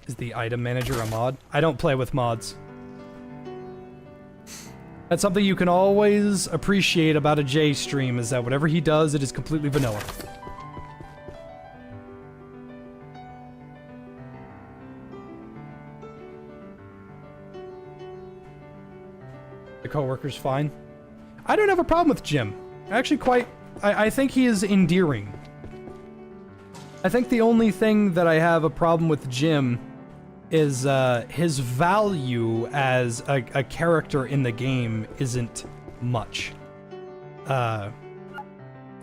Is the item manager a mod? I don't play with mods. That's something you can always appreciate about a J stream, is that whatever he does, it is completely vanilla. The coworker's fine. I don't have a problem with Jim. Actually I think he is endearing. I think the only thing that I have a problem with Jim is his value as a character in the game isn't much. I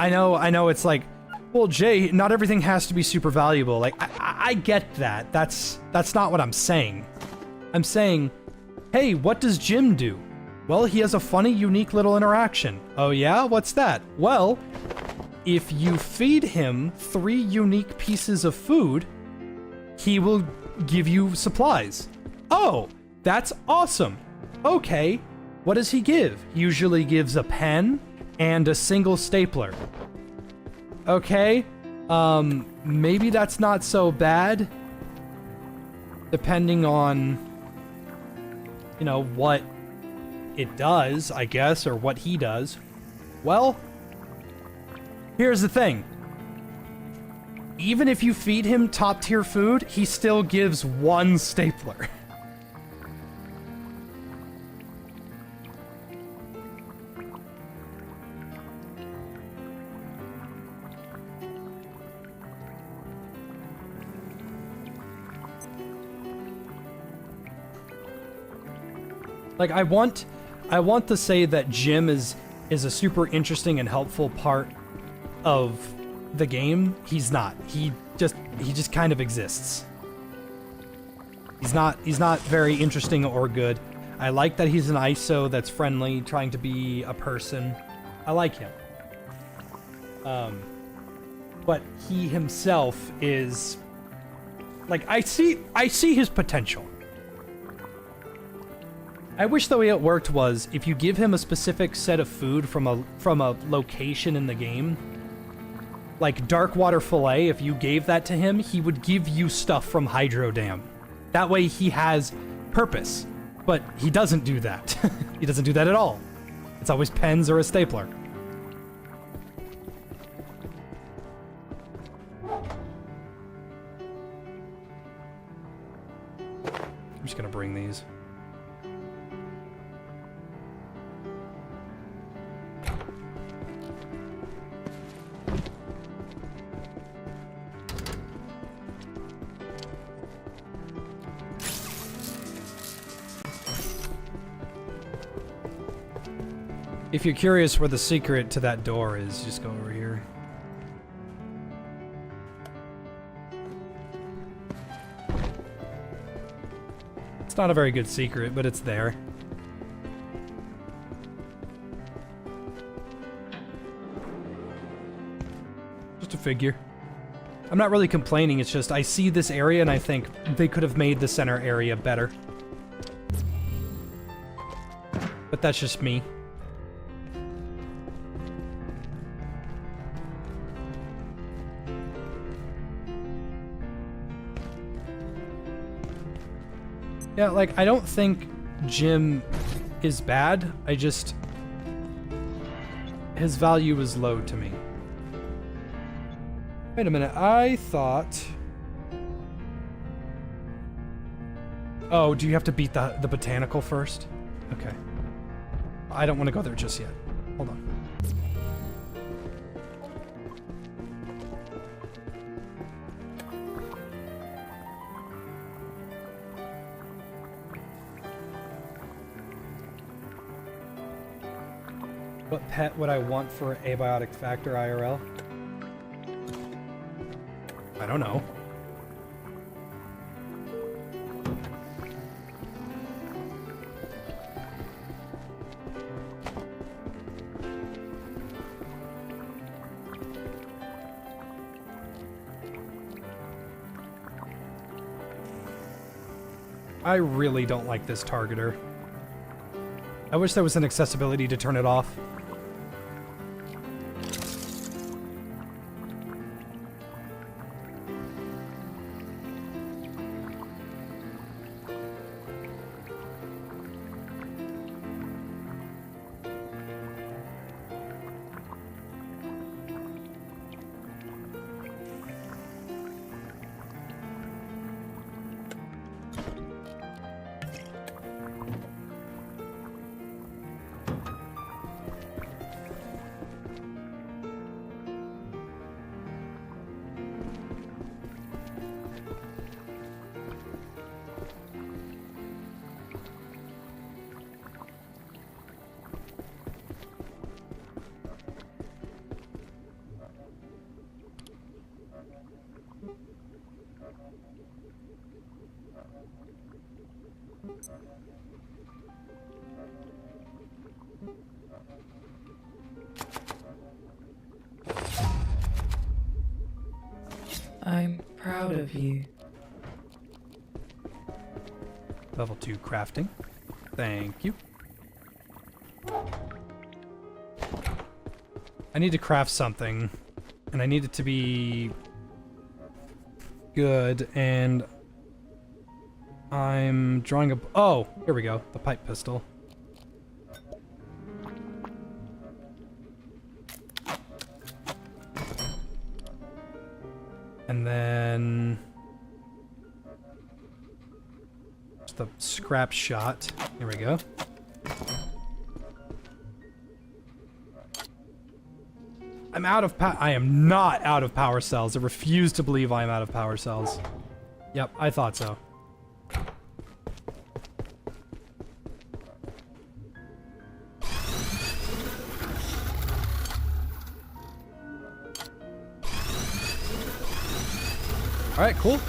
know it's like, Well, Jay, not everything has to be super valuable. Like, I get that. That's not what I'm saying. I'm saying, hey, what does Jim do? Well, he has a funny, unique little interaction. Oh yeah? What's that? Well, if you feed him 3 unique pieces of food, he will give you supplies. Oh, that's awesome. Okay, what does he give? He usually gives a pen and a single stapler. Okay, maybe that's not so bad, depending on, you know, what it does, I guess, or what he does. Well, here's the thing. Even if you feed him top-tier food, he still gives 1 stapler. Like, I want to say that Jim is a super interesting and helpful part of the game. He's not. He just kind of exists. He's not very interesting or good. I like that he's an ISO that's friendly, trying to be a person. I like him. But he himself is like, I see his potential. I wish the way it worked was, if you give him a specific set of food from a location in the game, like Darkwater Fillet, if you gave that to him, he would give you stuff from Hydro Dam. That way he has purpose. But he doesn't do that. He doesn't do that at all. It's always pens or a stapler. I'm just gonna bring these. If you're curious where the secret to that door is, just go over here. It's not a very good secret, but it's there. Just a figure. I'm not really complaining, it's just I see this area and I think they could have made the center area better. But that's just me. Yeah, like, I don't think Jim is bad. I just... his value is low to me. Wait a minute, I thought... Oh, do you have to beat the botanical first? Okay. I don't want to go there just yet. Hold on. What pet would I want for Abiotic Factor IRL? I don't know. I really don't like this targeter. I wish there was an accessibility to turn it off. I'm proud of you. Level 2 crafting. Thank you. I need to craft something, and I need it to be good, and I'm drawing a... Oh, here we go. The pipe pistol. And then... the scrap shot. Here we go. I'm out of I am not out of power cells. I refuse to believe I am out of power cells. Yep, I thought so. Alright, cool.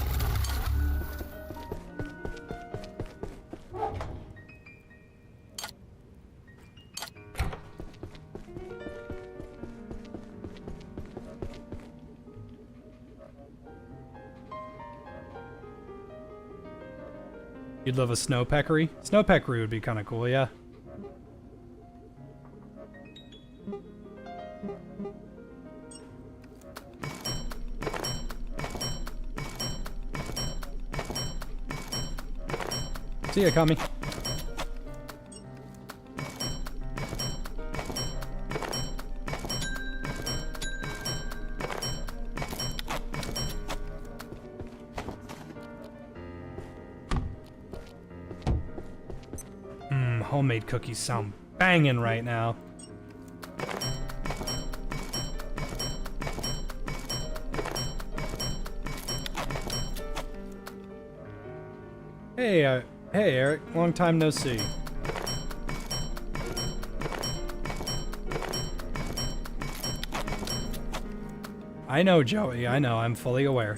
You'd love a snow peccary? Snow peccary would be kind of cool, yeah. See ya, Kami. Homemade cookies sound banging right now. Hey, hey Eric, long time no see. I know, Joey, I know, I'm fully aware.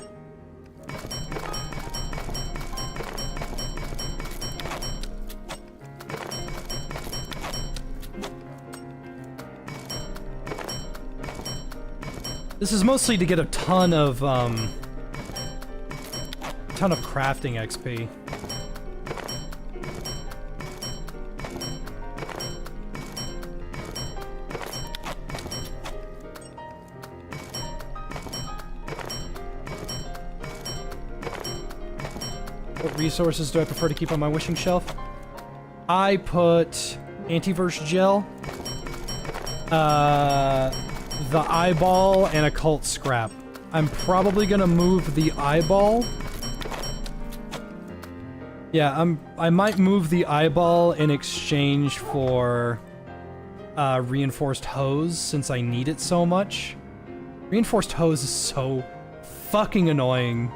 This is mostly to get a ton of crafting XP. What resources do I prefer to keep on my wishing shelf? I put antiverse gel, the eyeball, and occult scrap. I'm probably gonna move the eyeball. Yeah, I might move the eyeball in exchange for reinforced hose, since I need it so much. Reinforced hose is so fucking annoying.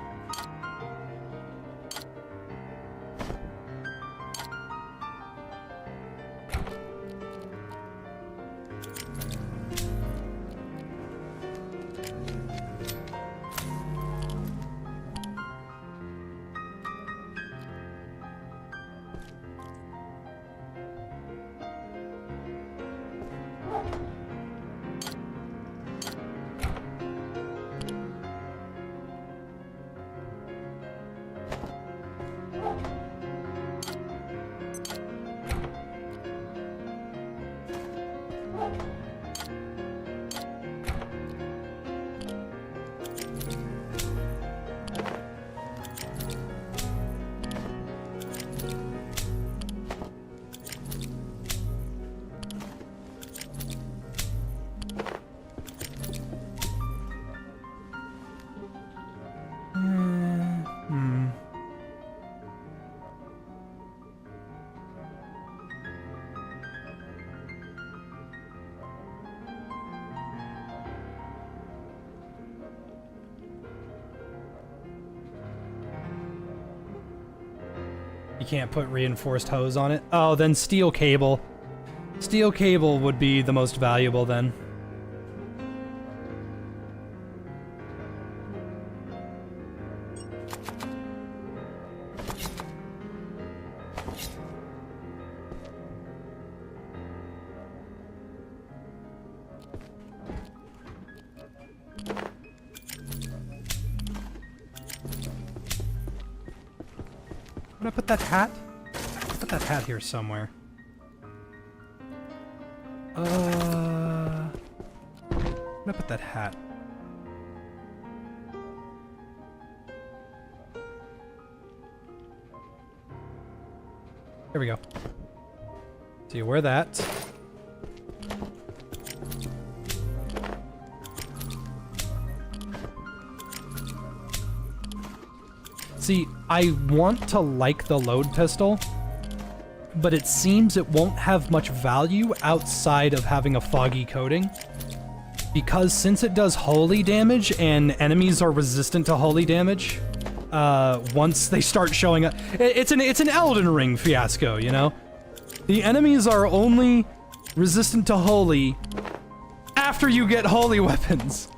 You can't put reinforced hose on it? Oh, then steel cable. Steel cable would be the most valuable then. I put that hat? I'll put that hat here somewhere. Where did I put that hat? Here we go. So you wear that. See, I want to like the load pistol, but it seems it won't have much value outside of having a foggy coating. Because since it does holy damage and enemies are resistant to holy damage, once they start showing up, it's an Elden Ring fiasco, you know? The enemies are only resistant to holy after you get holy weapons.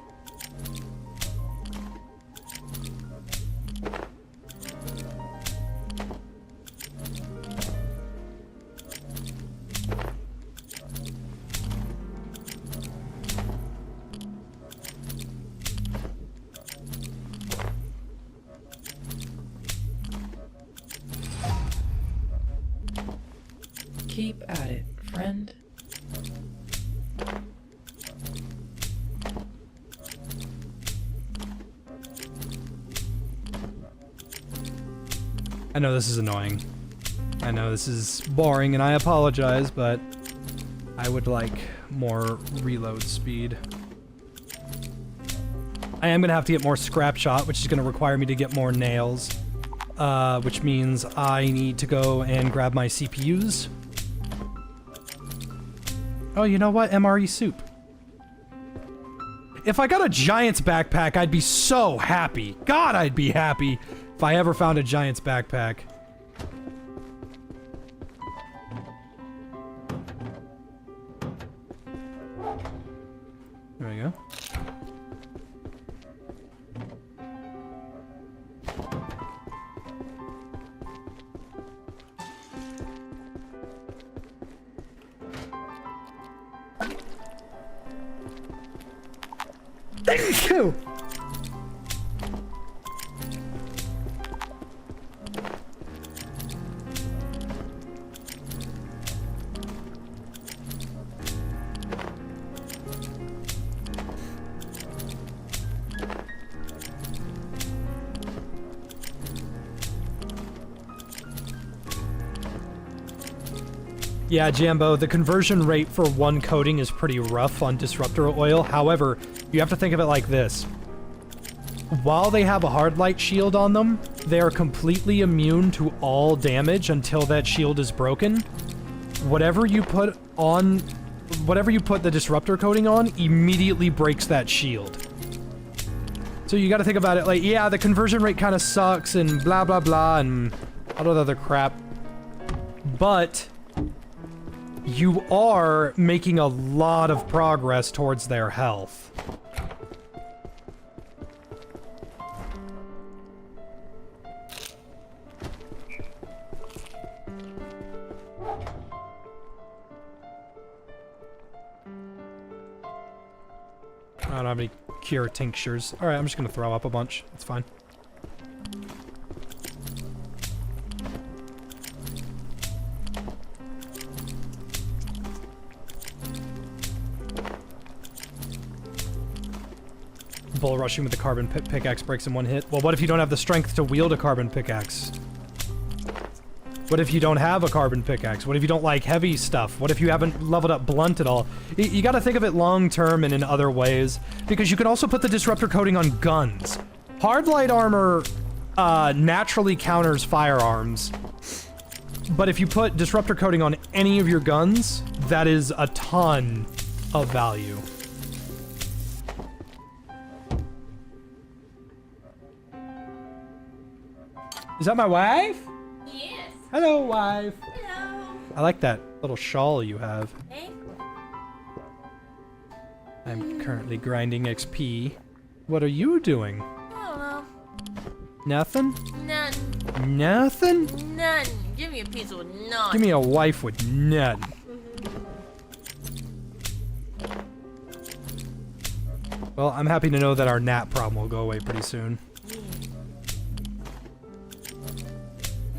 Keep at it, friend. I know this is annoying. I know this is boring and I apologize, but I would like more reload speed. I am gonna have to get more scrap shot, which is gonna require me to get more nails. Which means I need to go and grab my CPUs. Oh, you know what? MRE soup. If I got a Giant's backpack, I'd be so happy. God, I'd be happy if I ever found a Giant's backpack. There we go. Thank you! Yeah, Jambo, the conversion rate for one coating is pretty rough on disruptor oil. However, you have to think of it like this. While they have a hard light shield on them, they are completely immune to all damage until that shield is broken. Whatever you put the disruptor coating on immediately breaks that shield. So you gotta think about it like, yeah, the conversion rate kind of sucks and blah blah blah and all that other crap. But you are making a lot of progress towards their health. I don't have any cure tinctures. Alright, I'm just gonna throw up a bunch. It's fine. Bull rushing with the carbon pickaxe breaks in one hit. Well, what if you don't have the strength to wield a carbon pickaxe? What if you don't have a carbon pickaxe? What if you don't like heavy stuff? What if you haven't leveled up blunt at all? You gotta think of it long term and in other ways, because you can also put the disruptor coating on guns. Hard light armor naturally counters firearms, but if you put disruptor coating on any of your guns, that is a ton of value. Is that my wife? Yes. Hello, wife. Hello. I like that little shawl you have. Hey. I'm currently grinding XP. What are you doing? I don't know. Nothing? None. Nothing? None. Give me a piece of none. Give me a wife with none. Well, I'm happy to know that our gnat problem will go away pretty soon.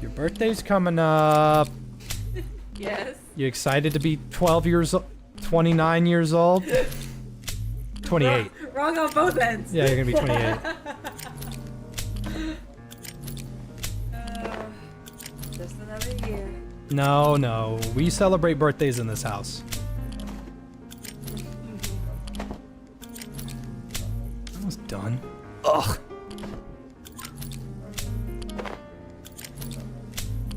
Your birthday's coming up. Yes. You excited to be 29 years old? 28. Wrong on both ends. Yeah, you're gonna be 28. Just another year. No, no. We celebrate birthdays in this house. Almost done. Ugh.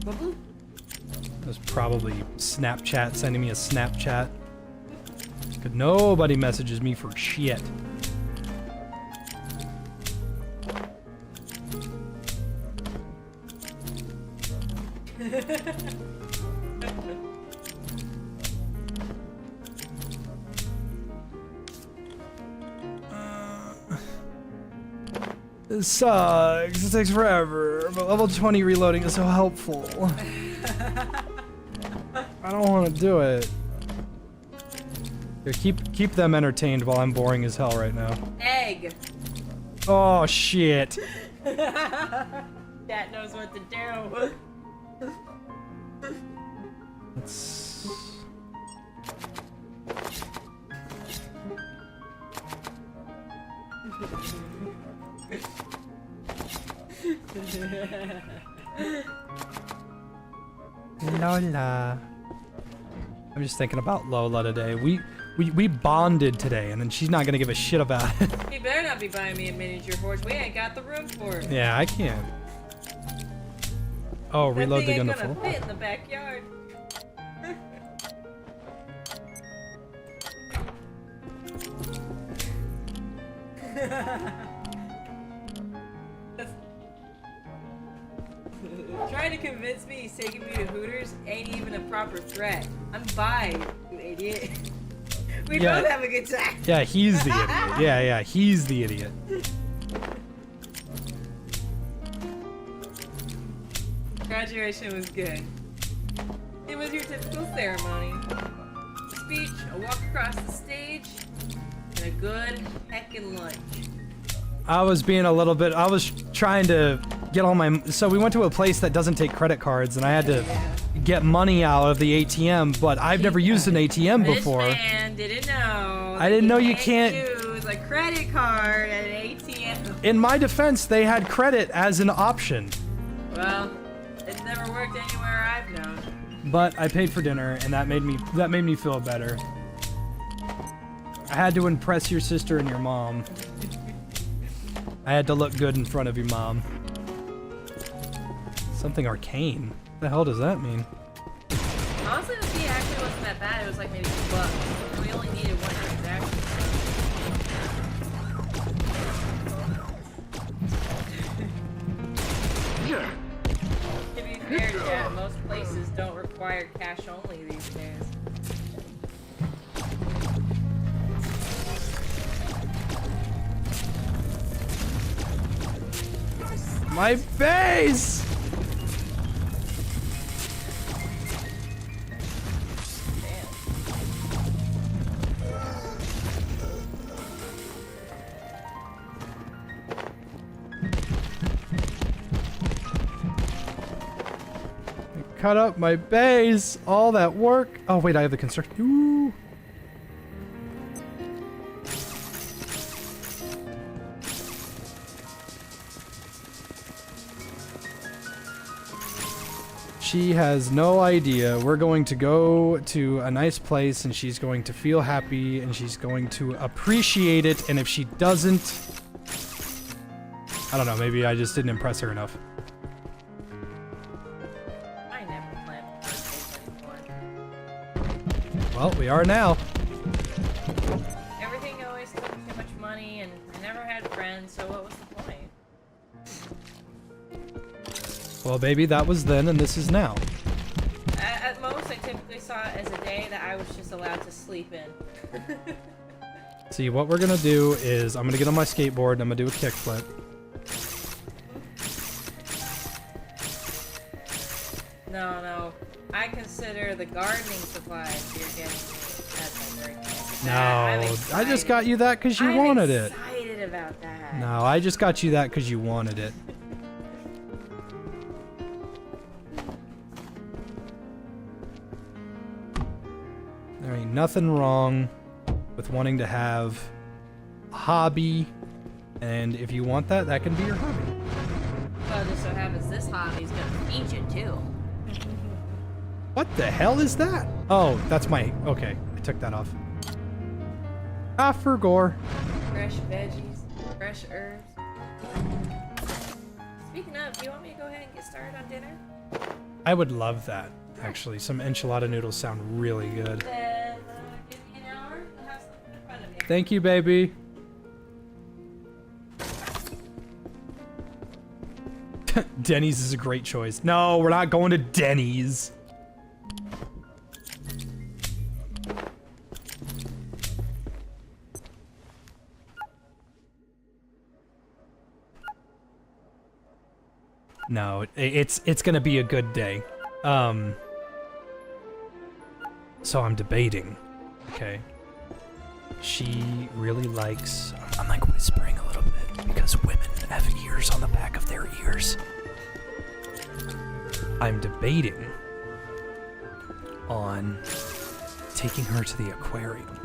That was probably Snapchat sending me a Snapchat. Cause nobody messages me for shit. This sucks. It takes forever, but level 20 reloading is so helpful. I don't want to do it. Here, keep them entertained while I'm boring as hell right now. Egg. Oh shit. Dad knows what to do. Let's... Lola. I'm just thinking about Lola today. We bonded today, and then she's not gonna give a shit about it. He better not be buying me a miniature horse. We ain't got the room for it. Yeah, I can't. Oh, That reload thing the ain't gun to gonna full. fit in the backyard. Trying to convince me he's taking me to Hooters ain't even a proper threat. I'm bi, you idiot. We Yeah. both have a good time. Yeah, he's the idiot. Yeah, he's the idiot. Graduation was good. It was your typical ceremony. A speech, a walk across the stage, and a good heckin' lunch. I was being a little bit, I was trying to get all my, so we went to a place that doesn't take credit cards, and I had to get money out of the ATM, but I've never used an ATM before. This man didn't know. I didn't know you can't use a credit card at an ATM. In my defense, they had credit as an option. Well, it's never worked anywhere I've known. But I paid for dinner, and that made me feel better. I had to impress your sister and your mom. I had to look good in front of your mom. Something arcane. What the hell does that mean? Honestly, the fee actually wasn't that bad. It was like maybe $2. And we only needed one transaction. To be fair, Chad, most places don't require cash only these days. My face! Cut up my base, all that work. Oh wait, I have the construction. Ooh. She has no idea. We're going to go to a nice place and she's going to feel happy and she's going to appreciate it, and if she doesn't, I don't know, maybe I just didn't impress her enough. Well, we are now. Everything always took too much money, and I never had friends, so what was the point? Well, baby, that was then and this is now. At most, I typically saw it as a day that I was just allowed to sleep in. See, what we're gonna do is I'm gonna get on my skateboard and I'm gonna do a kickflip. No. I consider the gardening supplies you're getting as my birthday. No, I just got you that because you wanted it. I'm excited about that. No, I just got you that because you wanted it. There ain't nothing wrong with wanting to have a hobby, and if you want that, that can be your hobby. Well, it just so happens this hobby's gonna feed you too. What the hell is that? Oh, that's my... Okay, I took that off. Ah, for gore. Fresh veggies, fresh herbs. Speaking of, do you want me to go ahead and get started on dinner? I would love that, actually. Some enchilada noodles sound really good. Then give me an hour. I'll have something in front of me. Thank you, baby. Denny's is a great choice. No, we're not going to Denny's. No, it's gonna be a good day. So I'm debating. Okay. She really likes... I'm like whispering a little bit because women have ears on the back of their ears. I'm debating on taking her to the aquarium.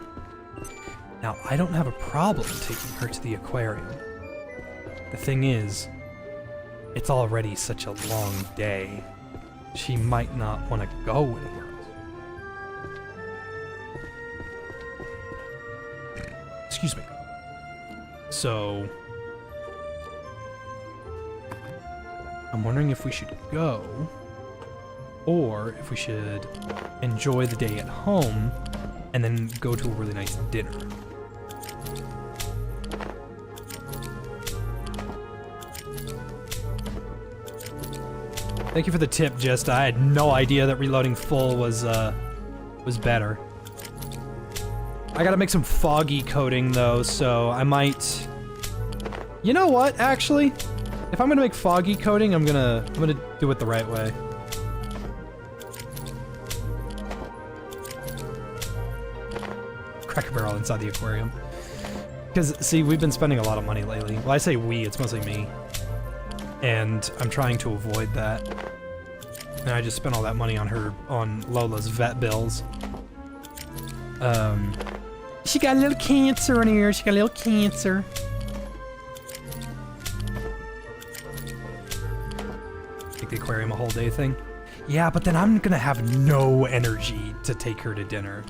Now, I don't have a problem taking her to the aquarium. The thing is, it's already such a long day. She might not want to go anywhere else. Excuse me. So, I'm wondering if we should go, or if we should enjoy the day at home and then go to a really nice dinner. Thank you for the tip, Just. I had no idea that reloading full was better. I gotta make some foggy coating though, so I might... You know what, actually? If I'm gonna make foggy coating, I'm gonna do it the right way. Cracker Barrel inside the aquarium. Because, see, we've been spending a lot of money lately. Well, I say we, it's mostly me. And I'm trying to avoid that. And I just spent all that money on Lola's vet bills. She got a little cancer in here. She got a little cancer. Make the aquarium a whole day thing. Yeah, but then I'm gonna have no energy to take her to dinner.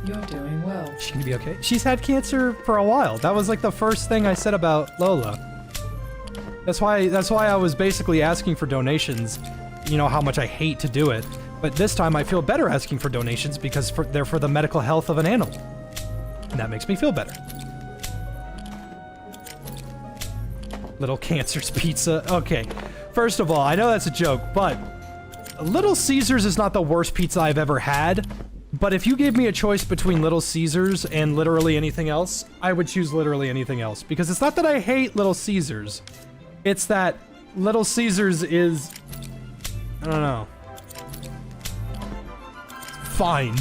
You're doing well. She gonna be okay? She's had cancer for a while. That was like the first thing I said about Lola. That's why I was basically asking for donations. You know how much I hate to do it. But this time I feel better asking for donations because they're for the medical health of an animal. And that makes me feel better. Little Cancer's Pizza. Okay. First of all, I know that's a joke, but Little Caesars is not the worst pizza I've ever had. But if you gave me a choice between Little Caesars and literally anything else, I would choose literally anything else. Because it's not that I hate Little Caesars. It's that Little Caesars is... I don't know. Fine.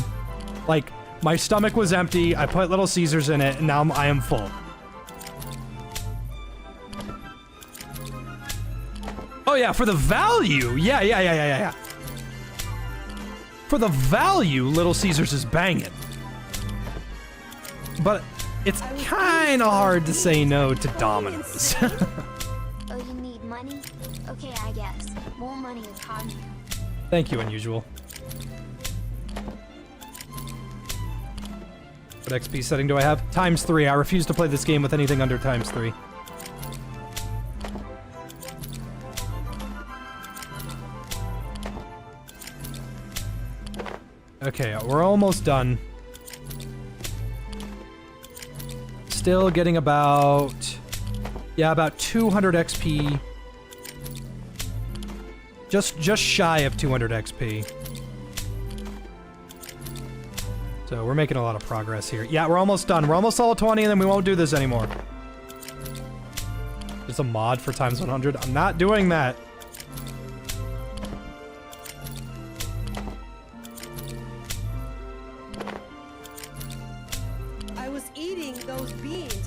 Like, my stomach was empty, I put Little Caesars in it, and now I am full. Oh yeah, for the value! Yeah. For the value, Little Caesars is banging. But it's kinda hard to say no to Domino's. Oh, you need money? Okay, I guess. More money upon you. Thank you, Unusual. What XP setting do I have? ×3. I refuse to play this game with anything under ×3. Okay, we're almost done. Still getting about 200 XP. Just shy of 200 XP. So we're making a lot of progress here. Yeah, we're almost done. We're almost all 20 and then we won't do this anymore. There's a mod for ×100. I'm not doing that. I was eating those beans.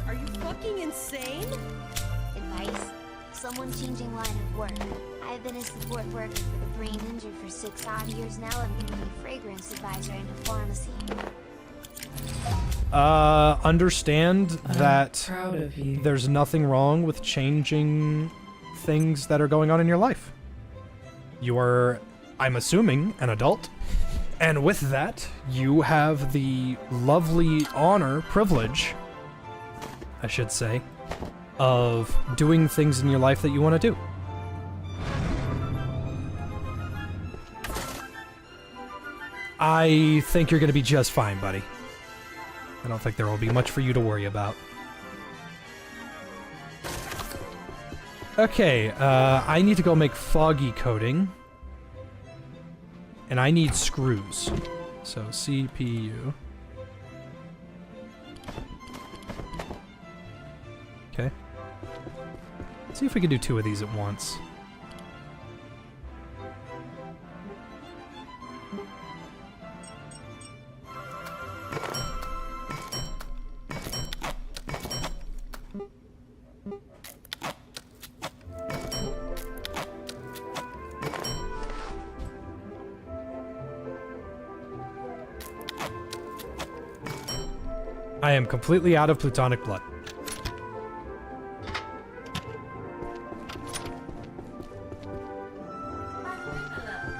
changing line of work. I've been a support worker for the brain injured for 6 odd years now. I'm community fragrance advisor in a pharmacy. Understand that proud of you. there's nothing wrong with changing things that are going on in your life. You are, I'm assuming, an adult. And with that, you have the lovely honor, privilege, I should say, of doing things in your life that you want to do. I think you're going to be just fine, buddy. I don't think there will be much for you to worry about. Okay, I need to go make foggy coating. And I need screws. So, CPU. Okay. Let's see if we can do 2 of these at once. I am completely out of plutonic blood.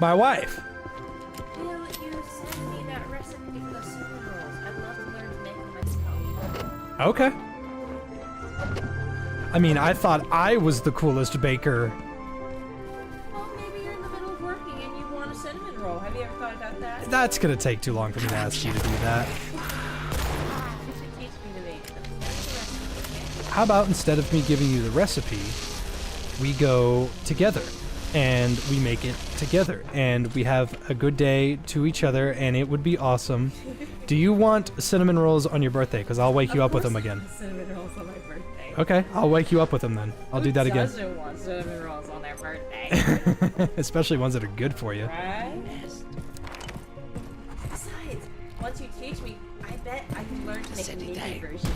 My wife. Will you send me that recipe for the cinnamon rolls? I'd love to learn to make them myself. Okay. I mean, I thought I was the coolest baker. Well, maybe you're in the middle of working and you want a cinnamon roll. Have you ever thought about that? That's gonna take too long for me to ask you to do that. You should teach me to make them. How about instead of me giving you the recipe, we go together and we make it together and we have a good day to each other and it would be awesome. Do you want cinnamon rolls on your birthday? Because I'll wake you up with them again. Cinnamon rolls on my birthday. Okay, I'll wake you up with them then. I'll do that again. Who doesn't want cinnamon rolls on their birthday? Especially ones that are good for you. Right? Besides, once you teach me, I bet I can learn to make a mini version.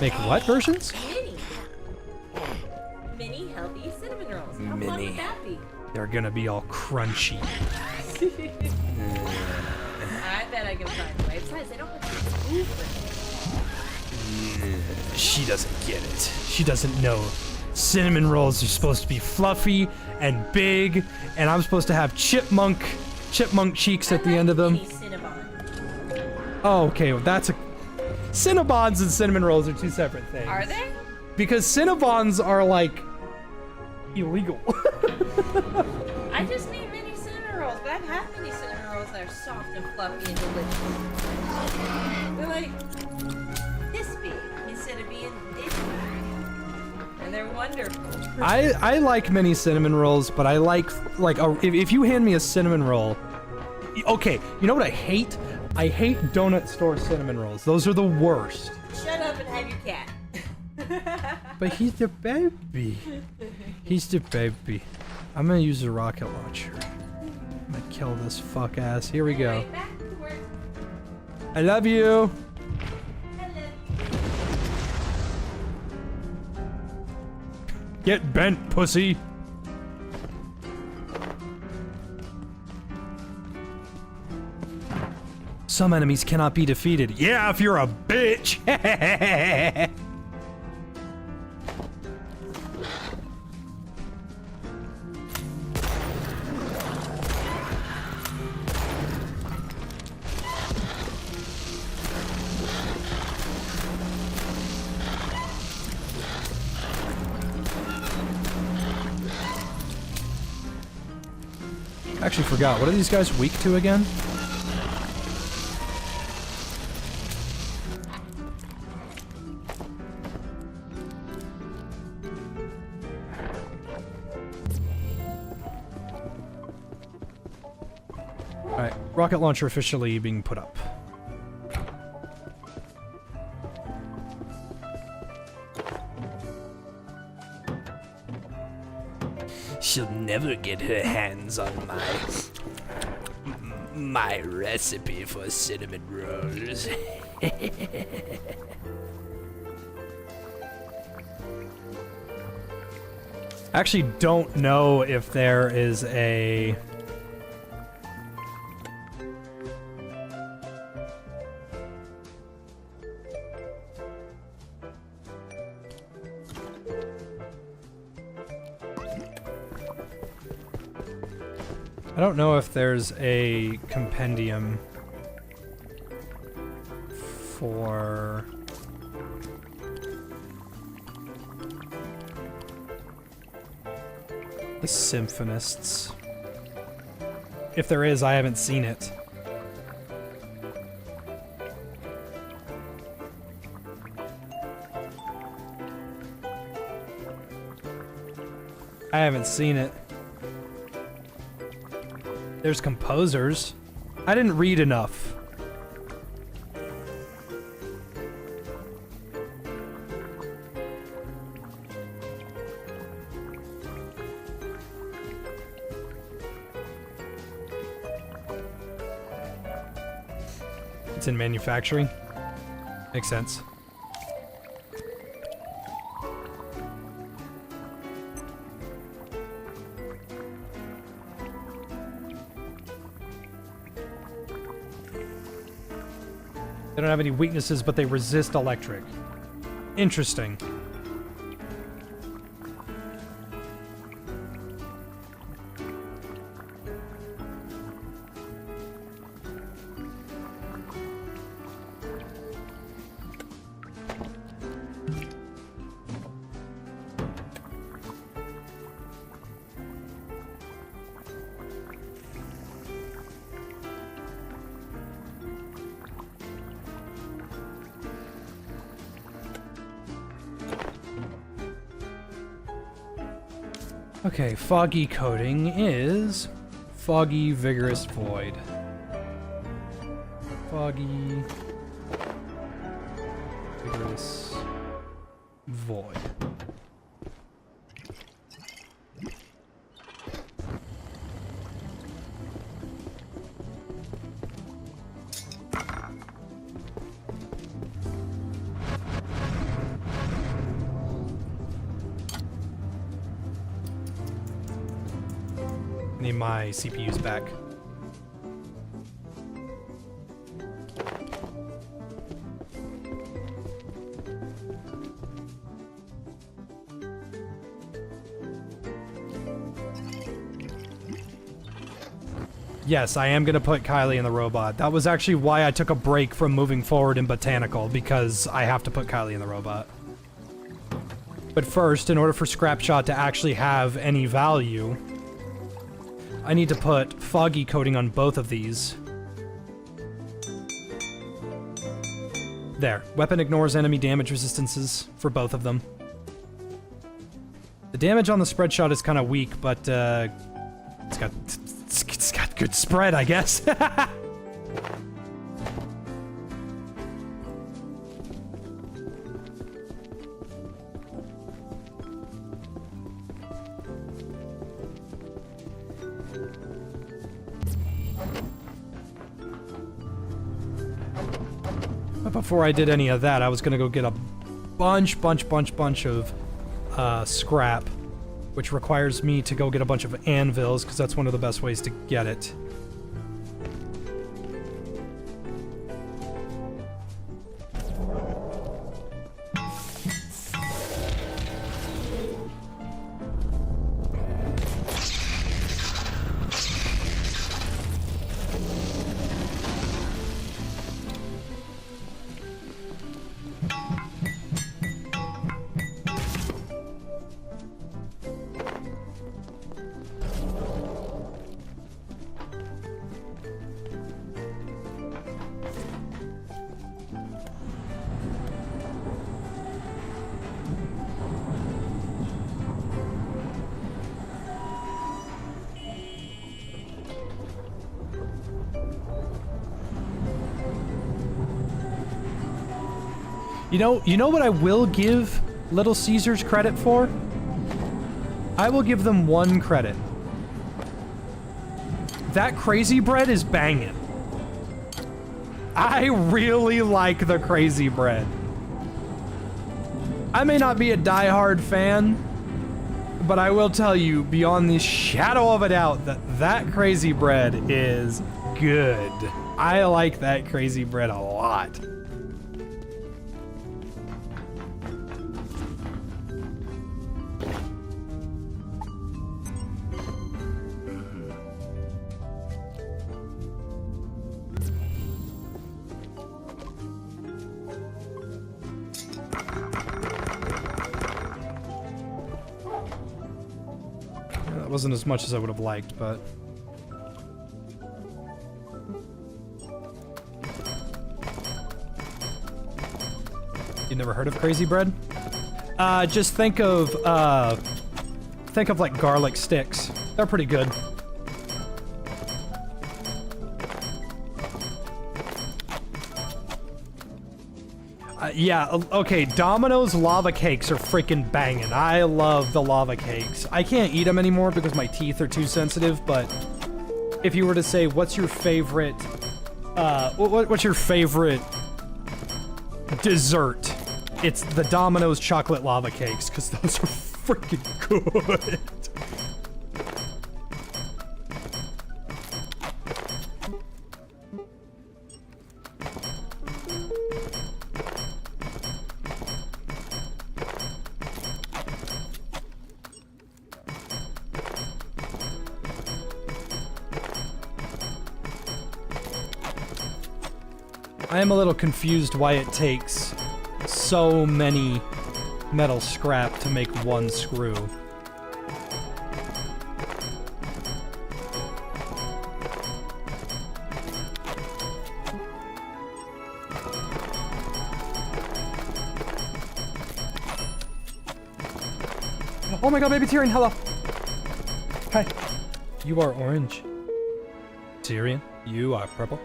Make what versions? Mini healthy cinnamon rolls. How fun would that be? They're gonna be all crunchy. I bet I can find a way. Besides, they don't have to food for me. She doesn't get it. She doesn't know. Cinnamon rolls are supposed to be fluffy and big, and I'm supposed to have chipmunk cheeks at the end of them. Oh, okay, well, that's a... Cinnabons and cinnamon rolls are 2 separate things. Are they? Because Cinnabons are, like, illegal. I just need mini cinnamon rolls, but I've had mini cinnamon rolls that are soft and fluffy and delicious. They're like this big instead of being this big. And they're wonderful. I like mini cinnamon rolls, but I like if you hand me a cinnamon roll... Okay, you know what I hate? I hate donut store cinnamon rolls. Those are the worst. Shut up and have your cat. But he's the baby. He's the baby. I'm gonna use a rocket launcher. I'm gonna kill this fuck ass. Here we go. Back to work. I love you. Get bent, pussy. Some enemies cannot be defeated. Yeah, if you're a bitch. I actually forgot. What are these guys weak to again? Alright, rocket launcher officially being put up. She'll never get her hands on my recipe for cinnamon rolls. I actually don't know if there is a... I don't know if there's a compendium for... the symphonists. If there is, I haven't seen it. I haven't seen it. There's composers. I didn't read enough. It's in manufacturing. Makes sense. They don't have any weaknesses, but they resist electric. Interesting. Okay, foggy coating is foggy vigorous void. Foggy vigorous void. Need my CPUs back. Yes, I am gonna put Kylie in the robot. That was actually why I took a break from moving forward in Botanical, because I have to put Kylie in the robot. But first, in order for Scrapshot to actually have any value, I need to put foggy coating on both of these. There. Weapon ignores enemy damage resistances for both of them. The damage on the spread shot is kind of weak, but it's got good spread, I guess. But before I did any of that, I was gonna go get a bunch of scrap, which requires me to go get a bunch of anvils, because that's one of the best ways to get it. You know what I will give Little Caesars credit for? I will give them one credit. That crazy bread is banging. I really like the crazy bread. I may not be a diehard fan, But I will tell you, beyond the shadow of a doubt, that crazy bread is good. I like that crazy bread a lot. Wasn't as much as I would have liked, but... You never heard of crazy bread? Just think of like garlic sticks. They're pretty good. Yeah, okay, Domino's lava cakes are freaking banging. I love the lava cakes. I can't eat them anymore because my teeth are too sensitive, but if you were to say, what's your favorite, what's your favorite dessert? It's the Domino's chocolate lava cakes, because those are freaking good. I am a little confused why it takes so many metal scrap to make one screw. Oh my god, baby Tyrion, hello! Hi. You are orange. Tyrion, you are purple.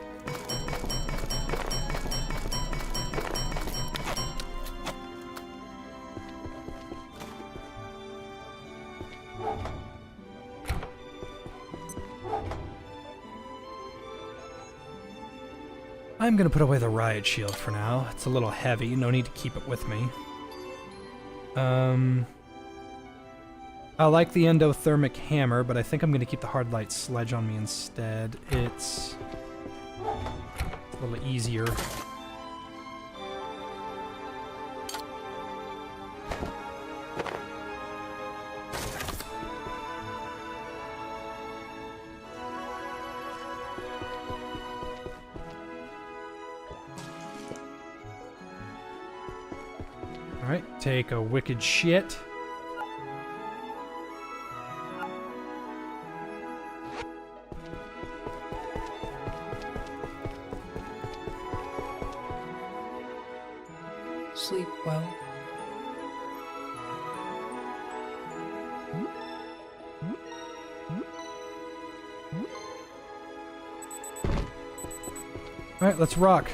I'm gonna put away the riot shield for now. It's a little heavy, no need to keep it with me. I like the endothermic hammer, but I think I'm gonna keep the hard light sledge on me instead. It's a little easier. Alright, take a wicked shit. Sleep well. Alright, let's rock.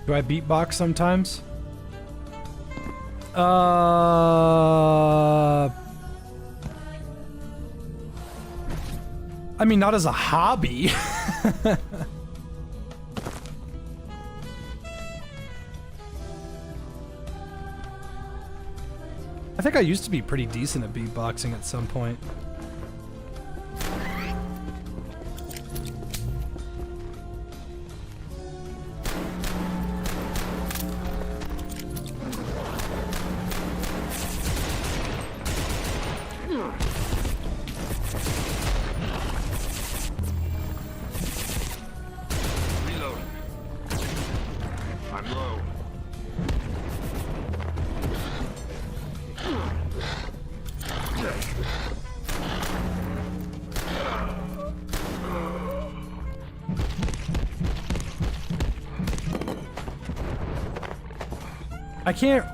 Do I beatbox sometimes? I mean, not as a hobby. I think I used to be pretty decent at beatboxing at some point. Reloading. I'm low.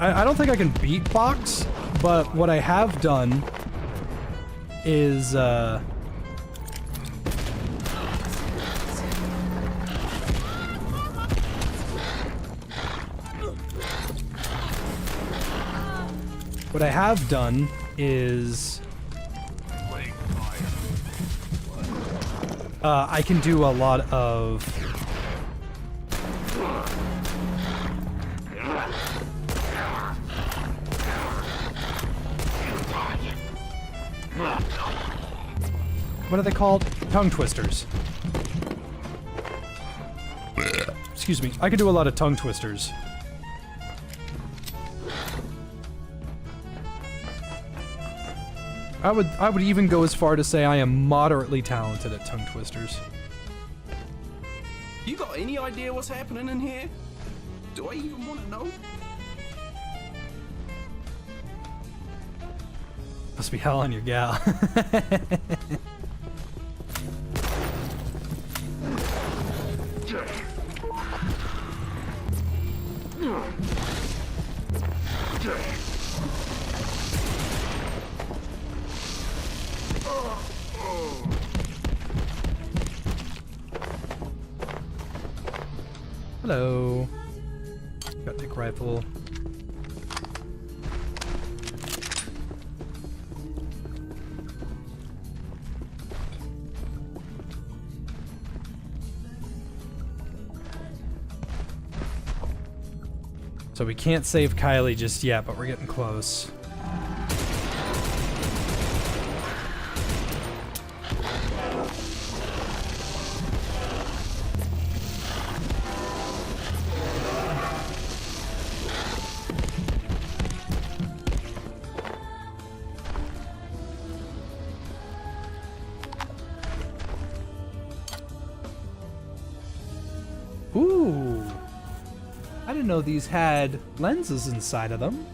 I don't think I can beatbox, but what I have done is, what I have done is, I can do a lot of what are they called? Tongue twisters. Excuse me. I can do a lot of tongue twisters. I would even go as far to say I am moderately talented at tongue twisters. You got any idea what's happening in here? Do I even want to know? Must be hell on your gal. Hello. Got Dick rifle. So we can't save Kylie just yet, but we're getting close. Ooh. I didn't know these had lenses inside of them.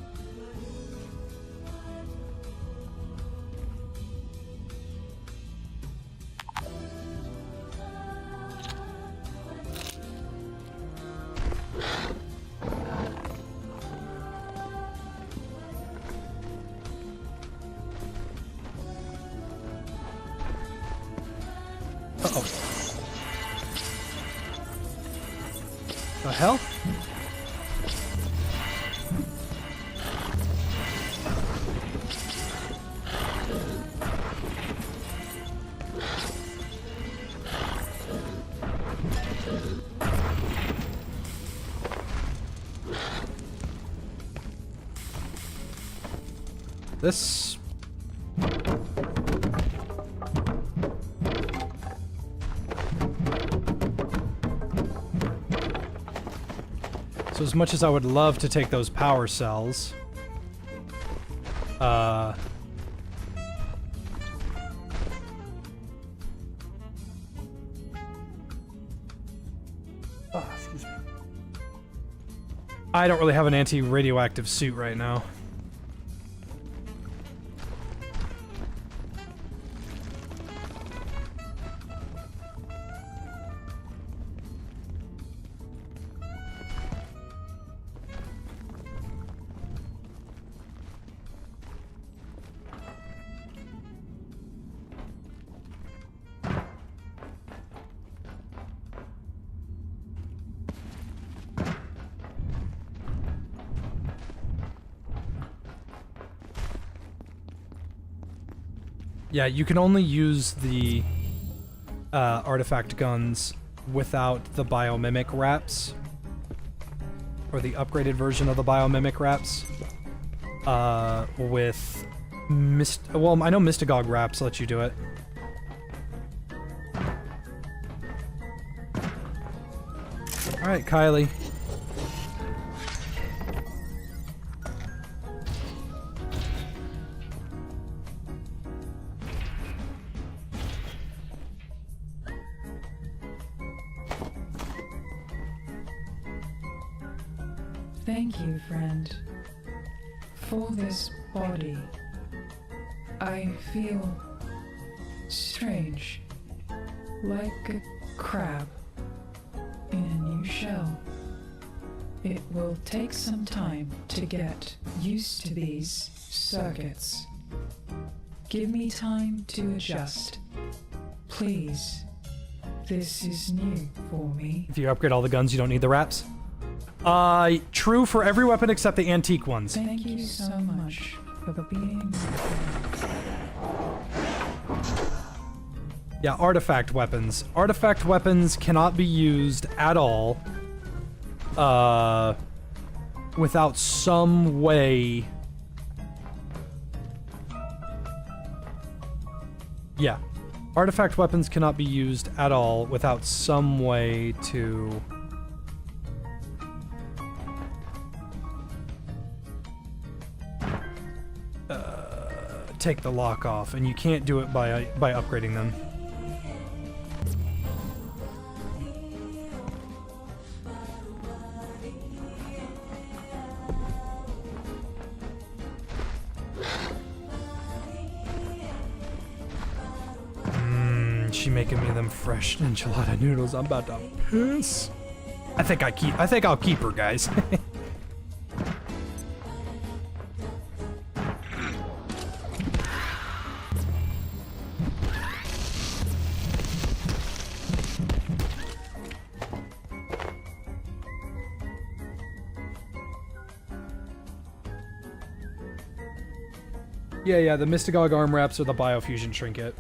Uh-oh. The hell? This... So as much as I would love to take those power cells, oh, excuse me. I don't really have an anti-radioactive suit right now. Yeah, you can only use the artifact guns without the biomimic wraps. Or the upgraded version of the biomimic wraps. With well, I know Mystagogue wraps let you do it. Alright, Kylie. Thank you, friend. For this body, I feel strange, like a crab in a new shell. It will take some time to get used to these circuits. Give me time to adjust. Please. This is new for me. If you upgrade all the guns, you don't need the wraps. True for every weapon except the antique ones. Thank you so much for being... Yeah, artifact weapons. Artifact weapons cannot be used at all, without some way... Yeah. Artifact weapons cannot be used at all without some way to... take the lock off, and you can't do it by upgrading them. She making me them fresh enchilada noodles. I'm about to piss. I think I'll keep her, guys. Yeah, the Mystagogue arm wraps are the biofusion trinket.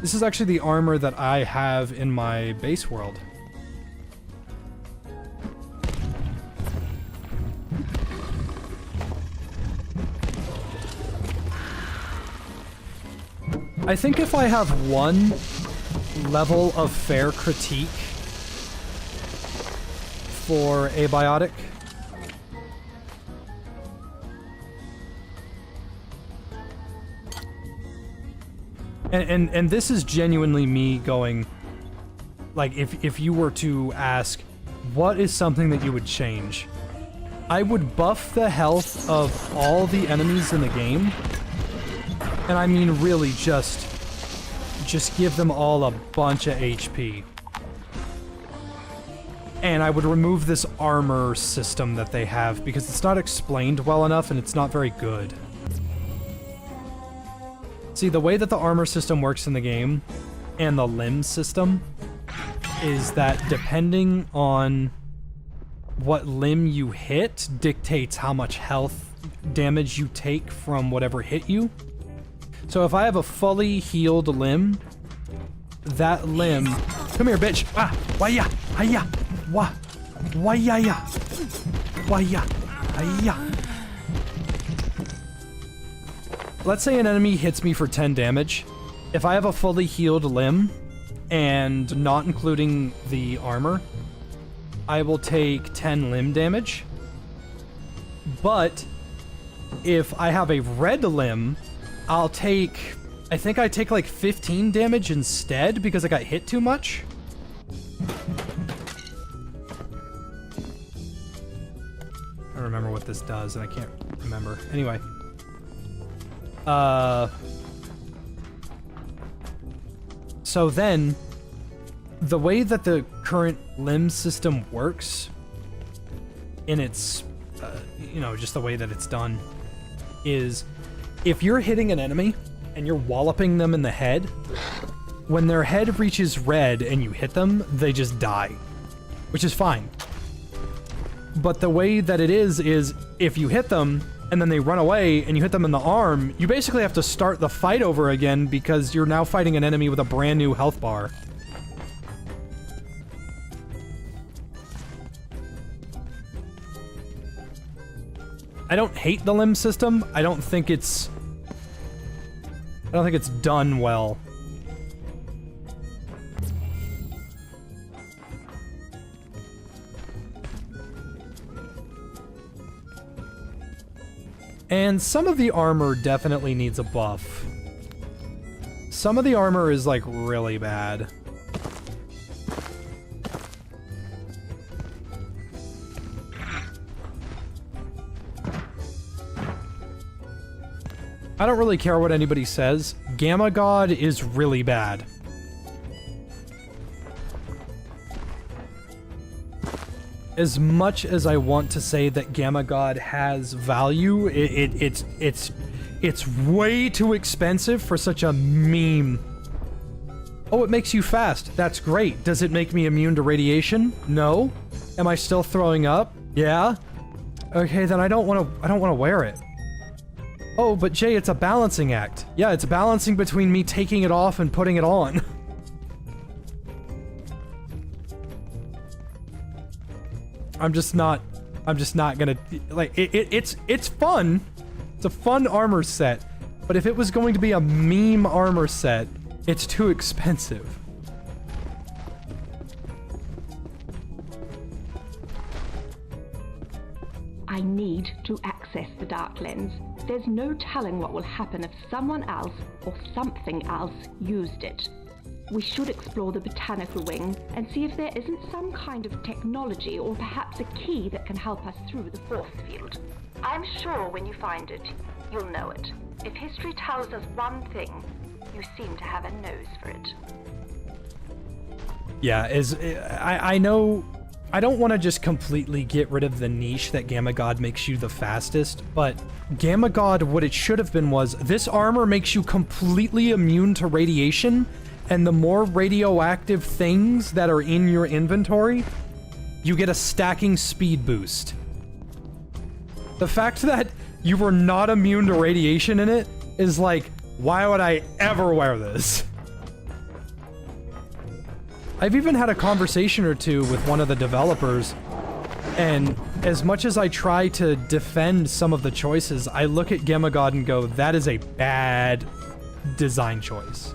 This is actually the armor that I have in my base world. I think if I have one level of fair critique for Abiotic, and this is genuinely me going, like, if you were to ask, what is something that you would change? I would buff the health of all the enemies in the game. And I mean really just give them all a bunch of HP. And I would remove this armor system that they have because it's not explained well enough and it's not very good. See, the way that the armor system works in the game and the limb system is that depending on what limb you hit dictates how much health damage you take from whatever hit you. So if I have a fully healed limb, that limb... Come here, bitch! Ah! Waya! Hiya! Wa! Waya! Waya! Hiya! Let's say an enemy hits me for 10 damage. If I have a fully healed limb, and not including the armor, I will take 10 limb damage. But if I have a red limb, I'll take... I think I take like 15 damage instead because I got hit too much. I remember what this does and I can't remember. Anyway. So then, the way that the current limb system works, in its, you know, just the way that it's done, is if you're hitting an enemy and you're walloping them in the head, when their head reaches red and you hit them, they just die, which is fine. But the way that it is if you hit them and then they run away and you hit them in the arm, you basically have to start the fight over again because you're now fighting an enemy with a brand new health bar. I don't hate the limb system. I don't think it's done well. And some of the armor definitely needs a buff. Some of the armor is, like, really bad. I don't really care what anybody says. Gamma God is really bad. As much as I want to say that Gamma God has value, it's way too expensive for such a meme. Oh, it makes you fast. That's great. Does it make me immune to radiation? No. Am I still throwing up? Yeah. Okay, then I don't want to wear it. Oh, but Jay, it's a balancing act. Yeah, it's balancing between me taking it off and putting it on. I'm just not gonna, like, it's fun. It's a fun armor set, but if it was going to be a meme armor set, it's too expensive. I need to access the Dark Lens. There's no telling what will happen if someone else or something else used it. We should explore the botanical wing and see if there isn't some kind of technology or perhaps a key that can help us through the force field. I'm sure when you find it, you'll know it. If history tells us one thing, you seem to have a nose for it. Yeah, I know. I don't want to just completely get rid of the niche that Gamma God makes you the fastest, but Gamma God, what it should have been was, this armor makes you completely immune to radiation, and the more radioactive things that are in your inventory, you get a stacking speed boost. The fact that you were not immune to radiation in it is like, why would I ever wear this? I've even had a conversation or two with one of the developers, and as much as I try to defend some of the choices, I look at Gamma God and go, that is a bad design choice.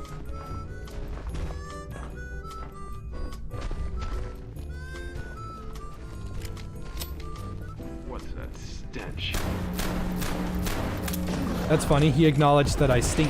What's that stench? That's funny, he acknowledged that I stink.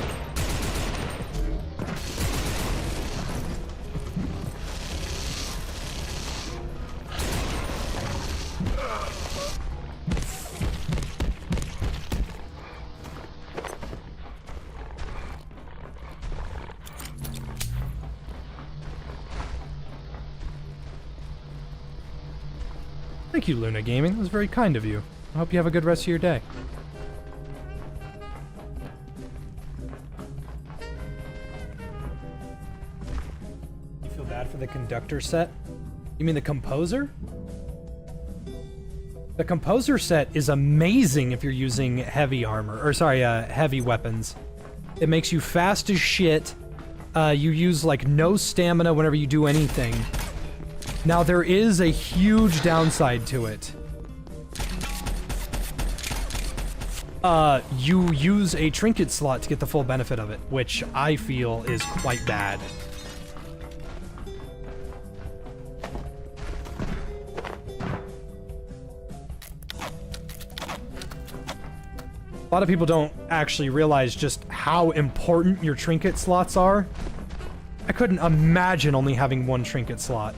Thank you, Luna Gaming. That was very kind of you. I hope you have a good rest of your day. You feel bad for the conductor set? You mean the composer? The composer set is amazing if you're using heavy armor, or sorry, heavy weapons. It makes you fast as shit. You use like no stamina whenever you do anything. Now, there is a huge downside to it. You use a trinket slot to get the full benefit of it, which I feel is quite bad. A lot of people don't actually realize just how important your trinket slots are. I couldn't imagine only having one trinket slot.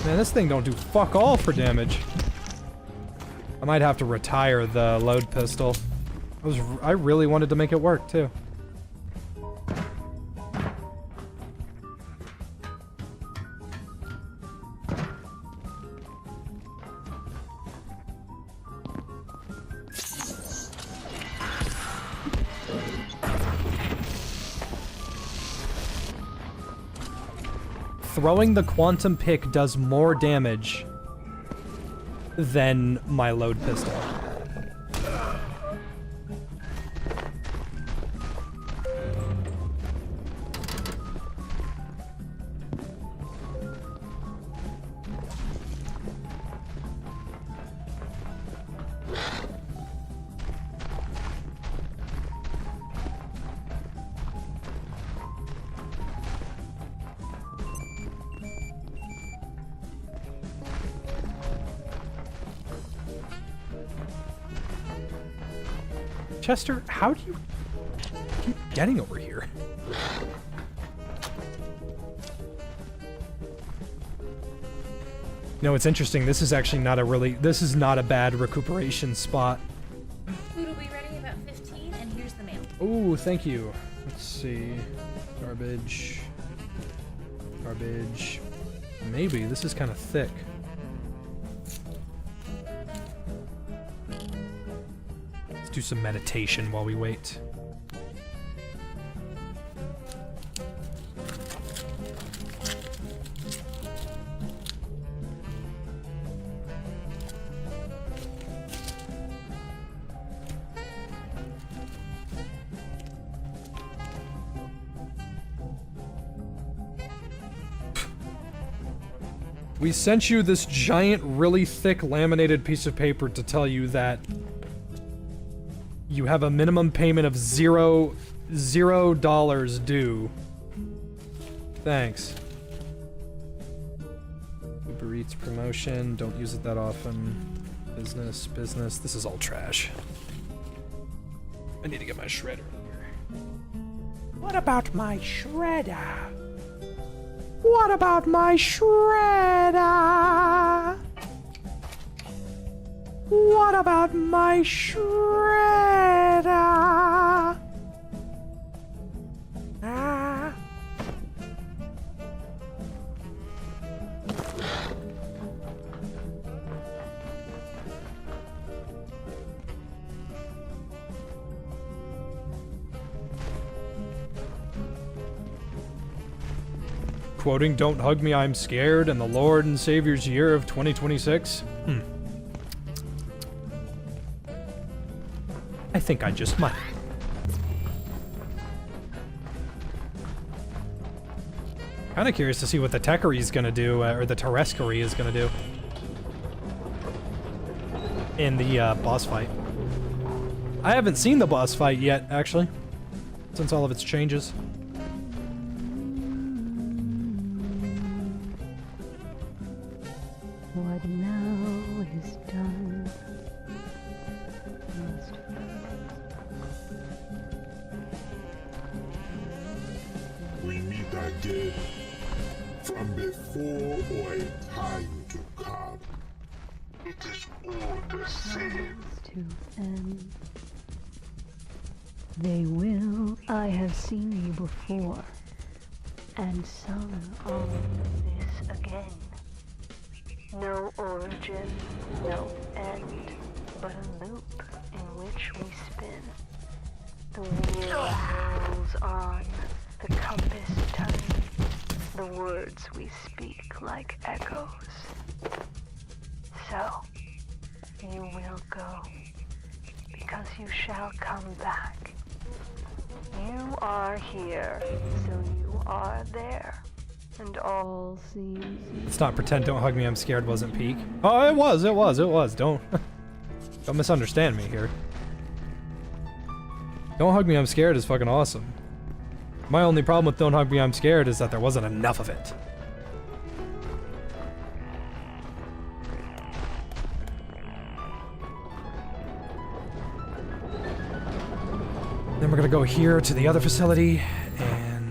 Man, this thing don't do fuck all for damage. I might have to retire the load pistol. I really wanted to make it work, too. throwing the quantum pick does more damage than my load pistol. Chester, how do you keep getting over here? No, it's interesting. This is actually not a this is not a bad recuperation spot. Food will be ready about 15, and here's the mail. Ooh, thank you. Let's see. Garbage. Garbage. Maybe. This is kind of thick. Let's do some meditation while we wait. We sent you this giant, really thick laminated piece of paper to tell you that you have a minimum payment of $0 due. Thanks. Uber Eats promotion. Don't use it that often. Business. This is all trash. I need to get my shredder here. What about my shredder? What about my shredder? What about my shredder? Ah. Quoting, "Don't hug me, I'm scared," and the Lord and Savior's year of 2026? I think I just might. Kinda curious to see what the Tekari is gonna do, or the Tereskari is gonna do in the boss fight. I haven't seen the boss fight yet, actually, since all of its changes. What now is done. We meet again from before or a time to come. It is all the same. To end. They will. I have seen you before, and sung on this again. No origin, no end, but a loop in which we spin. The wheel rolls on, the compass turns, the words we speak like echoes. So, you will go, because you shall come back. You are here, so you are there. And all seems... Let's not pretend "Don't hug me, I'm scared" wasn't peak. Oh, it was. Don't misunderstand me here. "Don't hug me, I'm scared" is fucking awesome. My only problem with "Don't hug me, I'm scared" is that there wasn't enough of it. Then we're gonna go here to the other facility, and...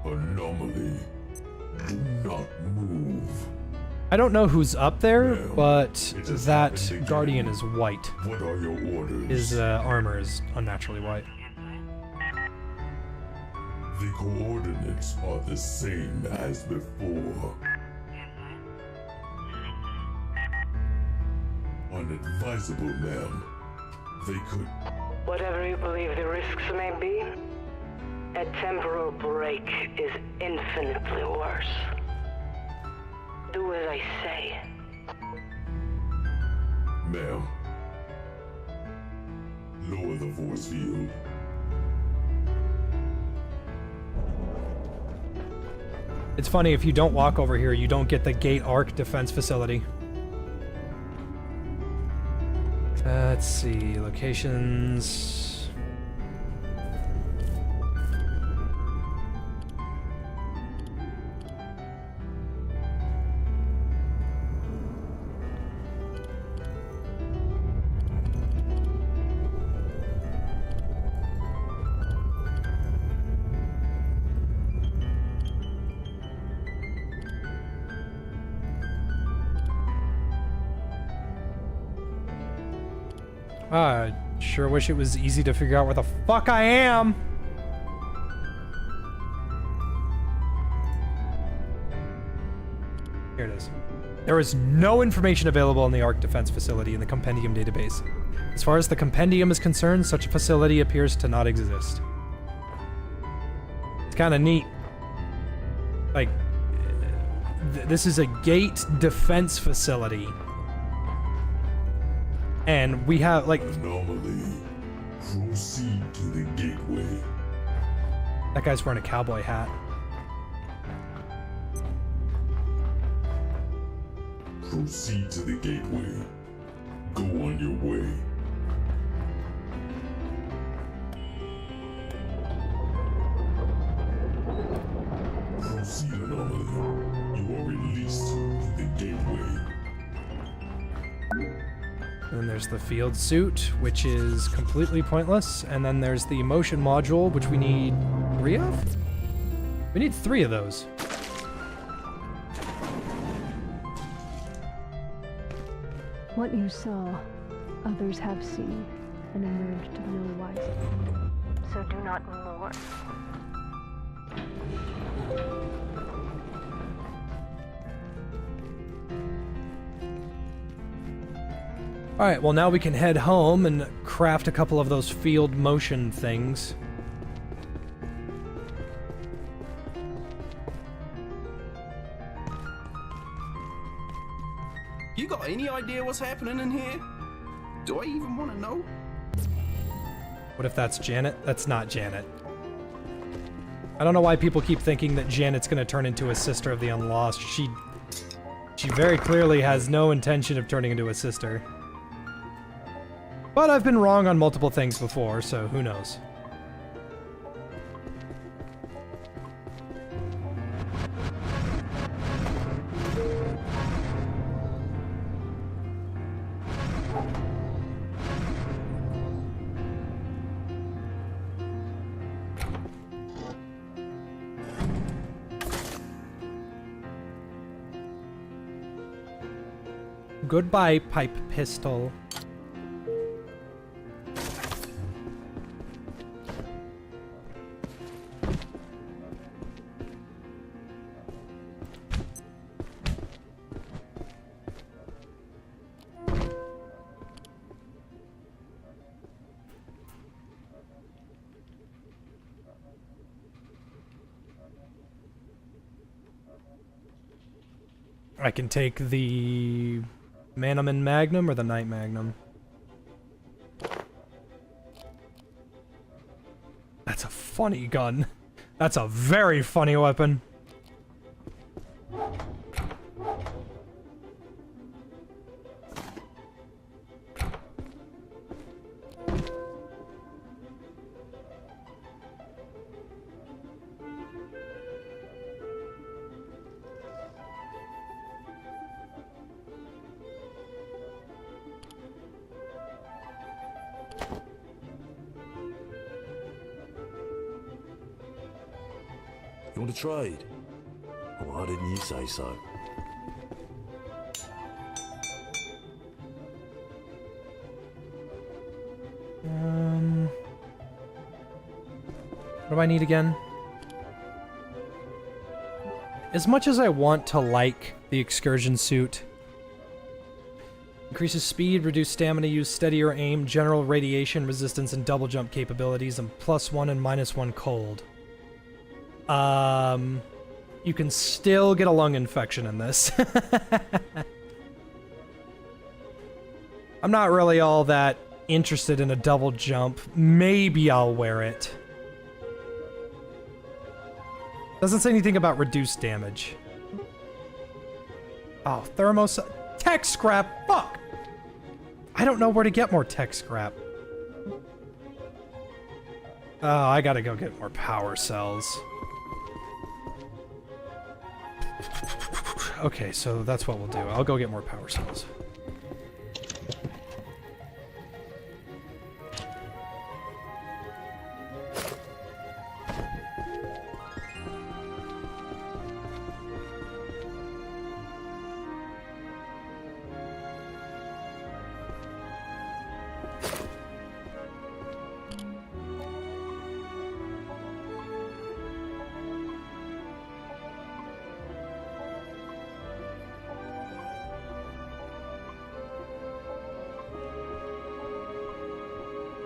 Anomaly. Do not move. I don't know who's up there, but that Guardian is white. What are your orders? His armor is unnaturally white. The coordinates are the same as before. Unadvisable, ma'am. They could... Whatever you believe the risks may be, A temporal break is infinitely worse. Do as I say. Ma'am. Lower the force field. It's funny, if you don't walk over here, you don't get the Gate Arc Defense Facility. Let's see, locations... I sure wish it was easy to figure out where the fuck I am! Here it is. There is no information available in the Arc Defense Facility in the Compendium database. As far as the Compendium is concerned, such a facility appears to not exist. It's kinda neat. Like, this is a Gate Defense Facility. And we have, like... Anomaly. Proceed to the gateway. That guy's wearing a cowboy hat. Proceed to the gateway. Go on your way. Proceed, Anomaly. You are released to the gateway. And then there's the field suit, which is completely pointless. And then there's the motion module, which we need 3 of? We need 3 of those. What you saw, others have seen and emerged no wiser. So do not mourn. Alright, well now we can head home and craft a couple of those field motion things. You got any idea what's happening in here? Do I even want to know? What if that's Janet? That's not Janet. I don't know why people keep thinking that Janet's gonna turn into a sister of the Unlost. She very clearly has no intention of turning into a sister. But I've been wrong on multiple things before, so who knows. Goodbye, pipe pistol. I can take the Manaman Magnum or the Night Magnum. That's a funny gun. That's a very funny weapon. You want to trade? Why didn't you say so? What do I need again? As much as I want to like the excursion suit, increases speed, reduce stamina use, steadier aim, general radiation resistance, and double jump capabilities, and +1 and -1 cold. You can still get a lung infection in this. I'm not really all that interested in a double jump. Maybe I'll wear it. Doesn't say anything about reduced damage. Oh, thermos... Tech scrap! Fuck! I don't know where to get more tech scrap. Oh, I gotta go get more power cells. Okay, so that's what we'll do. I'll go get more power cells.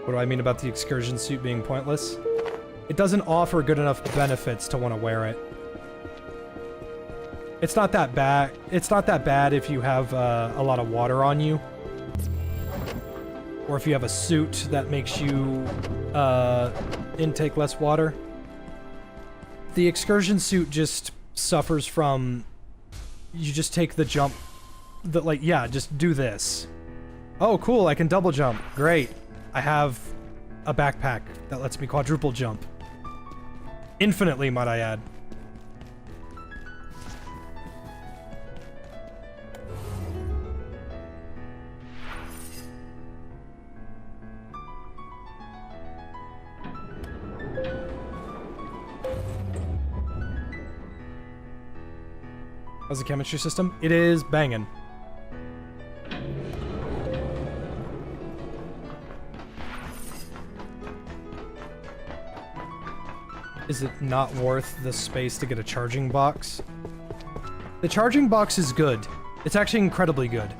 What do I mean about the excursion suit being pointless? It doesn't offer good enough benefits to want to wear it. It's not that bad. It's not that bad if you have a lot of water on you. Or if you have a suit that makes you intake less water. The excursion suit just suffers from... You just take the jump... yeah, just do this. Oh, cool, I can double jump. Great. I have a backpack that lets me quadruple jump. Infinitely, might I add. How's the chemistry system? It is banging. Is it not worth the space to get a charging box? The charging box is good. It's actually incredibly good.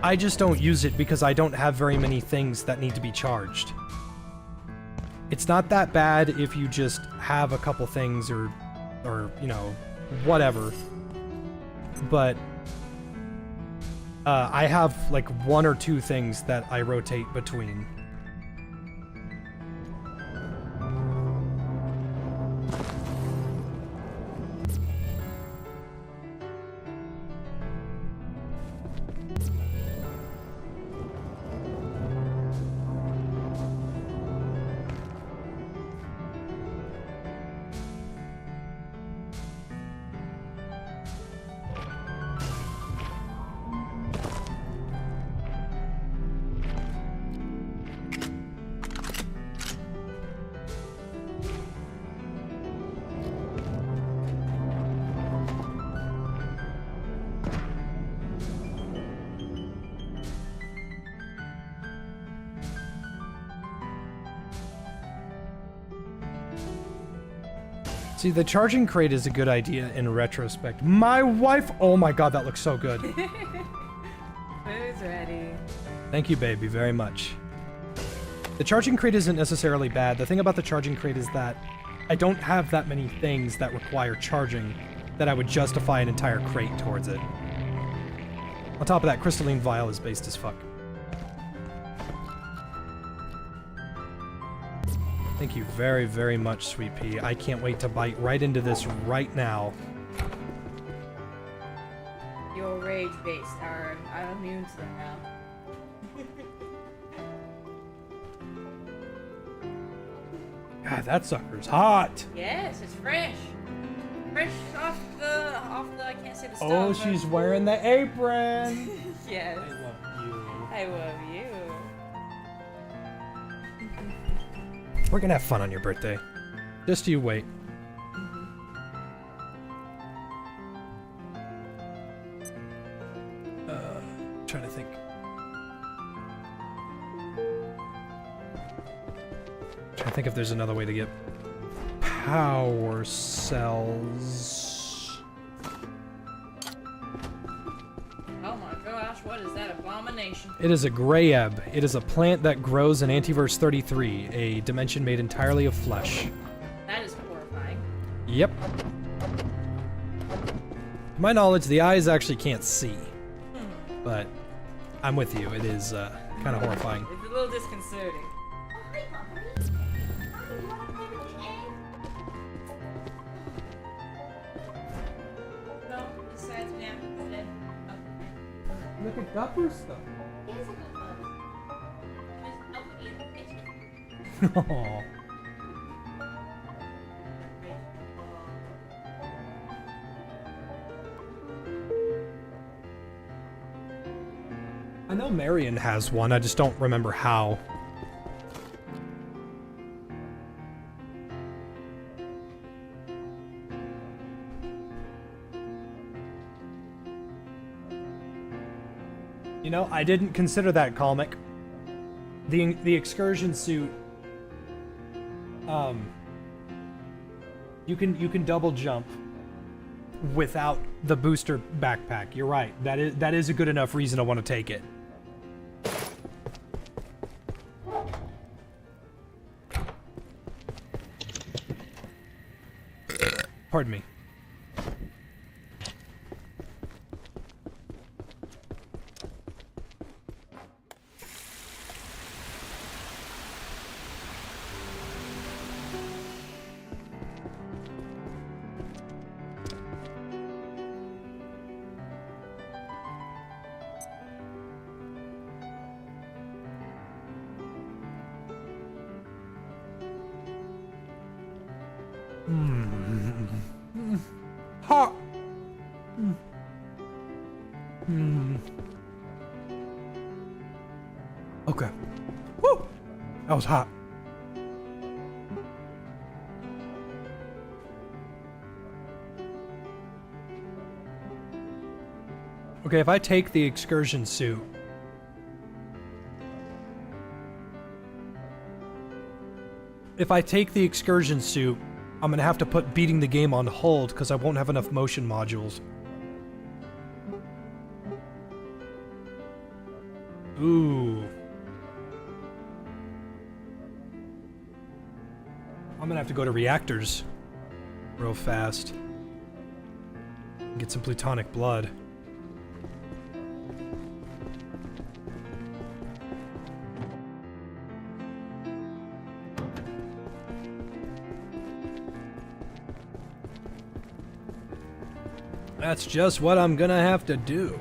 I just don't use it because I don't have very many things that need to be charged. It's not that bad if you just have a couple things or you know, whatever. But I have like 1 or 2 things that I rotate between. See, the charging crate is a good idea in retrospect. My wife! Oh my god, that looks so good. Food's ready. Thank you, baby, very much. The charging crate isn't necessarily bad. The thing about the charging crate is that I don't have that many things that require charging that I would justify an entire crate towards it. On top of that, crystalline vial is based as fuck. Thank you very, very much, Sweet Pea. I can't wait to bite right into this right now. Your rage-based are... I'm immune to them now. God, that sucker's hot! Yes, it's fresh. Fresh off the... I can't say the stove. Oh, she's wearing the apron! Yes. I love you. I love you. We're gonna have fun on your birthday. Just you wait. Trying to think. Trying to think if there's another way to get power cells. Oh my gosh, what is that abomination? It is a gray ebb. It is a plant that grows in Antiverse 33, a dimension made entirely of flesh. That is horrifying. Yep. To my knowledge, the eyes actually can't see. But I'm with you. It is kind of horrifying. It's a little disconcerting. No, besides me after today. Look at Dupper stuff. Aww. I know Marion has one, I just don't remember how. You know, I didn't consider that comic. The excursion suit. You can double jump without the booster backpack. You're right. That is a good enough reason to want to take it. Pardon me. Hot. Okay. Woo! That was hot. Okay, if I take the excursion suit, I'm gonna have to put beating the game on hold because I won't have enough motion modules. Ooh. I'm gonna have to go to reactors real fast. Get some plutonic blood. That's just what I'm gonna have to do.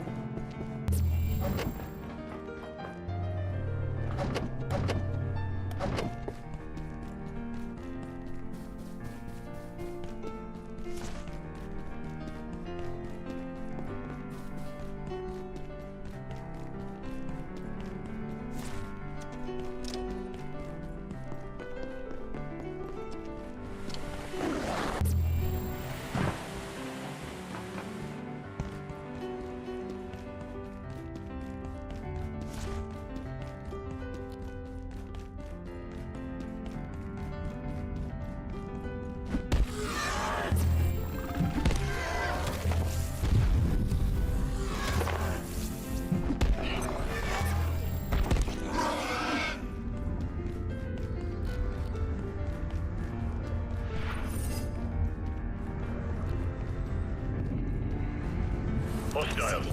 Hostile.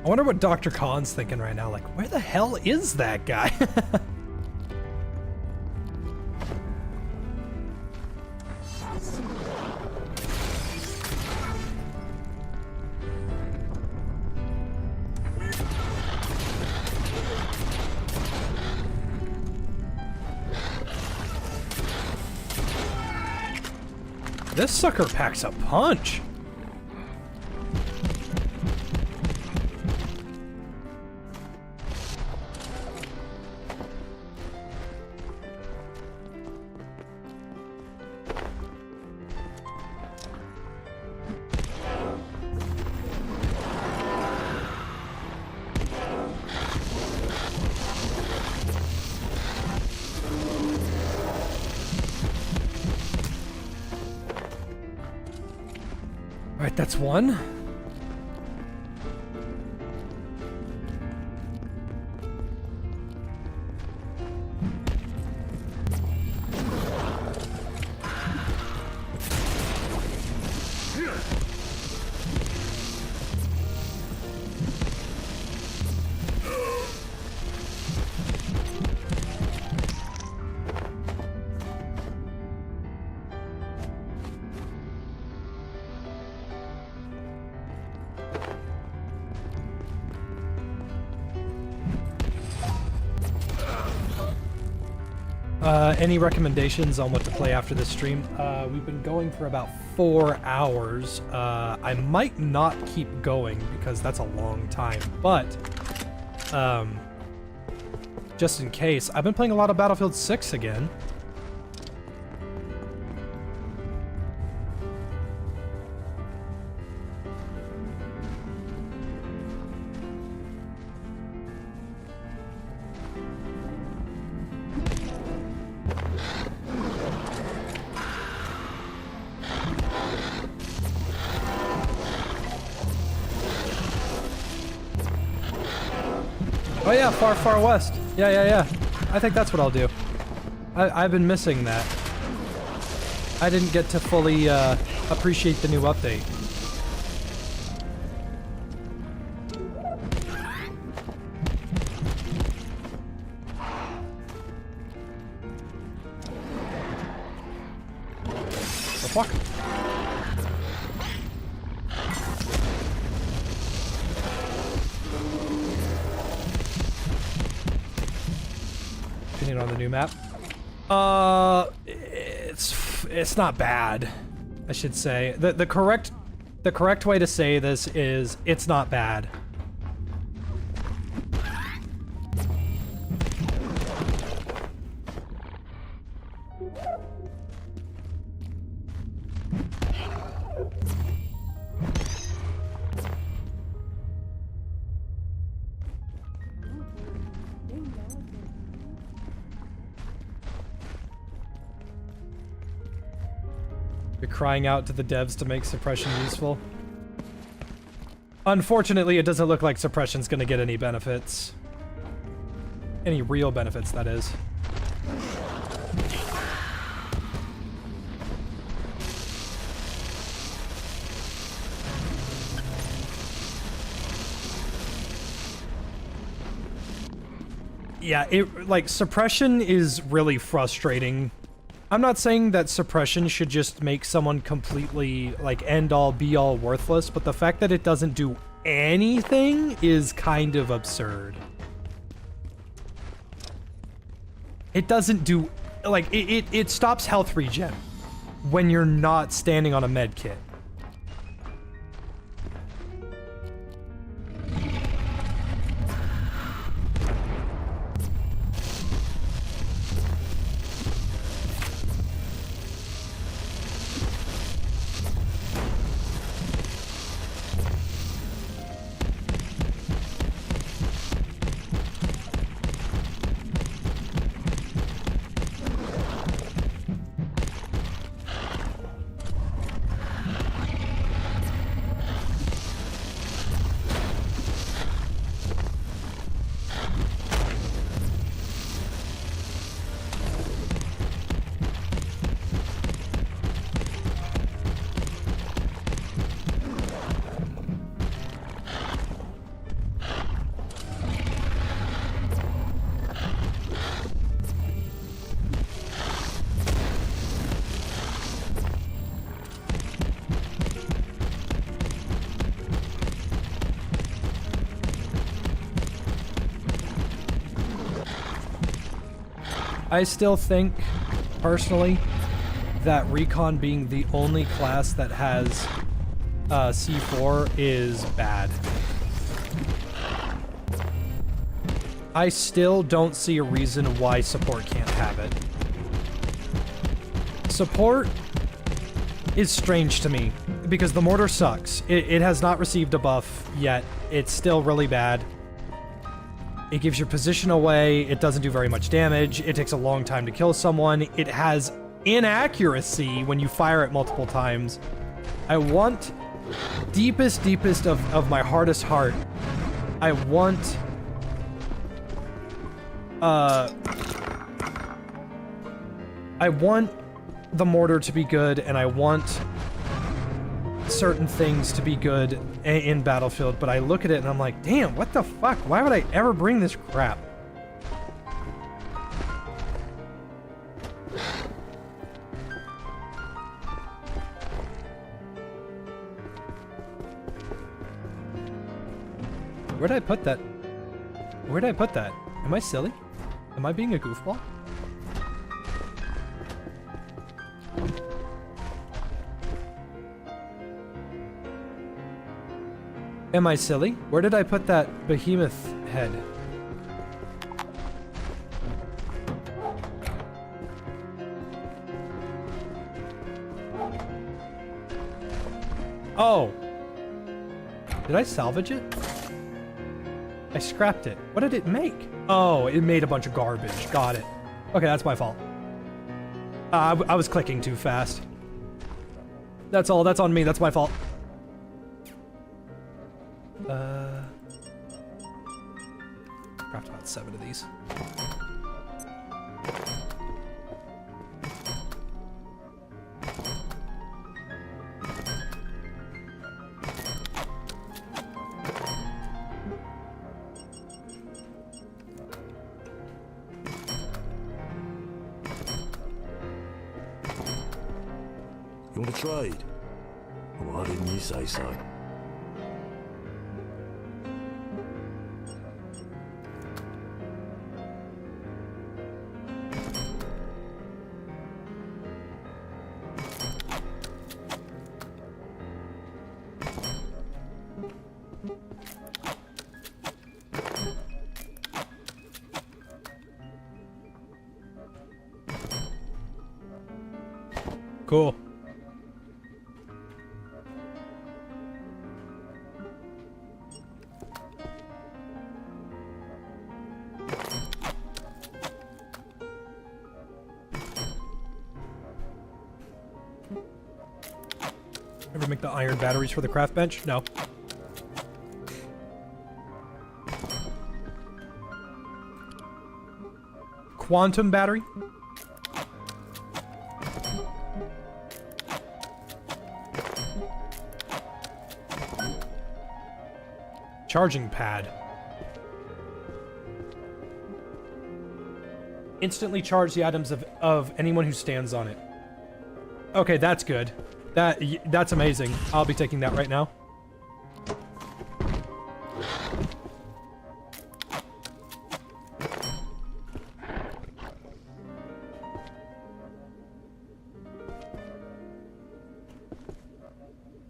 I wonder what Dr. Khan's thinking right now. Like, where the hell is that guy? This sucker packs a punch. Alright, that's one. Any recommendations on what to play after this stream? We've been going for about 4 hours. I might not keep going because that's a long time, but just in case, I've been playing a lot of Battlefield 6 again. Oh yeah, Far Far West. Yeah. I think that's what I'll do. I've been missing that. I didn't get to fully appreciate the new update. The fuck? On the new map. It's not bad, I should say. The correct way to say this is it's not bad. Crying out to the devs to make suppression useful. Unfortunately, it doesn't look like suppression's gonna get any benefits. Any real benefits, that is. Yeah, like, suppression is really frustrating. I'm not saying that suppression should just make someone completely, like, end-all, be-all worthless, but the fact that it doesn't do anything is kind of absurd. It doesn't do, like, it stops health regen when you're not standing on a med kit. I still think, personally, that Recon being the only class that has C4 is bad. I still don't see a reason why support can't have it. Support is strange to me, because the mortar sucks. It has not received a buff yet. It's still really bad. It gives your position away, it doesn't do very much damage, it takes a long time to kill someone, it has inaccuracy when you fire it multiple times. I want deepest of my hardest heart, I want the mortar to be good, and I want certain things to be good in Battlefield, but I look at it and I'm like, damn, what the fuck? Why would I ever bring this crap? Where did I put that? Where did I put that? Am I silly? Am I being a goofball? Am I silly? Where did I put that behemoth head? Oh! Did I salvage it? I scrapped it. What did it make? Oh, it made a bunch of garbage. Got it. Okay, that's my fault. I was clicking too fast. That's all. That's on me. That's my fault. Craft about 7 of these. You want to trade? Why didn't you say so? Cool. Ever make the iron batteries for the craft bench? No. Quantum battery? Charging pad. Instantly charge the items of anyone who stands on it. Okay, that's good. That's amazing. I'll be taking that right now.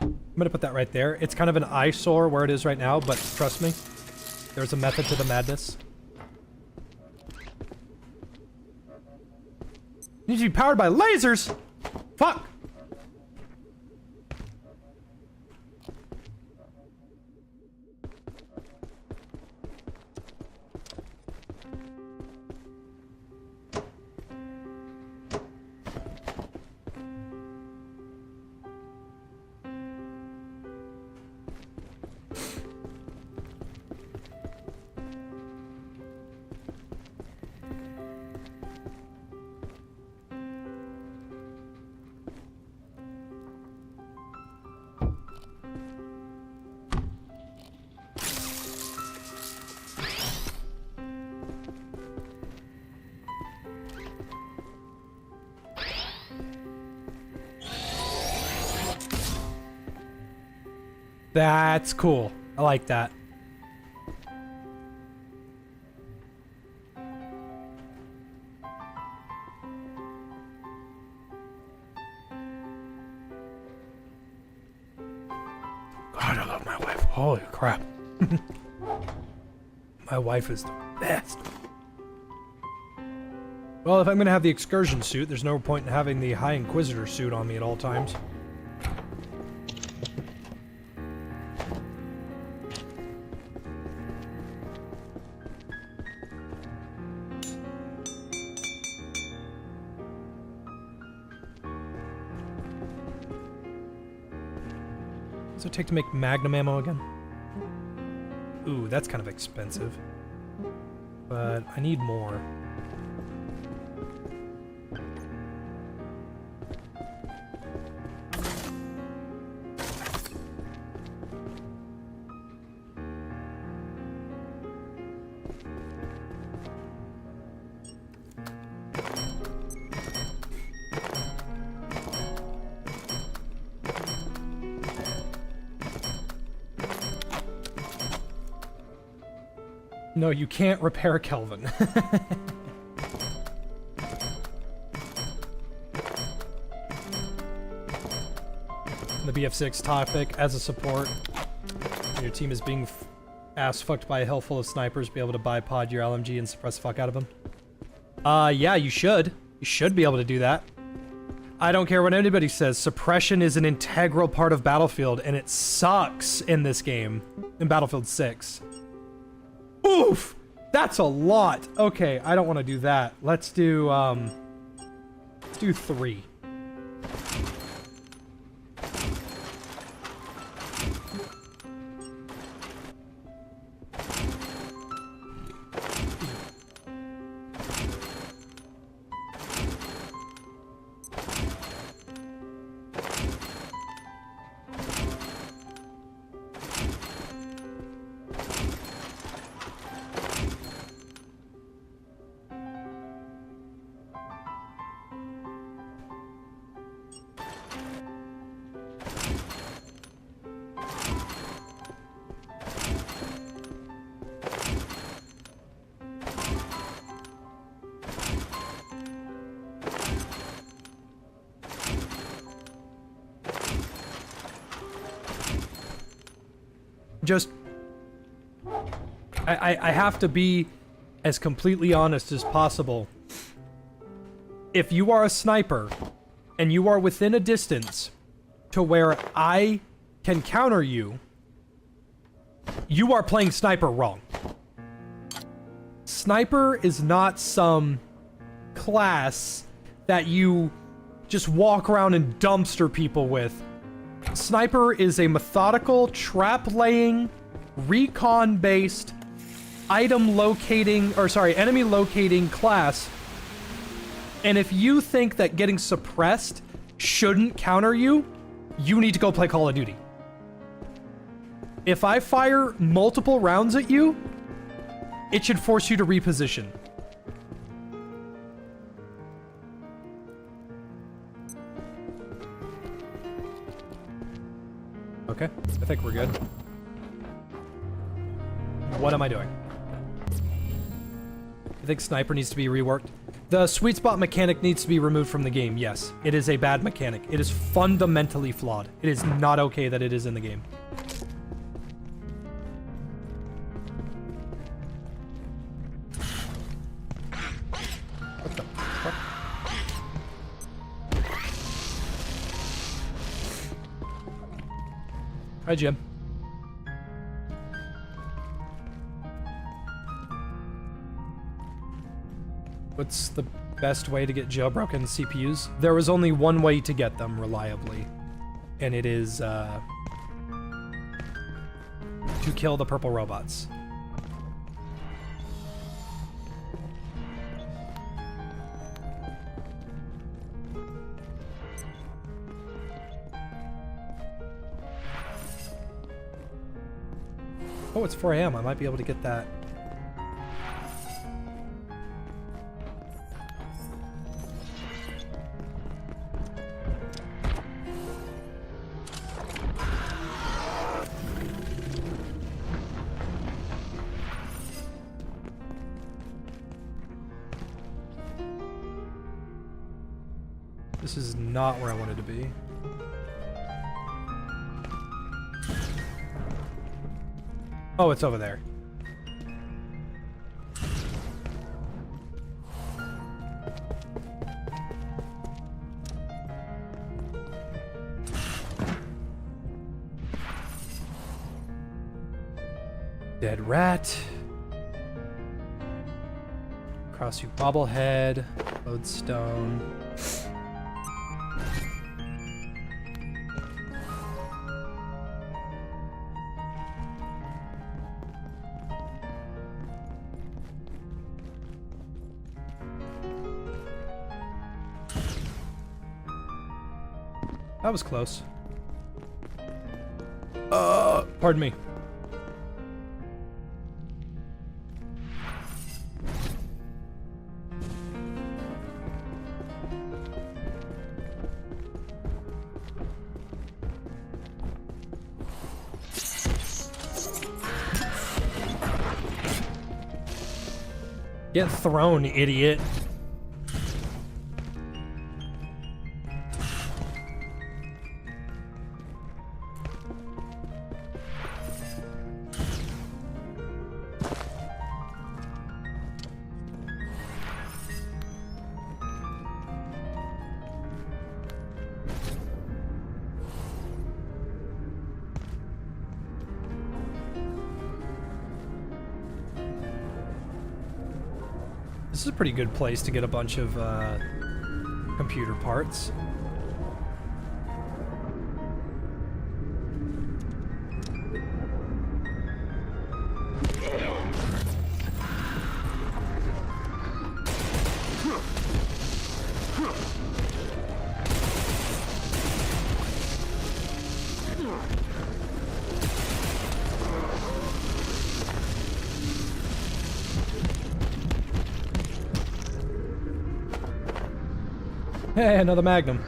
I'm gonna put that right there. It's kind of an eyesore where it is right now, but trust me, there's a method to the madness. Needs to be powered by lasers! Fuck! That's cool. I like that. God, I love my wife. Holy crap. My wife is the best. Well, if I'm gonna have the excursion suit, there's no point in having the High Inquisitor suit on me at all times. What's it take to make magnum ammo again? Ooh, that's kind of expensive. But I need more. No, you can't repair Kelvin. The BF6 topic as a support. When your team is being ass fucked by a hill full of snipers, be able to bipod your LMG and suppress the fuck out of them. Yeah, you should. You should be able to do that. I don't care what anybody says. Suppression is an integral part of Battlefield, and it sucks in this game. In Battlefield 6. Oof! That's a lot! Okay, I don't want to do that. Let's do 3. Just... I have to be as completely honest as possible. If you are a sniper, and you are within a distance to where I can counter you, you are playing sniper wrong. Sniper is not some class that you just walk around and dumpster people with. Sniper is a methodical, trap-laying, recon-based, enemy locating class. And if you think that getting suppressed shouldn't counter you, you need to go play Call of Duty. If I fire multiple rounds at you, it should force you to reposition. Okay, I think we're good. What am I doing? I think sniper needs to be reworked. The sweet spot mechanic needs to be removed from the game, yes. It is a bad mechanic. It is fundamentally flawed. It is not okay that it is in the game. What the fuck? Hi, Jim. What's the best way to get jailbroken CPUs? There was only one way to get them reliably, and it is to kill the purple robots. Oh, it's 4 AM. I might be able to get that. This is not where I wanted to be. Oh, it's over there. Dead rat. Cross you bobblehead. Lodestone. That was close. Pardon me. Get thrown, idiot. This is a pretty good place to get a bunch of computer parts. Hey, another Magnum.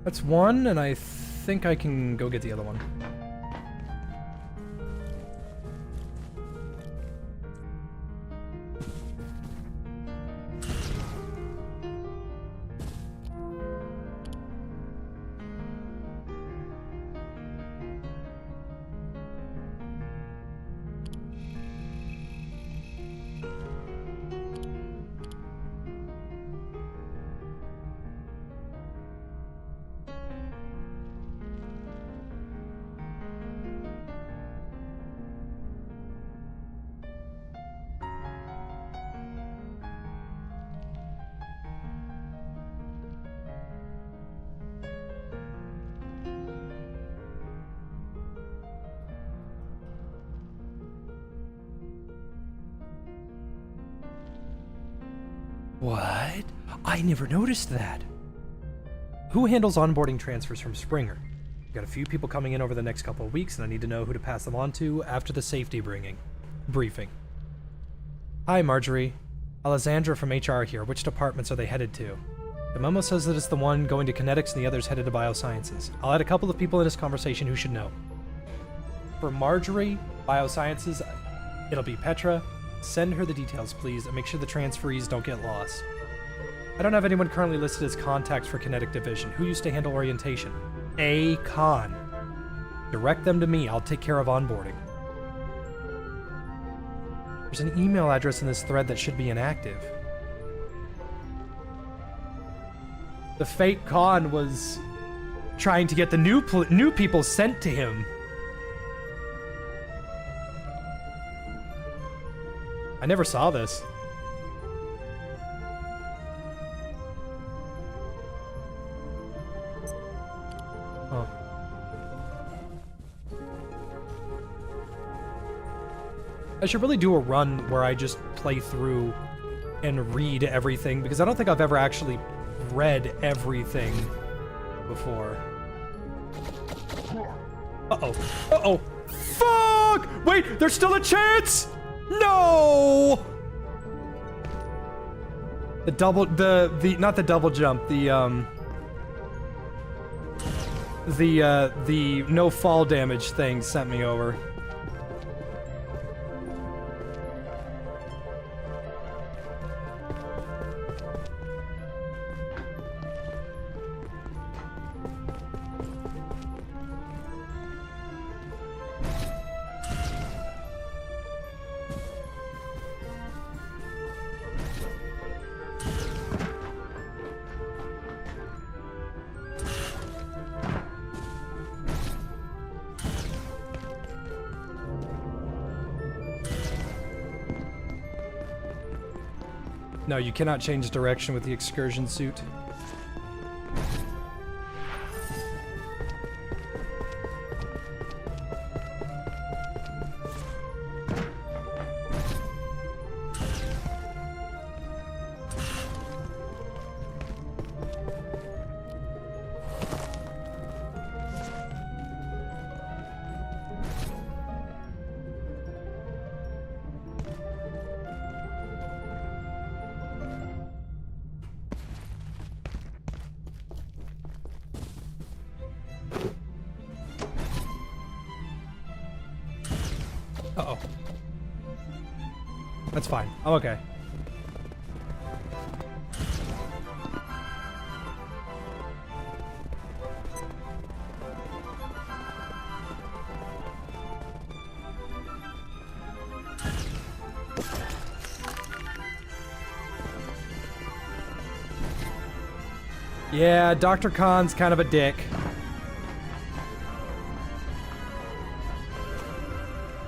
That's one, and I think I can go get the other one. What? I never noticed that. Who handles onboarding transfers from Springer? We've got a few people coming in over the next couple of weeks, and I need to know who to pass them on to after the safety briefing. Hi, Marjorie. Alessandra from HR here. Which departments are they headed to? The memo says that it's the one going to kinetics and the others headed to biosciences. I'll add a couple of people in this conversation who should know. For Marjorie, biosciences, it'll be Petra. Send her the details, please, and make sure the transferees don't get lost. I don't have anyone currently listed as contacts for Kinetic Division. Who used to handle orientation? A. Khan. Direct them to me. I'll take care of onboarding. There's an email address in this thread that should be inactive. The fake Khan was trying to get the new people sent to him. I never saw this. Huh. I should really do a run where I just play through and read everything, because I don't think I've ever actually read everything before. Uh-oh. Uh-oh. Fuck! Wait, there's still a chance! No! The double, not the double jump, the no fall damage thing sent me over. No, you cannot change direction with the excursion suit. Uh-oh. That's fine. I'm okay. Yeah, Dr. Khan's kind of a dick.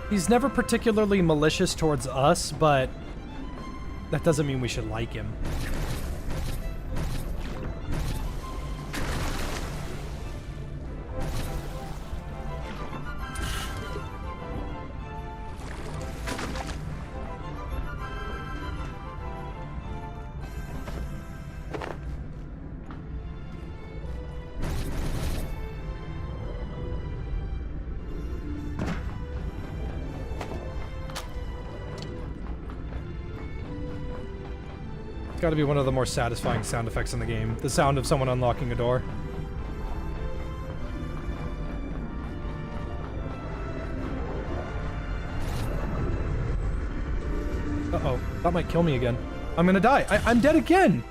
He's never particularly malicious towards us, but that doesn't mean we should like him. It's got to be one of the more satisfying sound effects in the game. The sound of someone unlocking a door. Uh-oh. That might kill me again. I'm gonna die. I'm dead again!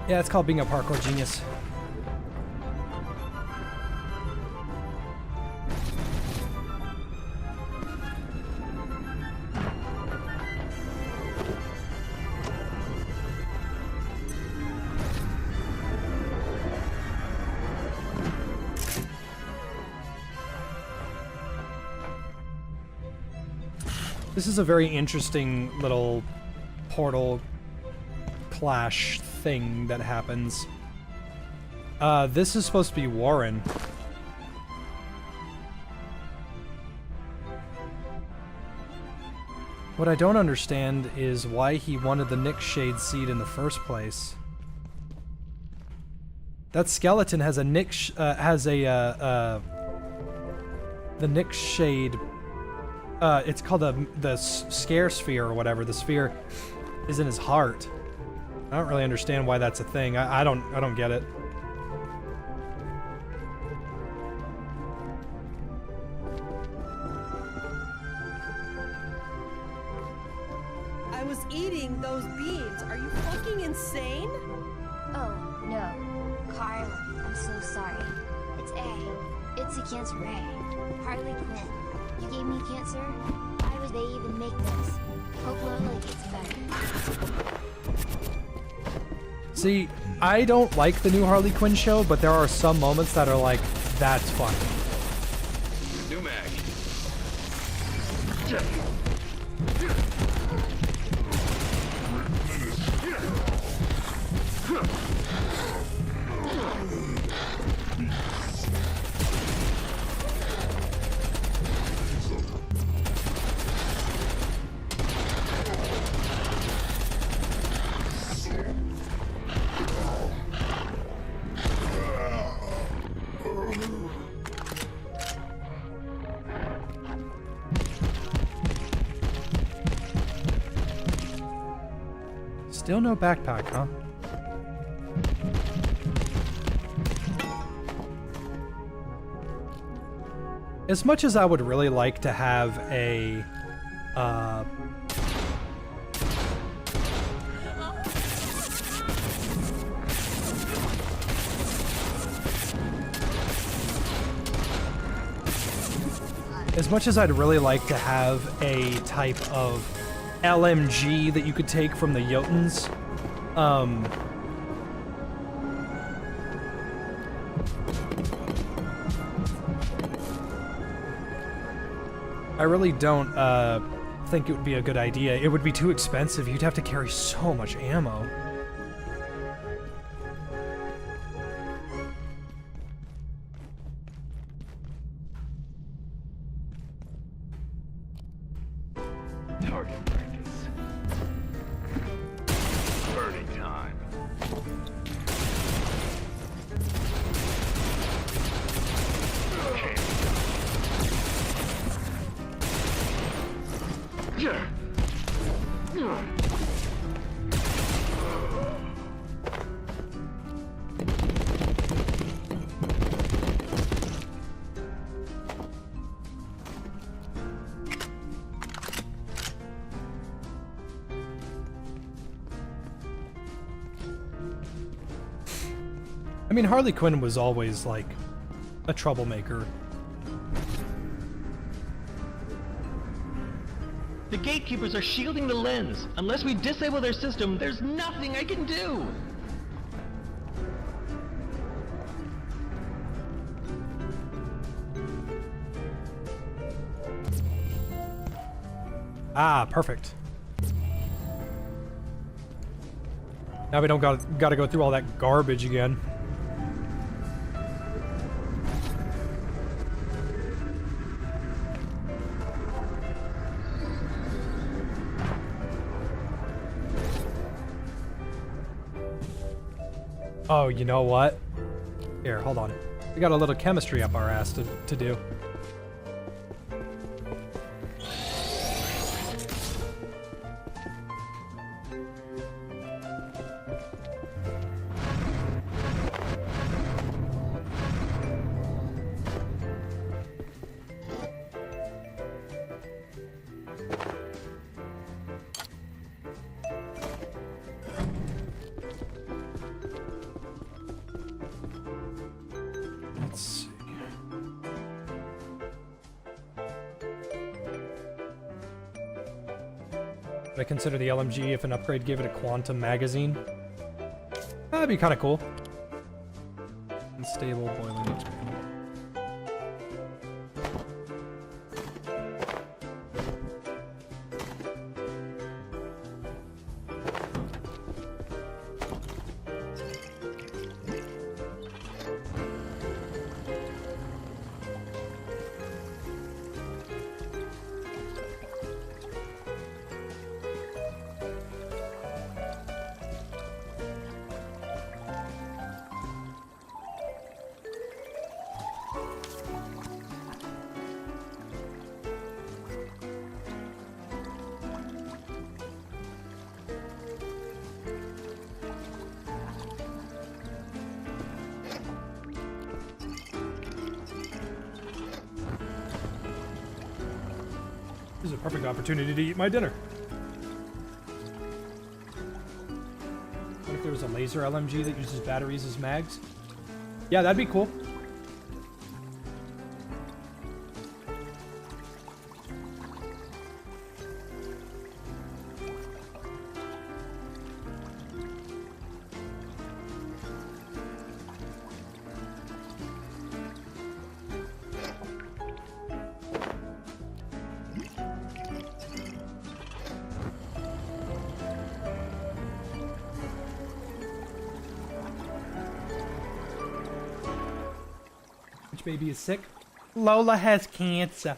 Yeah, it's called being a parkour genius. This is a very interesting little portal clash thing that happens. This is supposed to be Warren. What I don't understand is why he wanted the Nightshade seed in the first place. That skeleton has a the Nightshade. It's called the scare sphere or whatever. The sphere is in his heart. I don't really understand why that's a thing. I don't get it. I was eating those beans. Are you fucking insane? Oh, no. Carl, I'm so sorry. It's A. It's a cancer A. Harley Quinn. You gave me cancer? Why would they even make this? Hope Lola gets better. See, I don't like the new Harley Quinn show, but there are some moments that are like, that's funny. New mag. Still no backpack, huh? As much as I would really like to have a, as much as I'd really like to have a type of LMG that you could take from the Jotuns, I really don't think it would be a good idea. It would be too expensive. You'd have to carry so much ammo. I mean, Harley Quinn was always, like, a troublemaker. The gatekeepers are shielding the lens. Unless we disable their system, there's nothing I can do. Ah, perfect. Now we don't gotta go through all that garbage again. Oh, you know what? Here, hold on. We got a little chemistry up our ass to do. Let's see. Would I consider the LMG if an upgrade gave it a quantum magazine? That'd be kind of cool. Unstable boiling experience. This is a perfect opportunity to eat my dinner. What if there was a laser LMG that uses batteries as mags? Yeah, that'd be cool. Which baby is sick? Lola has cancer.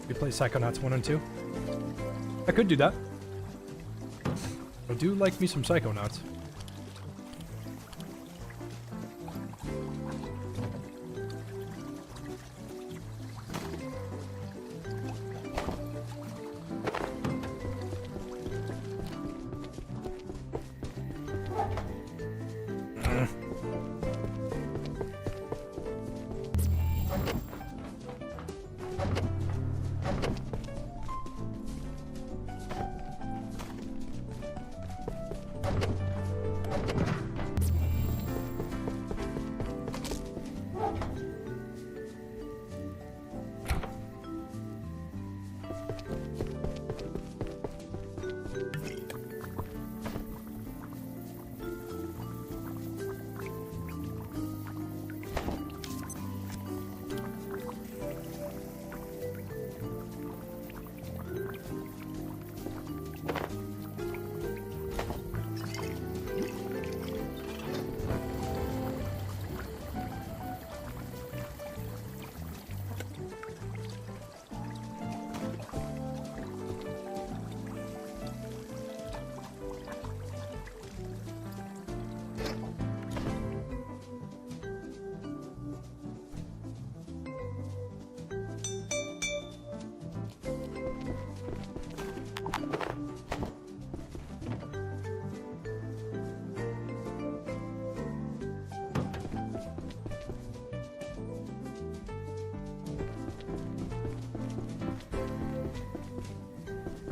We play Psychonauts 1 and 2. I could do that. I do like me some Psychonauts.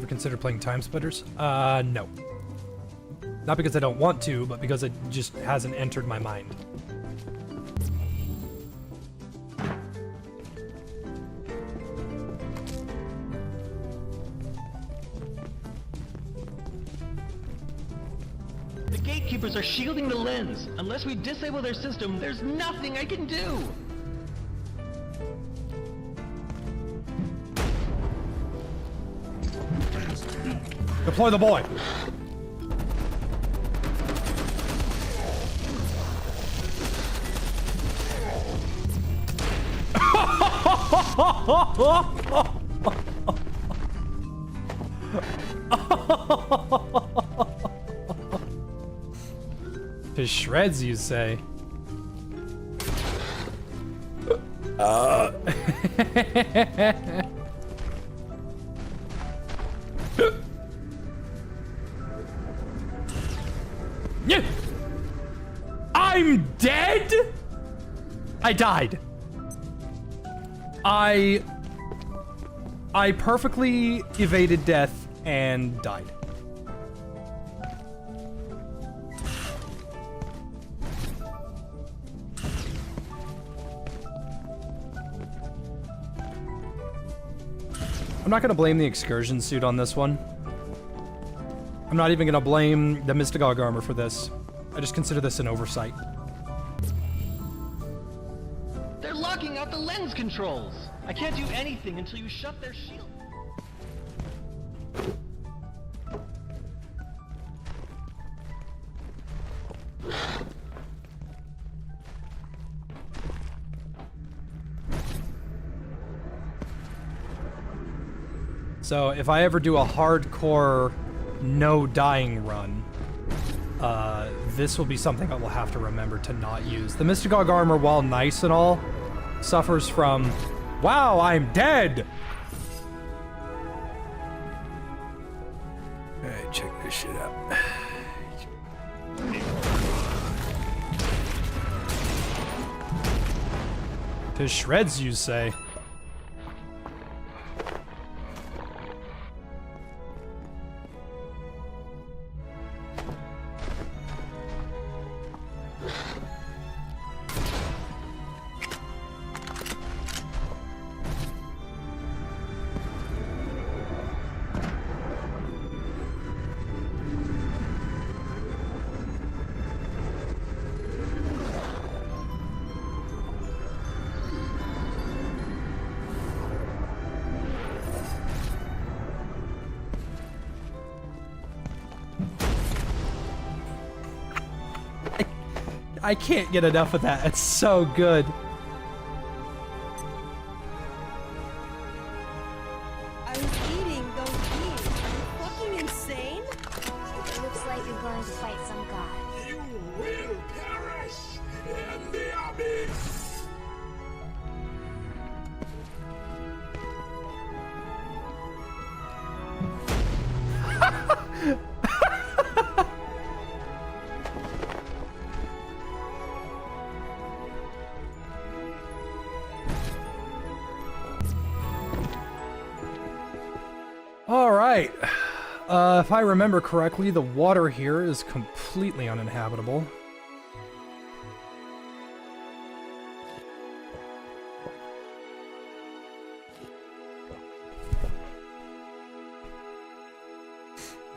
ever considered playing Time Splitters? No. Not because I don't want to, but because it just hasn't entered my mind. The gatekeepers are shielding the lens. Unless we disable their system, there's nothing I can do. Deploy the boy. To shreds, you say? Yeah. I'm dead? I died. I perfectly evaded death and died. I'm not gonna blame the excursion suit on this one. I'm not even gonna blame the Mystagog armor for this. I just consider this an oversight. They're locking out the lens controls. I can't do anything until you shut their shield. So if I ever do a hardcore no dying run, this will be something I will have to remember to not use. The Mystagog armor, while nice and all, suffers from, wow, I'm dead! Alright, check this shit out. To shreds, you say? I can't get enough of that. It's so good. I was eating those beans. Are you fucking insane? It looks like you're going to fight some god. You will perish in the abyss. Alright. If I remember correctly, the water here is completely uninhabitable.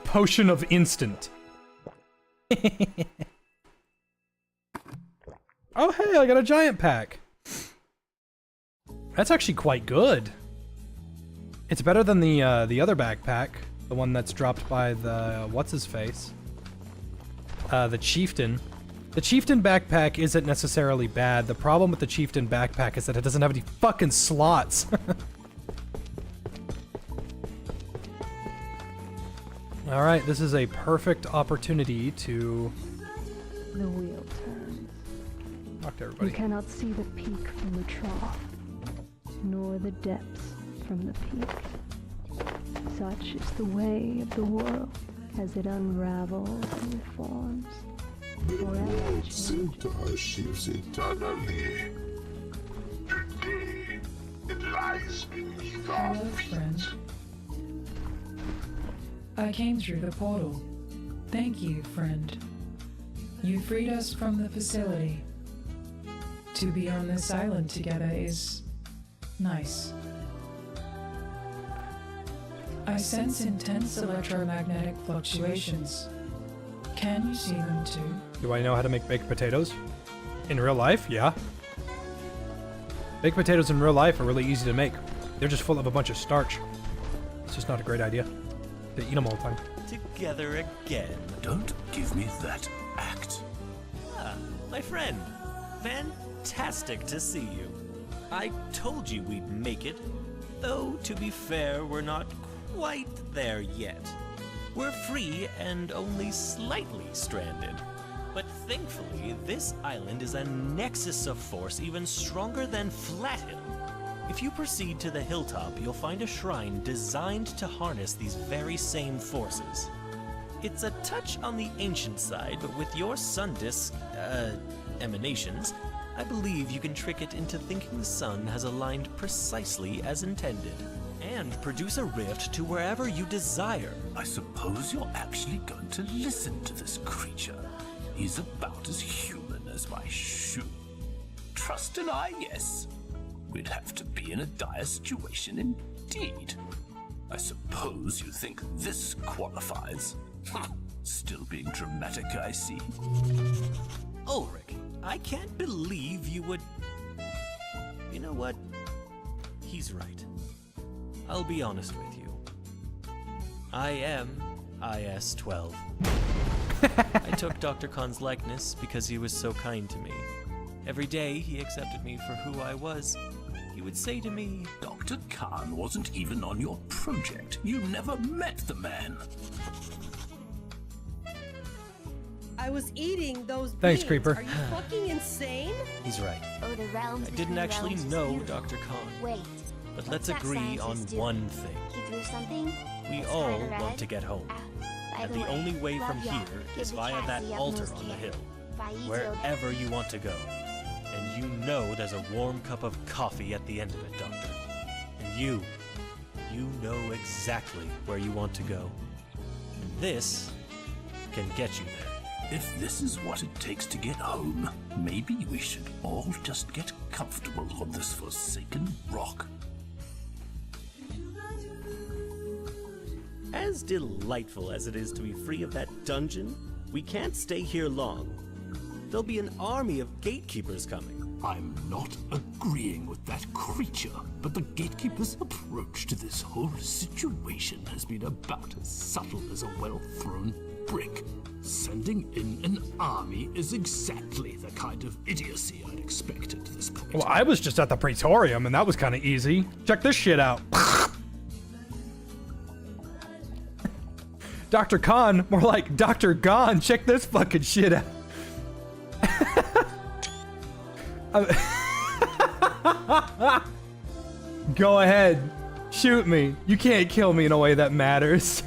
Potion of instant. Oh hey, I got a giant pack. That's actually quite good. It's better than the other backpack, the one that's dropped by the what's-his-face, the Chieftain. The Chieftain backpack isn't necessarily bad. The problem with the Chieftain backpack is that it doesn't have any fucking slots. All right, this is a perfect opportunity to The wheel turns. talk to everybody. You cannot see the peak from the trough, nor the depths from the peak. Such is the way of the world as it unravels and reforms. The world center shifts eternally. Today, it lies beneath our feet. I came through the portal. Thank you, friend. You freed us from the facility. To be on this island together is nice. I sense intense electromagnetic fluctuations. Can you see them too? Do I know how to make baked potatoes? In real life? Yeah. Baked potatoes in real life are really easy to make. They're just full of a bunch of starch. It's just not a great idea to eat them all the time. Together again. Don't give me that act. Ah, my friend. Fantastic to see you. I told you we'd make it. Though, to be fair, we're not quite there yet. We're free and only slightly stranded. But thankfully, this island is a nexus of force even stronger than Flathead. If you proceed to the hilltop, you'll find a shrine designed to harness these very same forces. It's a touch on the ancient side, but with your sun disk, emanations, I believe you can trick it into thinking the sun has aligned precisely as intended, and produce a rift to wherever you desire. I suppose you're actually going to listen to this creature. He's about as human as my shoe. Trust an eye, yes. We'd have to be in a dire situation indeed. I suppose you think this qualifies. Still being dramatic, I see. Ulrich, I can't believe you would... You know what? He's right. I'll be honest with you. I am IS-12. I took Dr. Khan's likeness because he was so kind to me. Every day he accepted me for who I was. He would say to me, Dr. Khan wasn't even on your project. You never met the man. I was eating those Thanks, beans. Creeper. Are you fucking insane? He's right. Oh, the realms I didn't actually know Dr. Khan. Wait. But let's agree on one thing. He threw something? We It's all kinda red. want to get home. By And the the way, only way from love ya. here Give is the via cat that the altar utmost on the care. hill. Bye, you Wherever you want to go. And you know there's a warm cup of coffee at the end of it, Doctor. And you know exactly where you want to go. And this can get you there. If this is what it takes to get home, maybe we should all just get comfortable on this forsaken rock. As delightful as it is to be free of that dungeon, we can't stay here long. There'll be an army of gatekeepers coming. I'm not agreeing with that creature, but the gatekeeper's approach to this whole situation has been about as subtle as a well-thrown brick. Sending in an army is exactly the kind of idiocy I'd expect at this point. Well, I was just at the Praetorium, and that was kind of easy. Check this shit out. Dr. Khan, more like Dr. Gone. Check this fucking shit out. Go ahead. Shoot me. You can't kill me in a way that matters.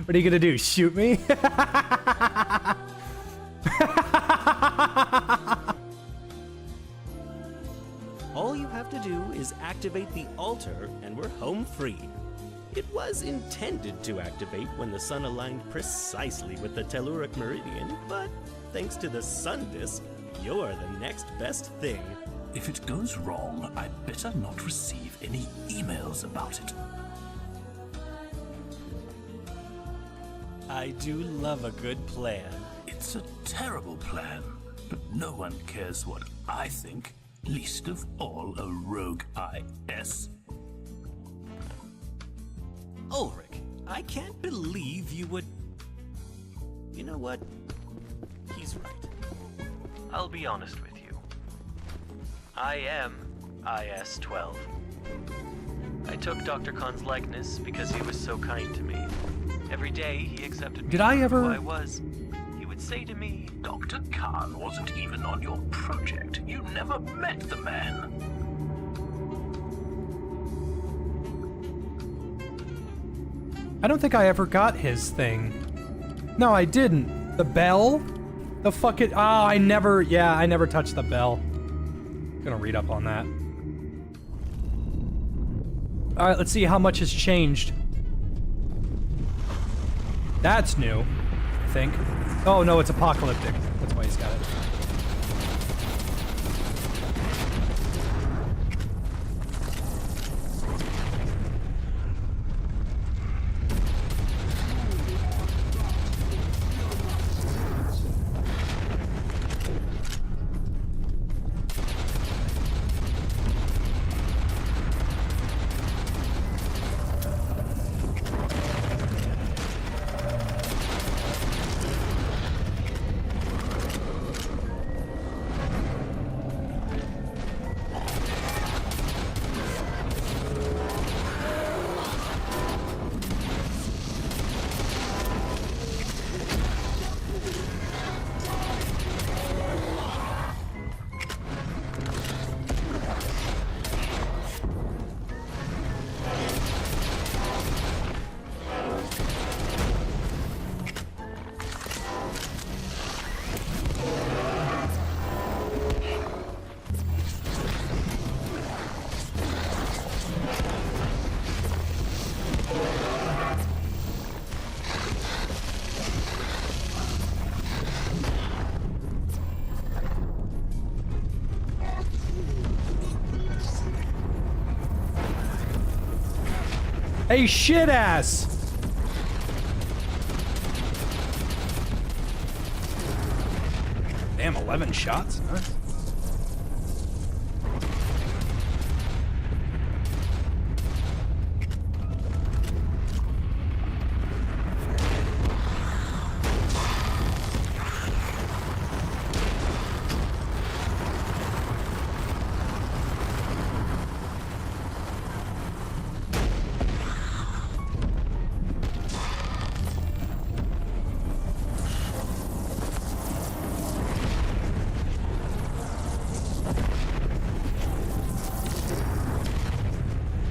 What are you gonna do? Shoot me? All you have to do is activate the altar and we're home free. It was intended to activate when the sun aligned precisely with the telluric meridian, but thanks to the sun disk, you're the next best thing. If it goes wrong, I'd better not receive any emails about it. I do love a good plan. It's a terrible plan, but no one cares what I think, least of all a rogue IS. Ulrich, I can't believe you would... You know what? He's right. I'll be honest with you. I am IS-12. I took Dr. Khan's likeness because he was so kind to me. Every day he accepted me Did I for ever- who I was. would say to me, Dr. Khan wasn't even on your project. You never met the man. I don't think I ever got his thing. No, I didn't. The bell? The fucking... Oh, I never touched the bell. Gonna read up on that. Alright, let's see how much has changed. That's new, I think. Oh, no, it's apocalyptic. That's why he's got it. Hey, shit ass! Damn, 11 shots? Nice.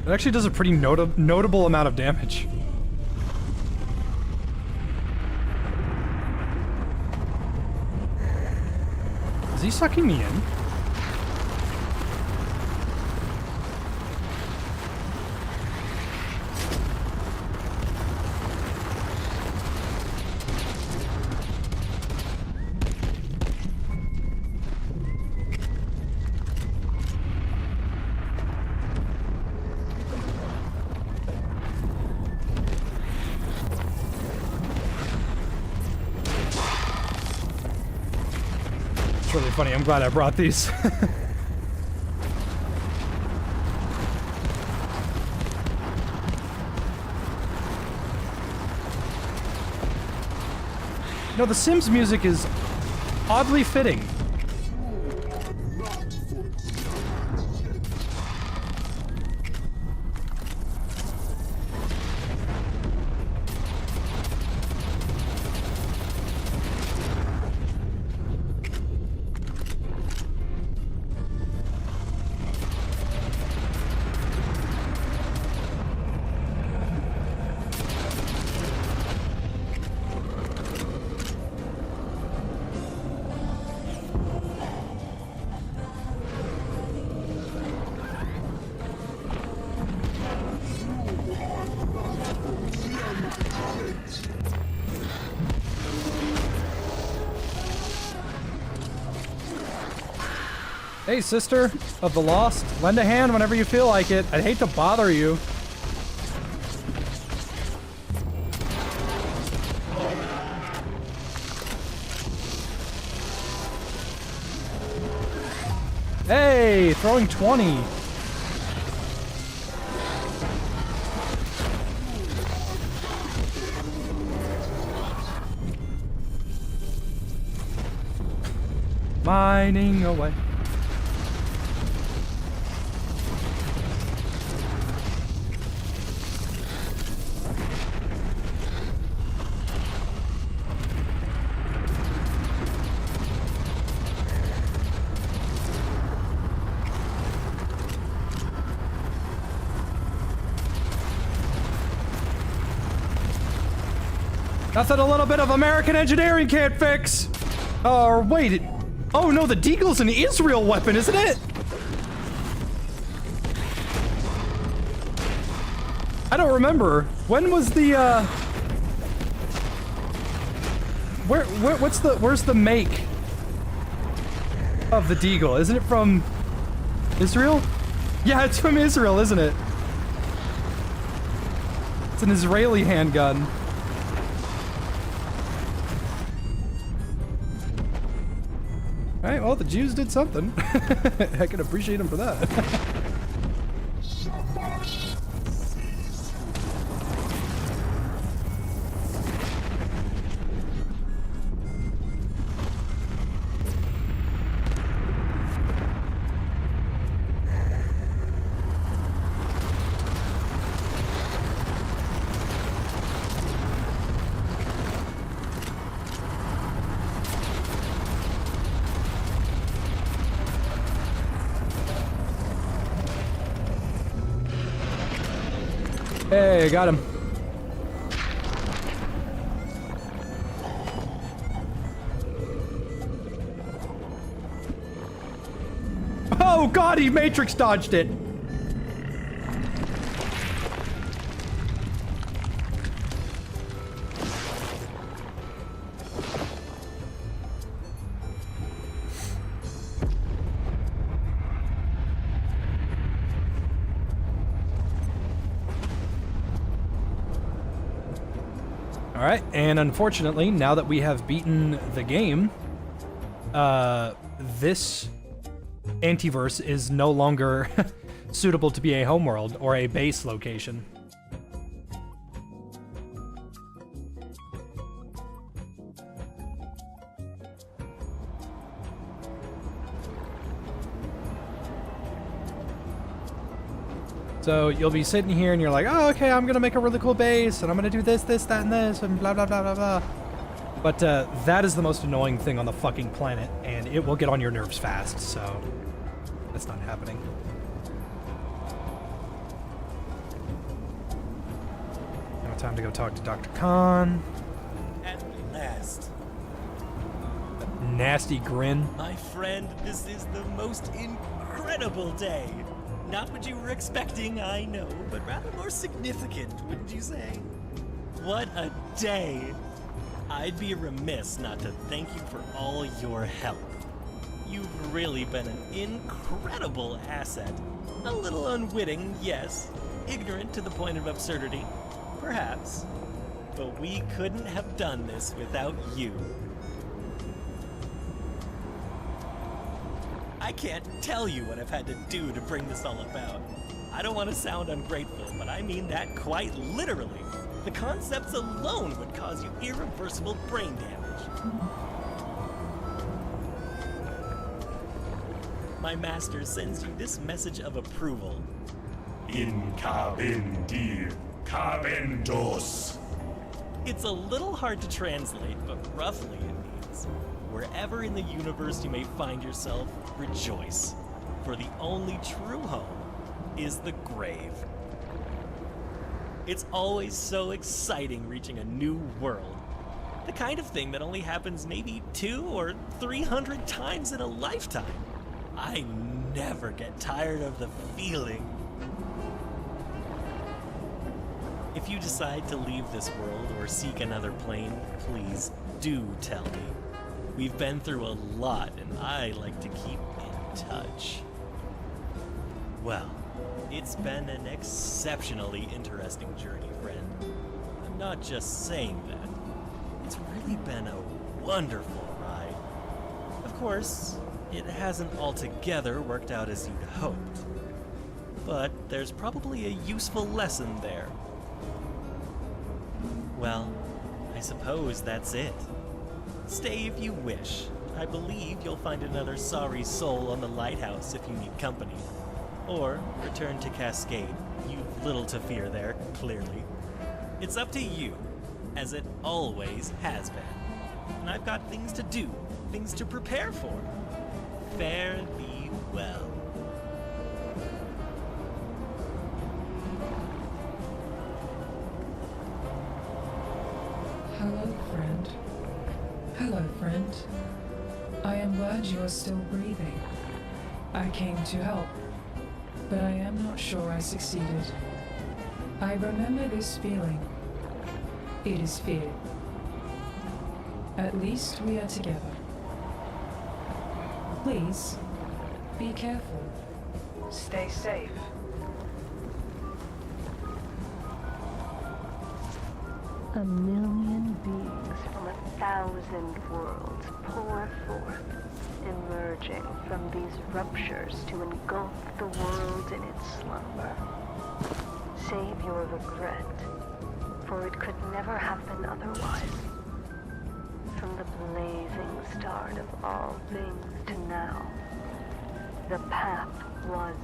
It actually does a pretty notable amount of damage. Is he sucking me in? Really funny. I'm glad I brought these. No, the Sims music is oddly fitting. Hey, sister of the lost, lend a hand whenever you feel like it. I'd hate to bother you. Hey, throwing 20. Mining away. Nothing a little bit of American engineering can't fix. Or wait, oh no, the Deagle's an Israel weapon, isn't it? I don't remember. When was the, where's the make of the Deagle? Isn't it from Israel? Yeah, it's from Israel, isn't it? It's an Israeli handgun. Alright, well, the Jews did something. I can appreciate them for that. Hey, got him. Oh god, he matrix dodged it. Alright, and unfortunately, now that we have beaten the game, this antiverse is no longer suitable to be a homeworld or a base location. So you'll be sitting here and you're like, oh, okay, I'm gonna make a really cool base and I'm gonna do this, this, that, and this, and blah, blah, blah, blah, blah. But that is the most annoying thing on the fucking planet, and it will get on your nerves fast, so that's not happening. Now time to go talk to Dr. Khan. At last. That nasty grin. My friend, this is the most incredible day. Not what you were expecting, I know, but rather more significant, wouldn't you say? What a day! I'd be remiss not to thank you for all your help. You've really been an incredible asset. A little unwitting, yes. Ignorant to the point of absurdity, perhaps. But we couldn't have done this without you. I can't tell you what I've had to do to bring this all about. I don't want to sound ungrateful, but I mean that quite literally. The concepts alone would cause you irreversible brain damage. My master sends you this message of approval. In cabin dir, cabin dos. It's a little hard to translate, but roughly it means, wherever in the universe you may find yourself, rejoice. For the only true home is the grave. It's always so exciting reaching a new world. The kind of thing that only happens maybe 200 or 300 times in a lifetime. I never get tired of the feeling. If you decide to leave this world or seek another plane, please do tell me. We've been through a lot and I like to keep in touch. Well, it's been an exceptionally interesting journey, friend. I'm not just saying that. It's really been a wonderful ride. Of course, it hasn't altogether worked out as you'd hoped. But there's probably a useful lesson there. Well, I suppose that's it. Stay if you wish. I believe you'll find another sorry soul on the lighthouse if you need company. Or return to Cascade. You've little to fear there, clearly. It's up to you, as it always has been. And I've got things to do, things to prepare for. Fare thee well. Hello friend. Hello, friend. I am glad you are still breathing. I came to help, but I am not sure I succeeded. I remember this feeling. It is fear. At least we are together. Please, be careful. Stay safe. A million beings from 1,000 worlds pour forth, emerging from these ruptures to engulf the world in its slumber. Save your regret, for it could never have been otherwise. From the blazing start of all things to now, the path was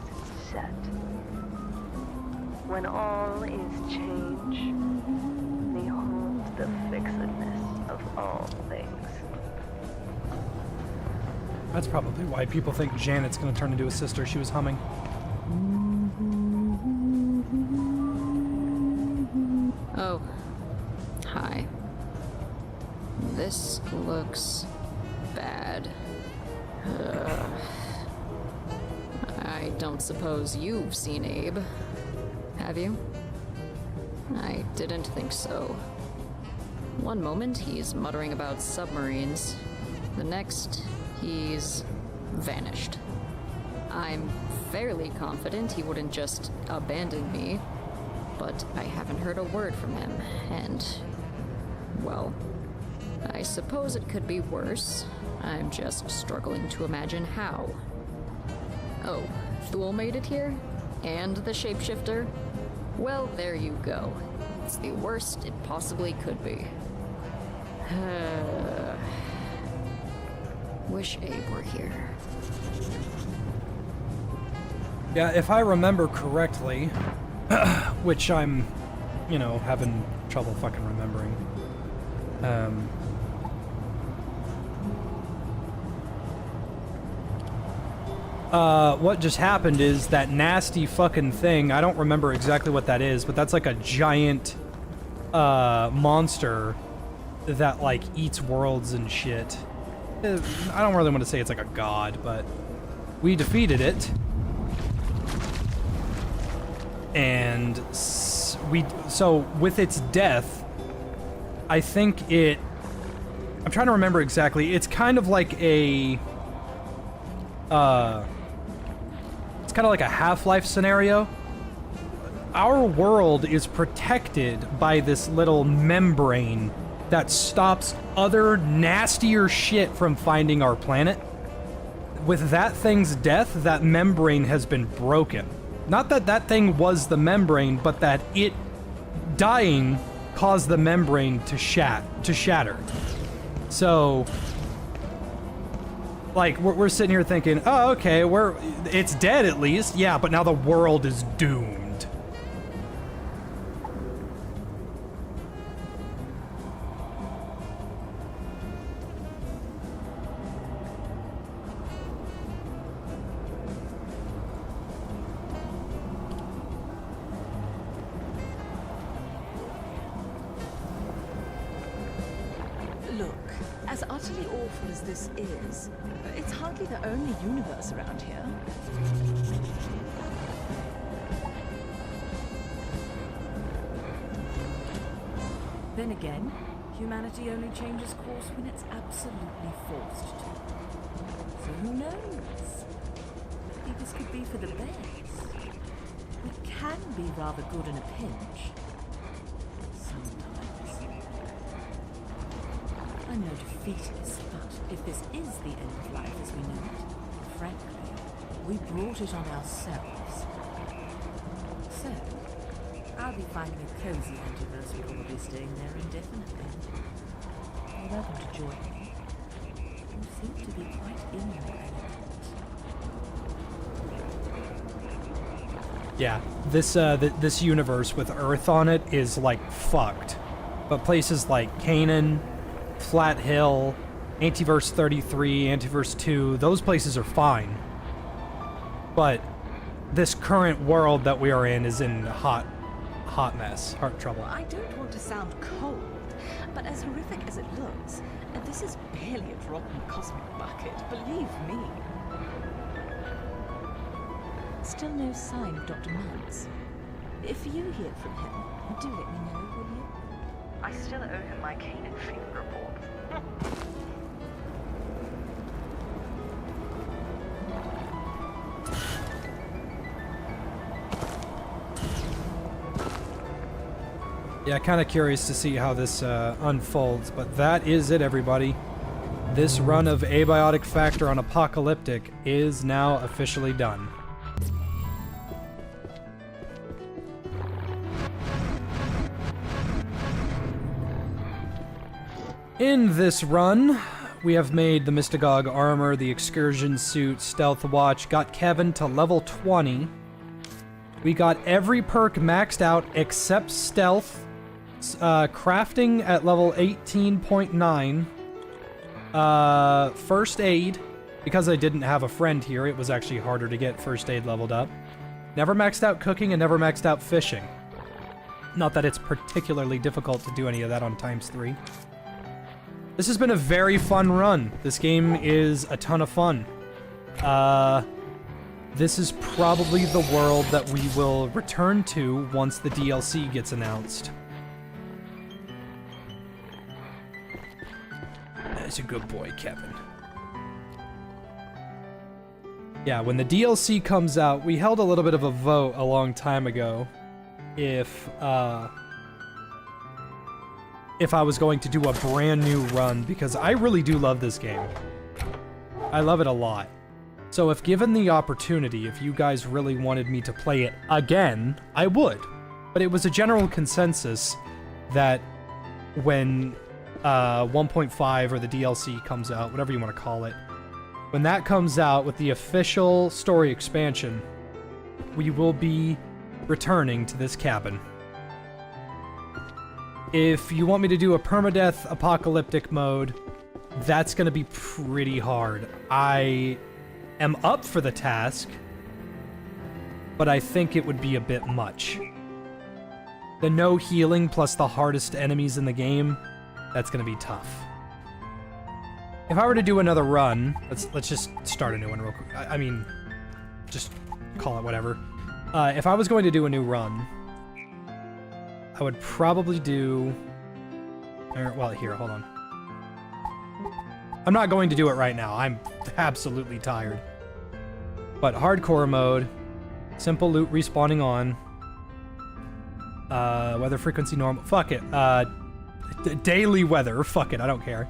set. When all is change, behold the fixedness of all things. That's probably why people think Janet's gonna turn into a sister. She was humming. Oh. Hi. This looks bad. I don't suppose you've seen Abe, have you? I didn't think so. One moment he's muttering about submarines, the next he's vanished. I'm fairly confident he wouldn't just abandon me, but I haven't heard a word from him, and, well, I suppose it could be worse. I'm just struggling to imagine how. Oh, Thule made it here? And the shapeshifter? Well, there you go. It's the worst it possibly could be. Wish Abe were here. Yeah, if I remember correctly, which I'm, you know, having trouble fucking remembering. What just happened is that nasty fucking thing, I don't remember exactly what that is, but that's like a giant, monster that, like, eats worlds and shit. I don't really want to say it's like a god, but we defeated it. And so with its death, I think I'm trying to remember exactly. It's kind of like a, it's kind of like a Half-Life scenario. Our world is protected by this little membrane that stops other nastier shit from finding our planet. With that thing's death, that membrane has been broken. Not that that thing was the membrane, but that it dying caused the membrane to shatter. So, like, we're sitting here thinking, oh, okay, it's dead at least. Yeah, but now the world is doomed. Look, as utterly awful as this is, it's hardly the only universe around here. Then again, humanity only changes course when it's absolutely forced to. So who knows? Maybe this could be for the best. We can be rather good in a pinch. I'm no defeatist, but if this is the end of life as we know it, frankly, we brought it on ourselves. So, I'll be finding a cozy anniversary, probably staying there indefinitely. You're welcome to join me. You seem to be quite in your element. Yeah, this universe with Earth on it is, like, fucked. But places like Canaan, Flat Hill, Antiverse 33, Antiverse 2, those places are fine. But this current world that we are in is in hot mess, heart trouble. I don't want to sound cold, But as horrific as it looks, this is barely a drop in the cosmic bucket, believe me. Still no sign of Dr. Mance. If you hear from him, do let me know, will you? I still owe him my cane and finger report. Yeah, kind of curious to see how this unfolds, but that is it, everybody. This run of Abiotic Factor on Apocalyptic is now officially done. In this run, we have made the Mystagogue armor, the excursion suit, stealth watch, got Kevin to level 20. We got every perk maxed out except stealth, crafting at level 18.9. First aid, because I didn't have a friend here, it was actually harder to get first aid leveled up. Never maxed out cooking and never maxed out fishing. Not that it's particularly difficult to do any of that on ×3. This has been a very fun run. This game is a ton of fun. This is probably the world that we will return to once the DLC gets announced. That's a good boy, Kevin. Yeah, when the DLC comes out, we held a little bit of a vote a long time ago if I was going to do a brand new run, because I really do love this game. I love it a lot. So if given the opportunity, if you guys really wanted me to play it again, I would. But it was a general consensus that when 1.5 or the DLC comes out, whatever you want to call it, when that comes out with the official story expansion, we will be returning to this cabin. If you want me to do a permadeath apocalyptic mode, that's going to be pretty hard. I am up for the task, but I think it would be a bit much. The no healing plus the hardest enemies in the game, that's going to be tough. If I were to do another run, let's just start a new one real quick. I mean, just call it whatever. If I was going to do a new run, I would probably do... Well, here, hold on. I'm not going to do it right now. I'm absolutely tired. But hardcore mode, simple loot respawning on, weather frequency normal, fuck it, daily weather, fuck it, I don't care.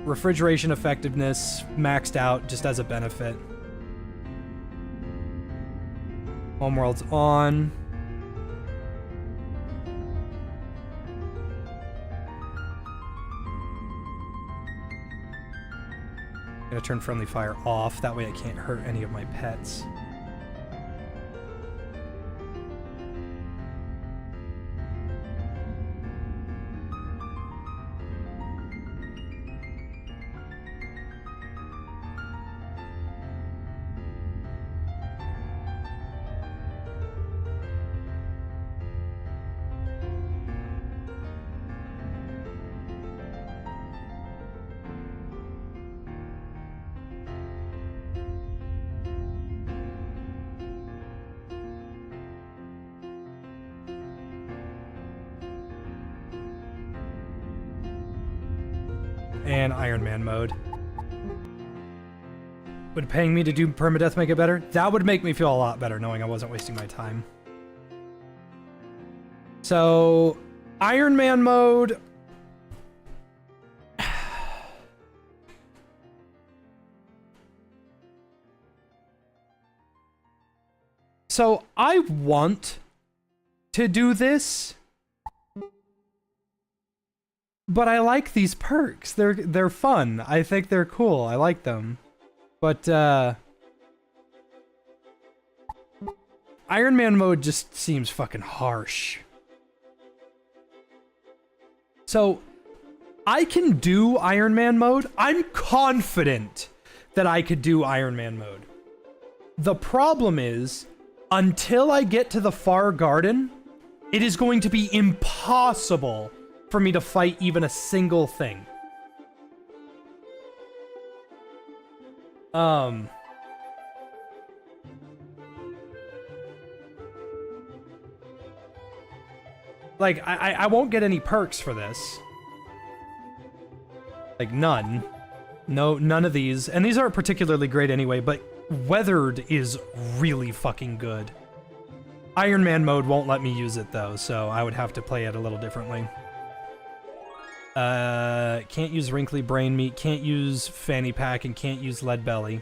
Refrigeration effectiveness maxed out just as a benefit. Homeworld's on. I'm gonna turn friendly fire off, that way I can't hurt any of my pets. And Iron Man mode. Would paying me to do permadeath make it better? That would make me feel a lot better knowing I wasn't wasting my time. So, Iron Man mode. So, I want to do this, but I like these perks. They're fun. I think they're cool. I like them. But Iron Man mode just seems fucking harsh. So I can do Iron Man mode. I'm confident that I could do Iron Man mode. The problem is, until I get to the far garden, It is going to be impossible for me to fight even a single thing. Like, I won't get any perks for this. Like, none. No, none of these. And these aren't particularly great anyway, but Weathered is really fucking good. Iron Man mode won't let me use it, though, so I would have to play it a little differently. Can't use Wrinkly Brain Meat, can't use Fanny Pack, and can't use Lead Belly.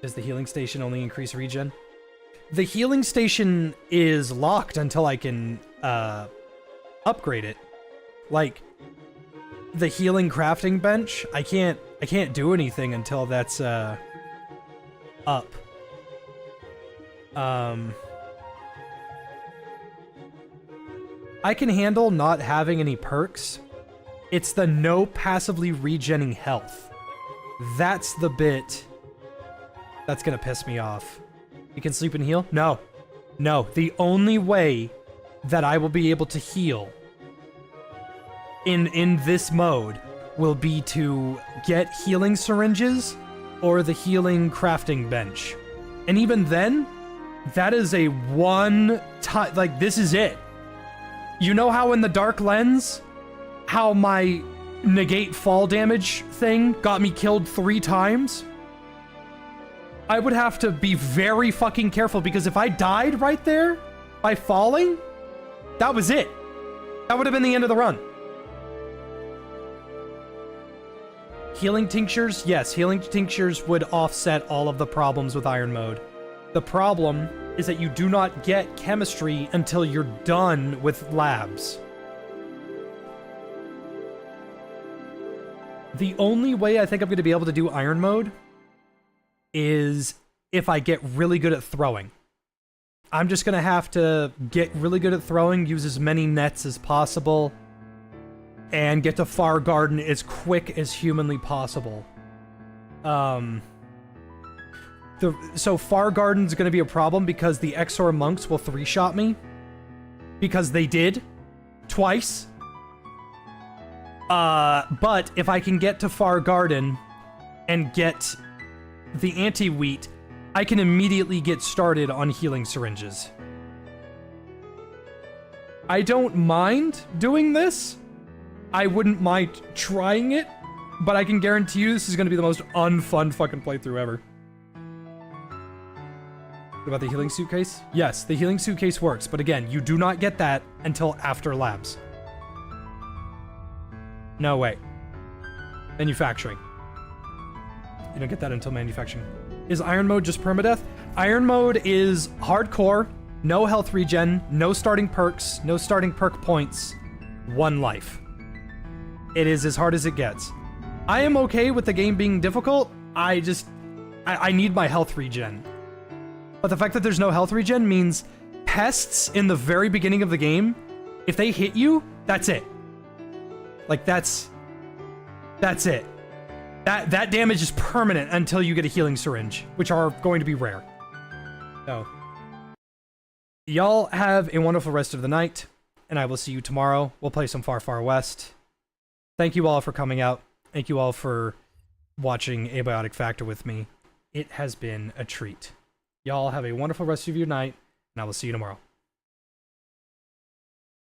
Does the healing station only increase regen? The healing station is locked until I can, upgrade it. Like, the healing crafting bench, I can't do anything until that's, up. I can handle not having any perks. It's the no passively regenning health. That's the bit that's gonna piss me off. You can sleep and heal? No. No. The only way that I will be able to heal in this mode will be to get healing syringes or the healing crafting bench. And even then, that is a one time, like, this is it. You know how in the Dark Lens, how my negate fall damage thing got me killed 3 times? I would have to be very fucking careful, because if I died right there by falling, that was it. That would have been the end of the run. Healing tinctures? Yes, healing tinctures would offset all of the problems with Iron Mode. The problem is that you do not get chemistry until you're done with labs. The only way I think I'm going to be able to do Iron Mode is if I get really good at throwing. I'm just going to have to get really good at throwing, use as many nets as possible, and get to Far Garden as quick as humanly possible. So Far Garden's going to be a problem because the Exor monks will 3-shot me. Because they did. Twice. But if I can get to Far Garden and get the anti-wheat, I can immediately get started on healing syringes. I don't mind doing this. I wouldn't mind trying it, but I can guarantee you this is going to be the most unfun fucking playthrough ever. What about the healing suitcase? Yes, the healing suitcase works, but again, you do not get that until after labs. No, wait. Manufacturing. You don't get that until manufacturing. Is Iron Mode just permadeath? Iron Mode is hardcore, no health regen, no starting perks, no starting perk points, 1 life. It is as hard as it gets. I am okay with the game being difficult. I need my health regen. But the fact that there's no health regen means pests in the very beginning of the game, if they hit you, that's it. Like, that's it. That damage is permanent until you get a healing syringe, which are going to be rare. So, y'all have a wonderful rest of the night, and I will see you tomorrow. We'll play some Far Far West. Thank you all for coming out. Thank you all for watching Abiotic Factor with me. It has been a treat. Y'all have a wonderful rest of your night, and I will see you tomorrow.